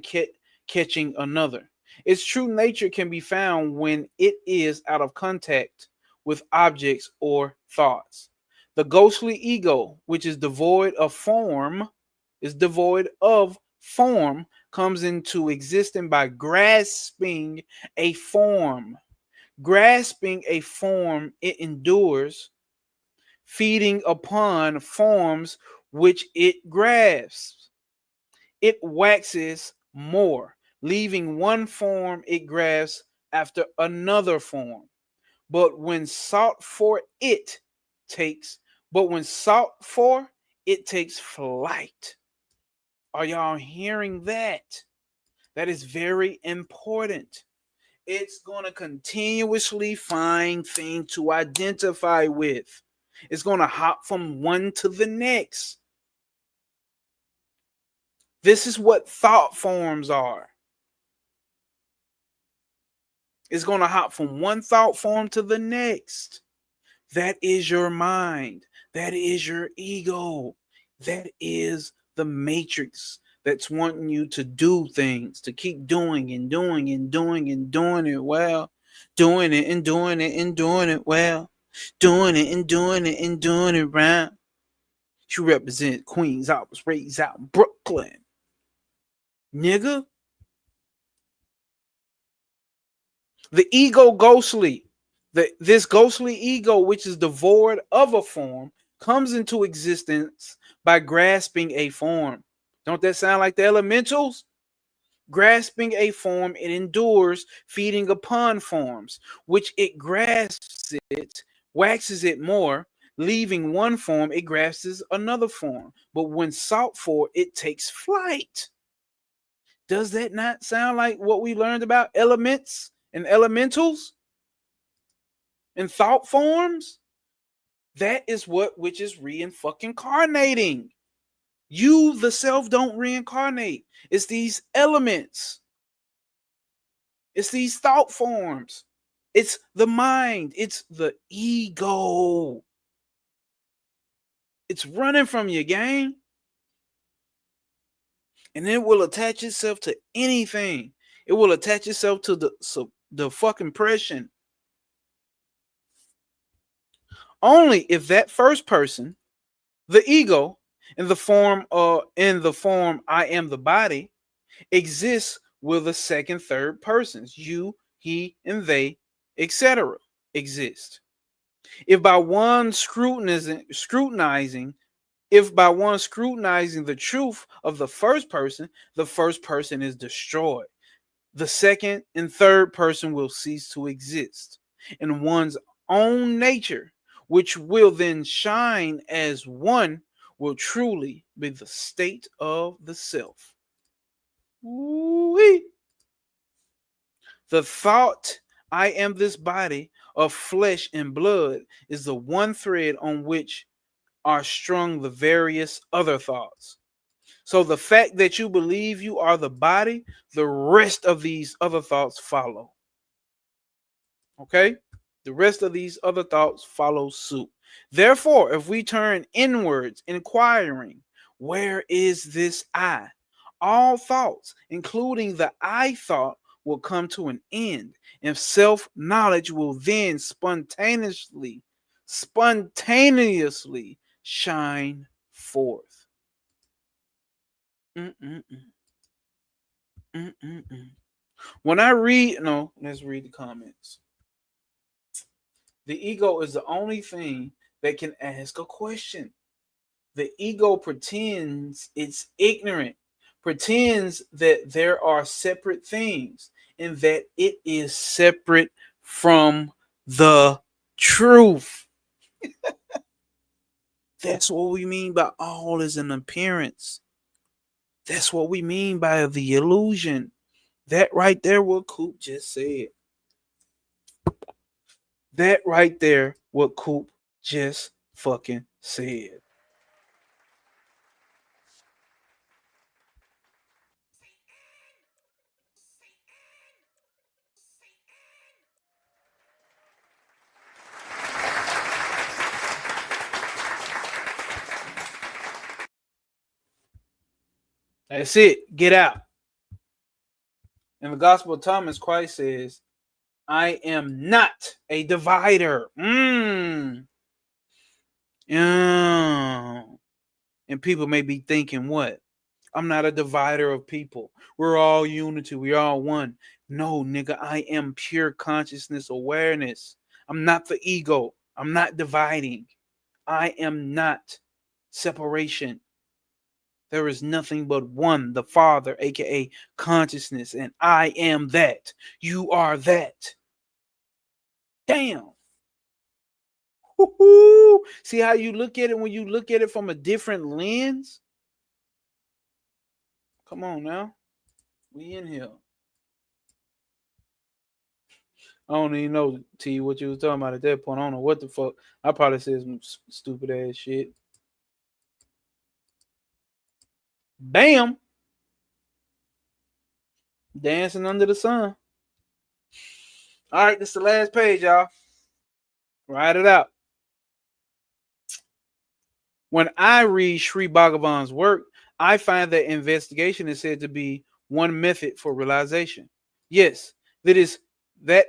catching another. Its true nature can be found when it is out of contact with objects or thoughts. The ghostly ego, which is devoid of form, comes into existence by grasping a form. Grasping a form, it endures, feeding upon forms which it grasps. It waxes more, leaving one form it grasps after another form. But when sought for, takes, but when sought for, it takes flight. Are y'all hearing that? That is very important. It's going to continuously find things to identify with. It's going to hop from one to the next. This is what thought forms are. It's going to hop from one thought form to the next. That is your mind. That is your ego. That is the matrix that's wanting you to do things, to keep doing and doing and doing and doing it well, doing it and doing it and doing it well, doing it and doing it and doing it right. You represent Queens. I was raised out in Brooklyn, nigga. The ego ghostly. This ghostly ego, which is devoid of a form, comes into existence by grasping a form. Don't that sound like the elementals? Grasping a form, it endures, feeding upon forms, which it grasps it, waxes it more, leaving one form, it grasps another form. But when sought for, it takes flight. Does that not sound like what we learned about elements and elementals and thought forms? That is what which is fucking-carnating. You, the self, don't reincarnate. It's these elements. It's these thought forms. It's the mind. It's the ego. It's running from you, gang. And it will attach itself to anything. It will attach itself to the fucking impression. Only if that first person, the ego, in the form I am the body, exists with the second, third persons, you, he, and they, etc., exist. If by one scrutinizing the truth of the first person is destroyed, the second and third person will cease to exist in one's own nature, which will then shine as one, will truly be the state of the self. Ooh-wee. The thought, I am this body of flesh and blood, is the one thread on which are strung the various other thoughts. So the fact that you believe you are the body, the rest of these other thoughts follow. Okay? The rest of these other thoughts follow suit. Therefore, if we turn inwards, inquiring, where is this I? All thoughts, including the I thought, will come to an end, and self-knowledge will then spontaneously shine forth. Mm-mm-mm. Mm-mm-mm. When I read, no, let's read the comments. The ego is the only thing that can ask a question. The ego pretends it's ignorant, pretends that there are separate things, and that it is separate from the truth. That's what we mean by all is an appearance. That's what we mean by the illusion. That right there, what Coop just said. That right there, what Coop just fucking said. That's it. Get out. In the Gospel of Thomas, Christ says, I am not a divider. Yeah. And people may be thinking, what? I'm not a divider of people. We're all unity. We're all one. No, nigga, I am pure consciousness awareness. I'm not the ego. I'm not dividing. I am not separation. There is nothing but one, the Father, aka consciousness, and I am that. You are that. Damn. Woo-hoo. See how you look at it when you look at it from a different lens? Come on now. We in here. I don't even know, T, what you was talking about at that point. I don't know what the fuck. I probably said some stupid ass shit. Bam! Dancing under the sun. All right, this is the last page, y'all. Write it out. When I read Sri Bhagavan's work, I find that investigation is said to be one method for realization. Yes, that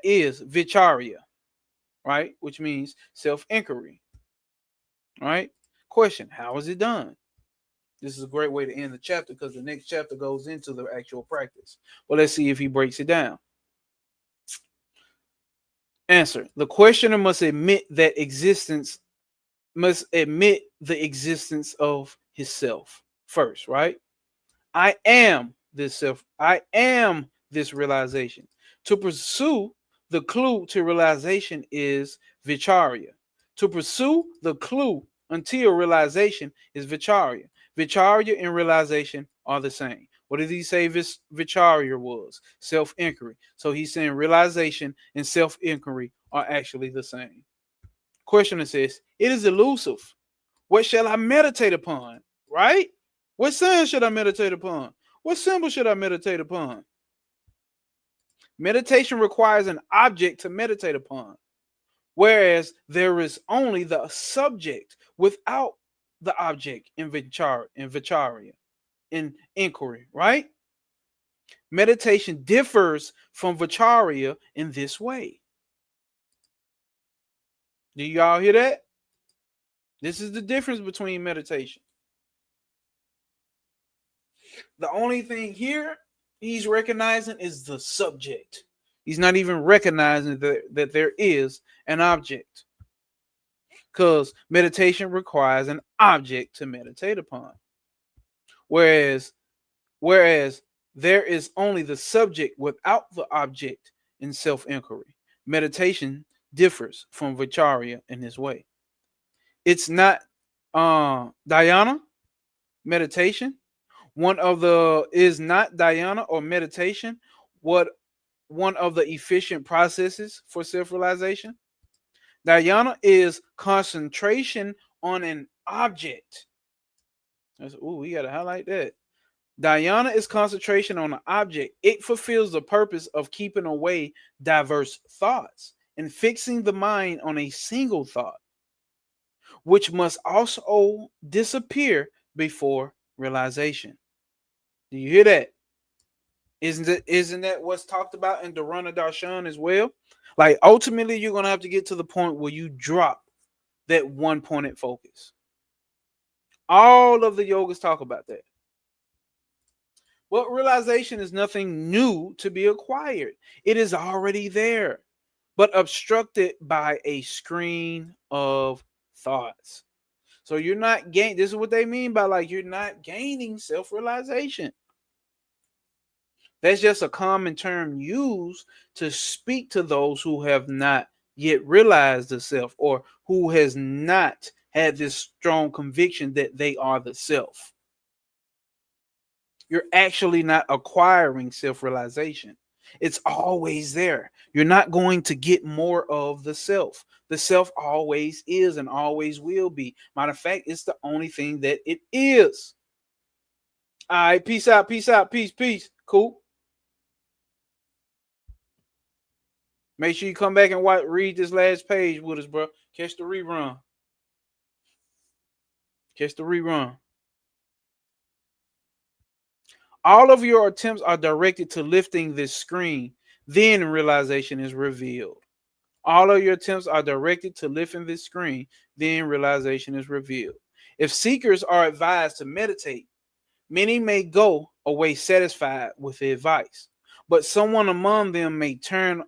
is vicharya, right? Which means self-inquiry. Right? Question: how is it done? This is a great way to end the chapter because the next chapter goes into the actual practice. Well, let's see if he breaks it down. Answer: the questioner must admit the existence of his self first, right? I am this self. I am this realization. To pursue the clue to realization is vicharya. To pursue the clue until realization is vicharya. Vicharya and realization are the same. What did he say vicharya was? Self-inquiry. So he's saying realization and self-inquiry are actually the same. Questioner says, it is elusive. What shall I meditate upon? Right? What sign should I meditate upon? What symbol should I meditate upon? Meditation requires an object to meditate upon, whereas there is only the subject without the object in vicharya, in inquiry, right? Meditation differs from vicharya in this way. Do y'all hear that? This is the difference between meditation. The only thing here he's recognizing is the subject. He's not even recognizing that there is an object. Because meditation requires an object to meditate upon. Whereas there is only the subject without the object in self-inquiry. Meditation differs from vicharya in this way. It's not dhyana, meditation. One of the is not dhyana or meditation what one of the efficient processes for self-realization. Dhyana is concentration on an object. We gotta highlight that. Dhyana is concentration on an object. It fulfills the purpose of keeping away diverse thoughts and fixing the mind on a single thought, which must also disappear before realization. Do you hear that? Isn't that what's talked about in Dharana Darshan as well? Like ultimately, you're gonna have to get to the point where you drop that one pointed focus. All of the yogas talk about that. Well, realization is nothing new to be acquired. It is already there, but obstructed by a screen of thoughts. So you're not gaining. This is what they mean by like you're not gaining self-realization. That's just a common term used to speak to those who have not yet realized the self or who has not had this strong conviction that they are the self. You're actually not acquiring self-realization. It's always there. You're not going to get more of the self. The self always is and always will be. Matter of fact, it's the only thing that it is. All right, peace out, peace out, peace. Cool. Make sure you come back and read this last page with us, bro. Catch the rerun. All of your attempts are directed to lifting this screen. Then realization is revealed. All of your attempts are directed to lifting this screen. Then realization is revealed. If seekers are advised to meditate Many may go away satisfied with the advice, but someone among them may turn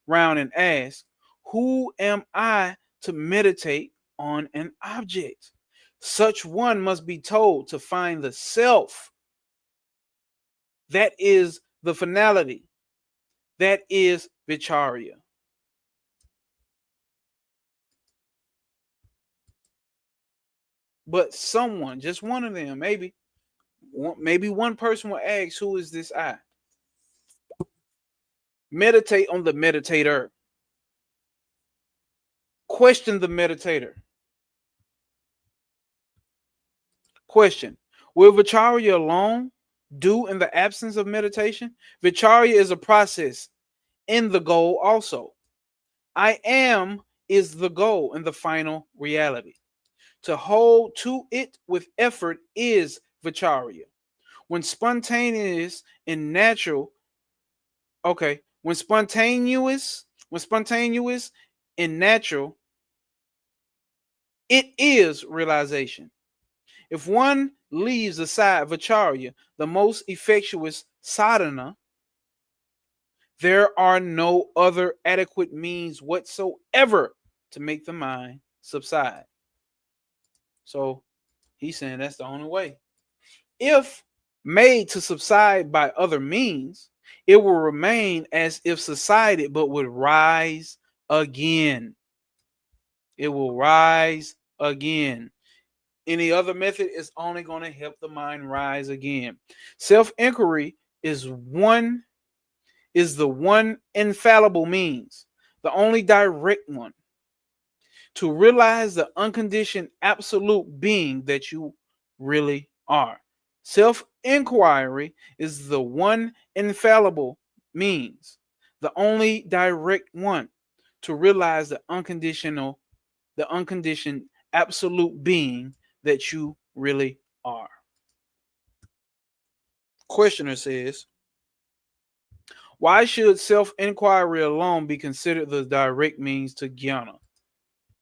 round and ask, who am I to meditate on an object? Such one must be told to find the self. That is the finality. That is vicharya. But someone, just one of them, maybe one person will ask, who is this I? Meditate on the meditator. Question the meditator. Question: will vicharya alone do in the absence of meditation? Vicharya is a process in the goal also. I am is the goal and the final reality. To hold to it with effort is vicharya. When spontaneous and natural, okay, when spontaneous and natural, it is realization. If one leaves aside vicharya, the most effectuous sadhana, there are no other adequate means whatsoever to make the mind subside. So he's saying that's the only way. If made to subside by other means, it will remain as if subsided but would rise again. It will rise again. Any other method is only going to help the mind rise again. Self-inquiry is the one infallible means, the only direct one, to realize the unconditioned absolute being that you really are. Self-inquiry is the one infallible means, the only direct one, to realize the unconditioned absolute being that you really are. Questioner says, why should self-inquiry alone be considered the direct means to jnana?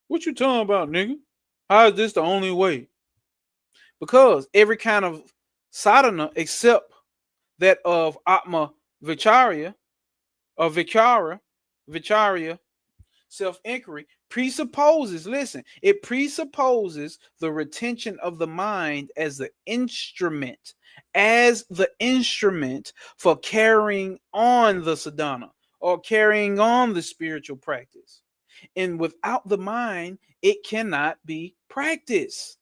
What you talking about, nigga? How is this the only way? Because every kind of sadhana except that of Atma Vicharya or Vicharya, self-inquiry, it presupposes the retention of the mind as the instrument for carrying on the sadhana or carrying on the spiritual practice. And without the mind, it cannot be practiced.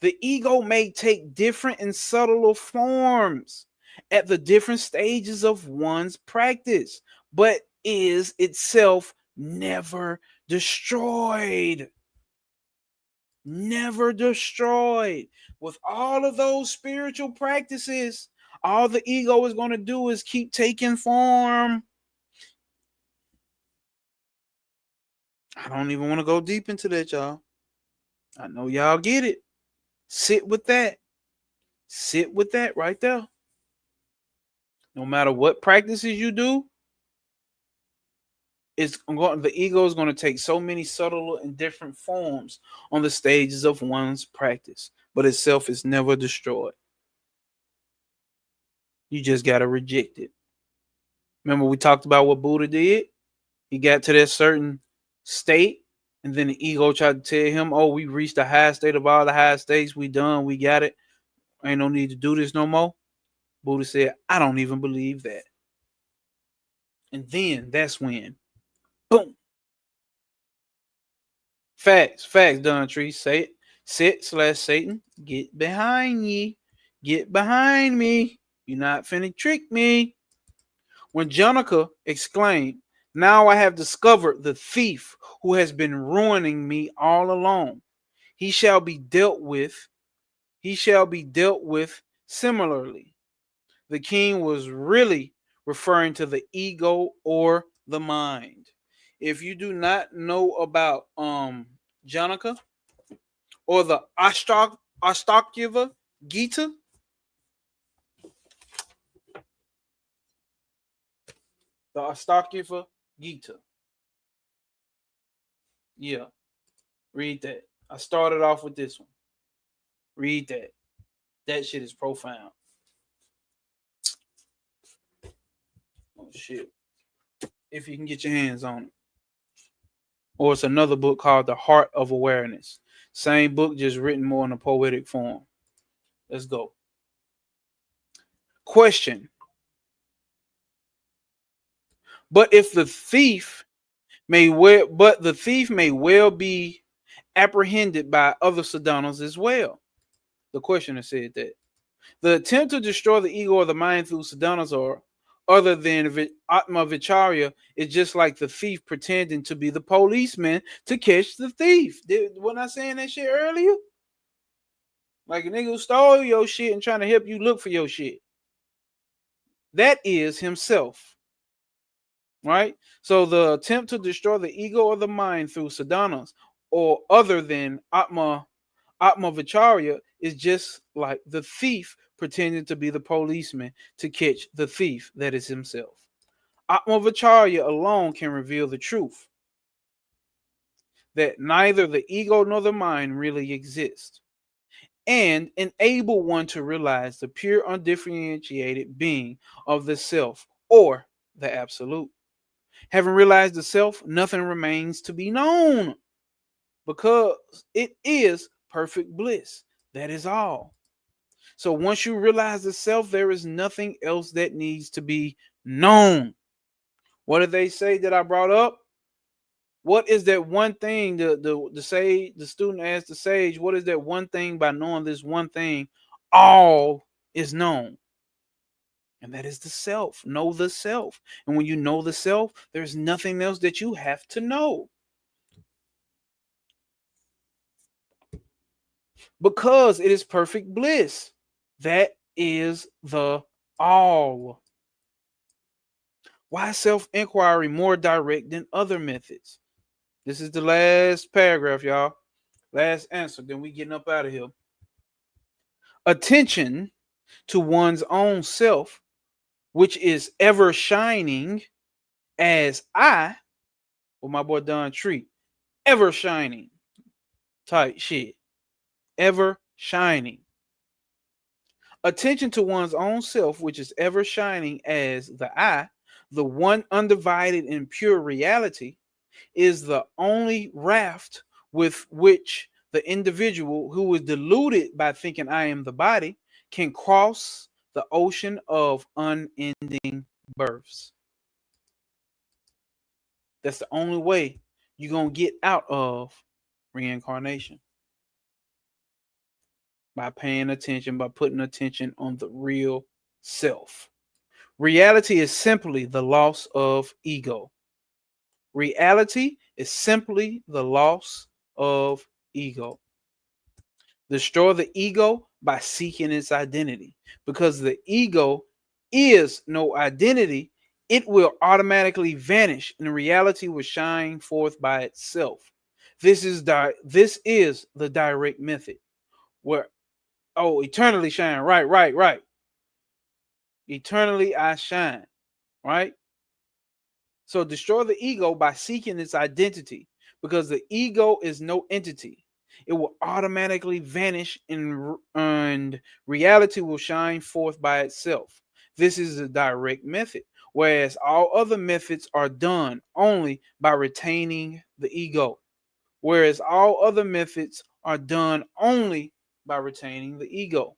The ego may take different and subtler forms at the different stages of one's practice, but is itself never destroyed. Never destroyed. With all of those spiritual practices, all the ego is going to do is keep taking form. I don't even want to go deep into that, y'all. I know y'all get it. Sit with that. Sit with that right there. No matter what practices you do, the ego is going to take so many subtle and different forms on the stages of one's practice, but itself is never destroyed. You just got to reject it. Remember, we talked about what Buddha did? He got to that certain state, and then the ego tried to tell him, oh, we reached the highest state of all the high states. We done. We got it. Ain't no need to do this no more. Buddha said, I don't even believe that. And then that's when, boom. Facts, Don Tree. Say it. Sit/Satan. Get behind ye. Get behind me. You're not finna trick me. When Janaka exclaimed, now I have discovered the thief who has been ruining me all along. He shall be dealt with. He shall be dealt with similarly. The king was really referring to the ego or the mind. If you do not know about Janaka or the Ashtakyava Gita, the Ashtakyava Gita, yeah, read that. I started off with this one. Read that. That shit is profound. Oh shit. If you can get your hands on it. Or it's another book called The Heart of Awareness. Same book, just written more in a poetic form. Let's go. Question. But if the thief the thief may well be apprehended by other sadhanas as well. The questioner said that. The attempt to destroy the ego or the mind through sadhanas or other than Atma Vicharya is just like the thief pretending to be the policeman to catch the thief. Wasn't I saying that shit earlier? Like a nigga who stole your shit and trying to help you look for your shit. That is himself. Right? So the attempt to destroy the ego or the mind through sadhanas or other than Atma Vicharya is just like the thief pretending to be the policeman to catch the thief that is himself. Atma Vicharya alone can reveal the truth that neither the ego nor the mind really exist and enable one to realize the pure undifferentiated being of the self or the absolute. Having realized the self, nothing remains to be known because it is perfect bliss. That is all. So once you realize the self, there is nothing else that needs to be known. What did they say that I brought up? What is that one thing the student asked the sage, what is that one thing by knowing this one thing, all is known? And that is the self. Know the self. And when you know the self, there's nothing else that you have to know. Because it is perfect bliss. That is the all. Why self-inquiry more direct than other methods? This is the last paragraph, y'all. Last answer. Then we getting up out of here. Attention to one's own self, which is ever shining as I, with my boy Don Treat, ever shining. Tight shit. Ever shining. Attention to one's own self, which is ever shining as the I, the one undivided and pure reality, is the only raft with which the individual who is deluded by thinking I am the body can cross the ocean of unending births. That's the only way you're going to get out of reincarnation. By paying attention, by putting attention on the real self. Reality is simply the loss of ego. Reality is simply the loss of ego. Destroy the ego by seeking its identity. Because the ego is no identity, it will automatically vanish and reality will shine forth by itself. This is the direct method. Where eternally shine. Right. Eternally I shine. Right? So destroy the ego by seeking its identity, because the ego is no entity. It will automatically vanish and reality will shine forth by itself. This is a direct method, whereas all other methods are done only by retaining the ego. Whereas all other methods are done only by retaining the ego.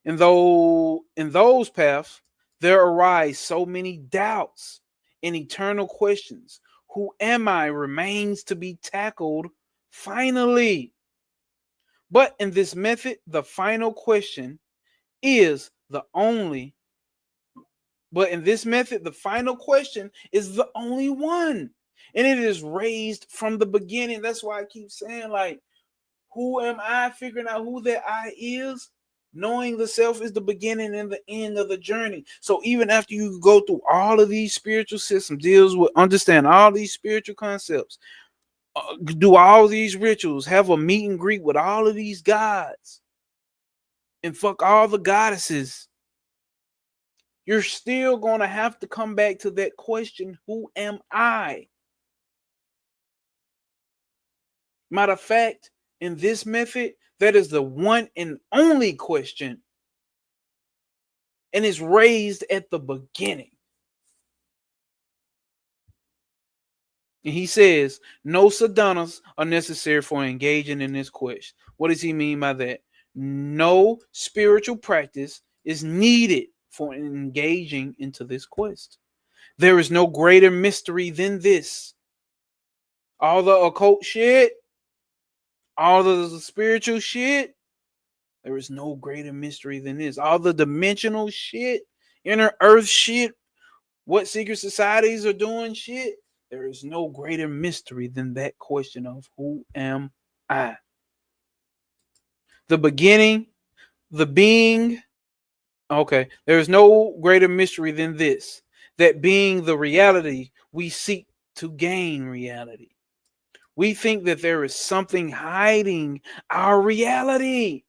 And though in those paths, there arise so many doubts and eternal questions. Who am I remains to be tackled finally. But in this method, the final question is the only. But in this method, the final question is the only one. And it is raised from the beginning. That's why I keep saying, like, who am I? Figuring out who that I is. Knowing the self is the beginning and the end of the journey. So even after you go through all of these spiritual systems, deals with understand all these spiritual concepts, do all these rituals, have a meet and greet with all of these gods, and fuck all the goddesses, you're still going to have to come back to that question, who am I? Matter of fact, in this method, That is the one and only question, and it's raised at the beginning. And he says, no sadhanas are necessary for engaging in this quest. What does he mean by that? No spiritual practice is needed for engaging into this quest. There is no greater mystery than this. All the occult shit, all the spiritual shit, there is no greater mystery than this. All the dimensional shit, inner earth shit, what secret societies are doing shit, there is no greater mystery than that question of who am I? The beginning, the being, okay, there is no greater mystery than this, that being the reality, we seek to gain reality. We think that there is something hiding our reality.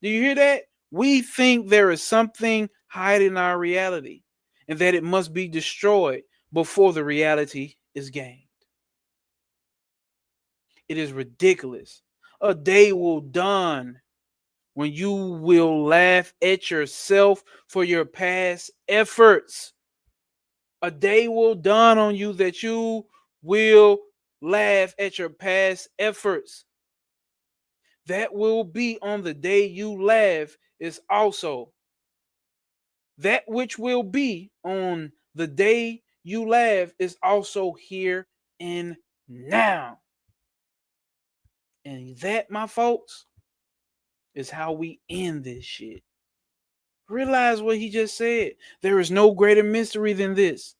Do you hear that? We think there is something hiding our reality and that it must be destroyed before the reality is gained. It is ridiculous. A day will dawn when you will laugh at yourself for your past efforts. A day will dawn on you that you will laugh at your past efforts. That will be on the day you laugh is also that which will be on the day you laugh is also here and now. And that, my folks, is how we end this shit. Realize what he just said. There is no greater mystery than this.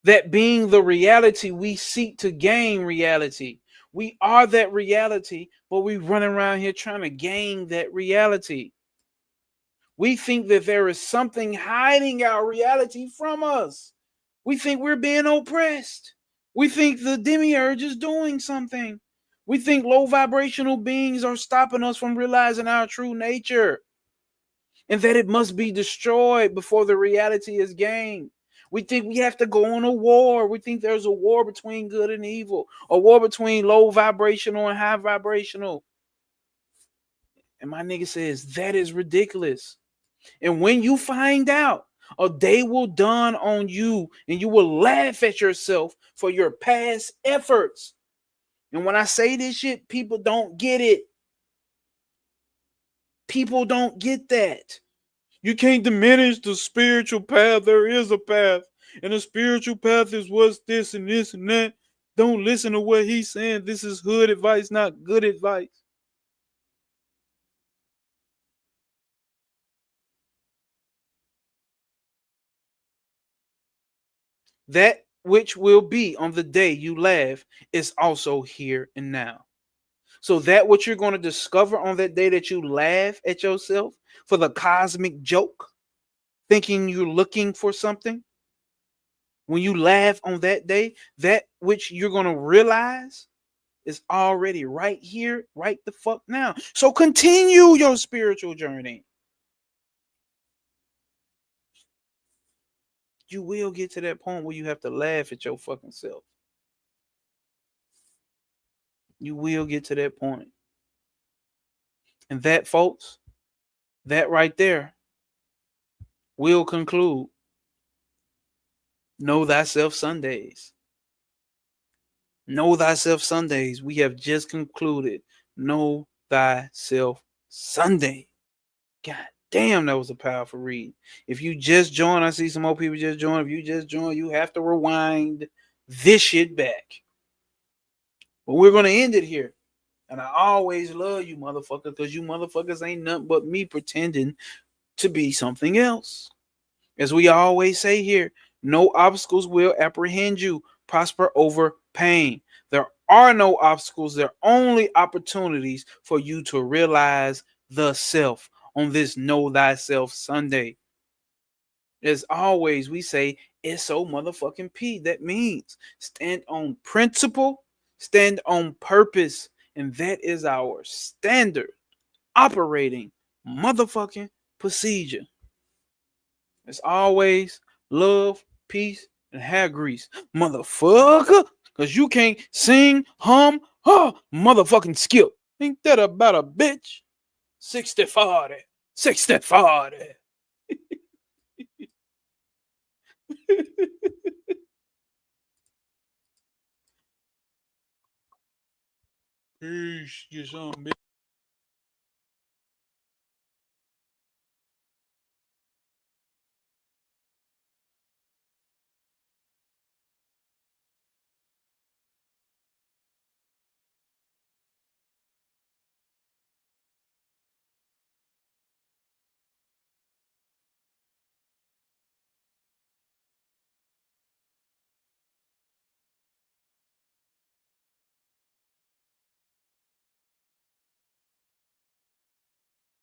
That being the reality, we seek to gain reality. We are that reality, but we run around here trying to gain that reality. We think that there is something hiding our reality from us. We think we're being oppressed. We think the demiurge is doing something. We think low vibrational beings are stopping us from realizing our true nature and that it must be destroyed before the reality is gained. We think we have to go on a war. We think there's a war between good and evil, a war between low vibrational and high vibrational. And my nigga says that is ridiculous. And when you find out, a day will dawn on you and you will laugh at yourself for your past efforts. And when I say this shit, people don't get it. People don't get that. You can't diminish the spiritual path. There is a path. And the spiritual path is what's this and this and that. Don't listen to what he's saying. This is hood advice, not good advice. That which will be on the day you laugh is also here and now. So that what you're going to discover on that day that you laugh at yourself for the cosmic joke, thinking you're looking for something, when you laugh on that day, that which you're going to realize is already right here, right the fuck now. So continue your spiritual journey. You will get to that point where you have to laugh at your fucking self. You will get to that point. And that, folks, that right there will conclude Know Thyself Sundays. Know Thyself Sundays. We have just concluded Know Thyself Sunday. God damn, that was a powerful read. If you just joined, I see some more people just joined. If you just joined, you have to rewind this shit back. But we're going to end it here. And I always love you motherfuckers because you motherfuckers ain't nothing but me pretending to be something else. As we always say here, no obstacles will apprehend you. Prosper over pain. There are no obstacles. There are only opportunities for you to realize the self on this Know Thyself Sunday. As always, we say SO motherfucking P. That means stand on principle, stand on purpose, and that is our standard operating motherfucking procedure. As always, love, peace, and hair grease, motherfucker. Cause you can't sing, hum, motherfucking skip. Ain't that about a bitch? 60-40. 60-40. Peace. Get some, bitch.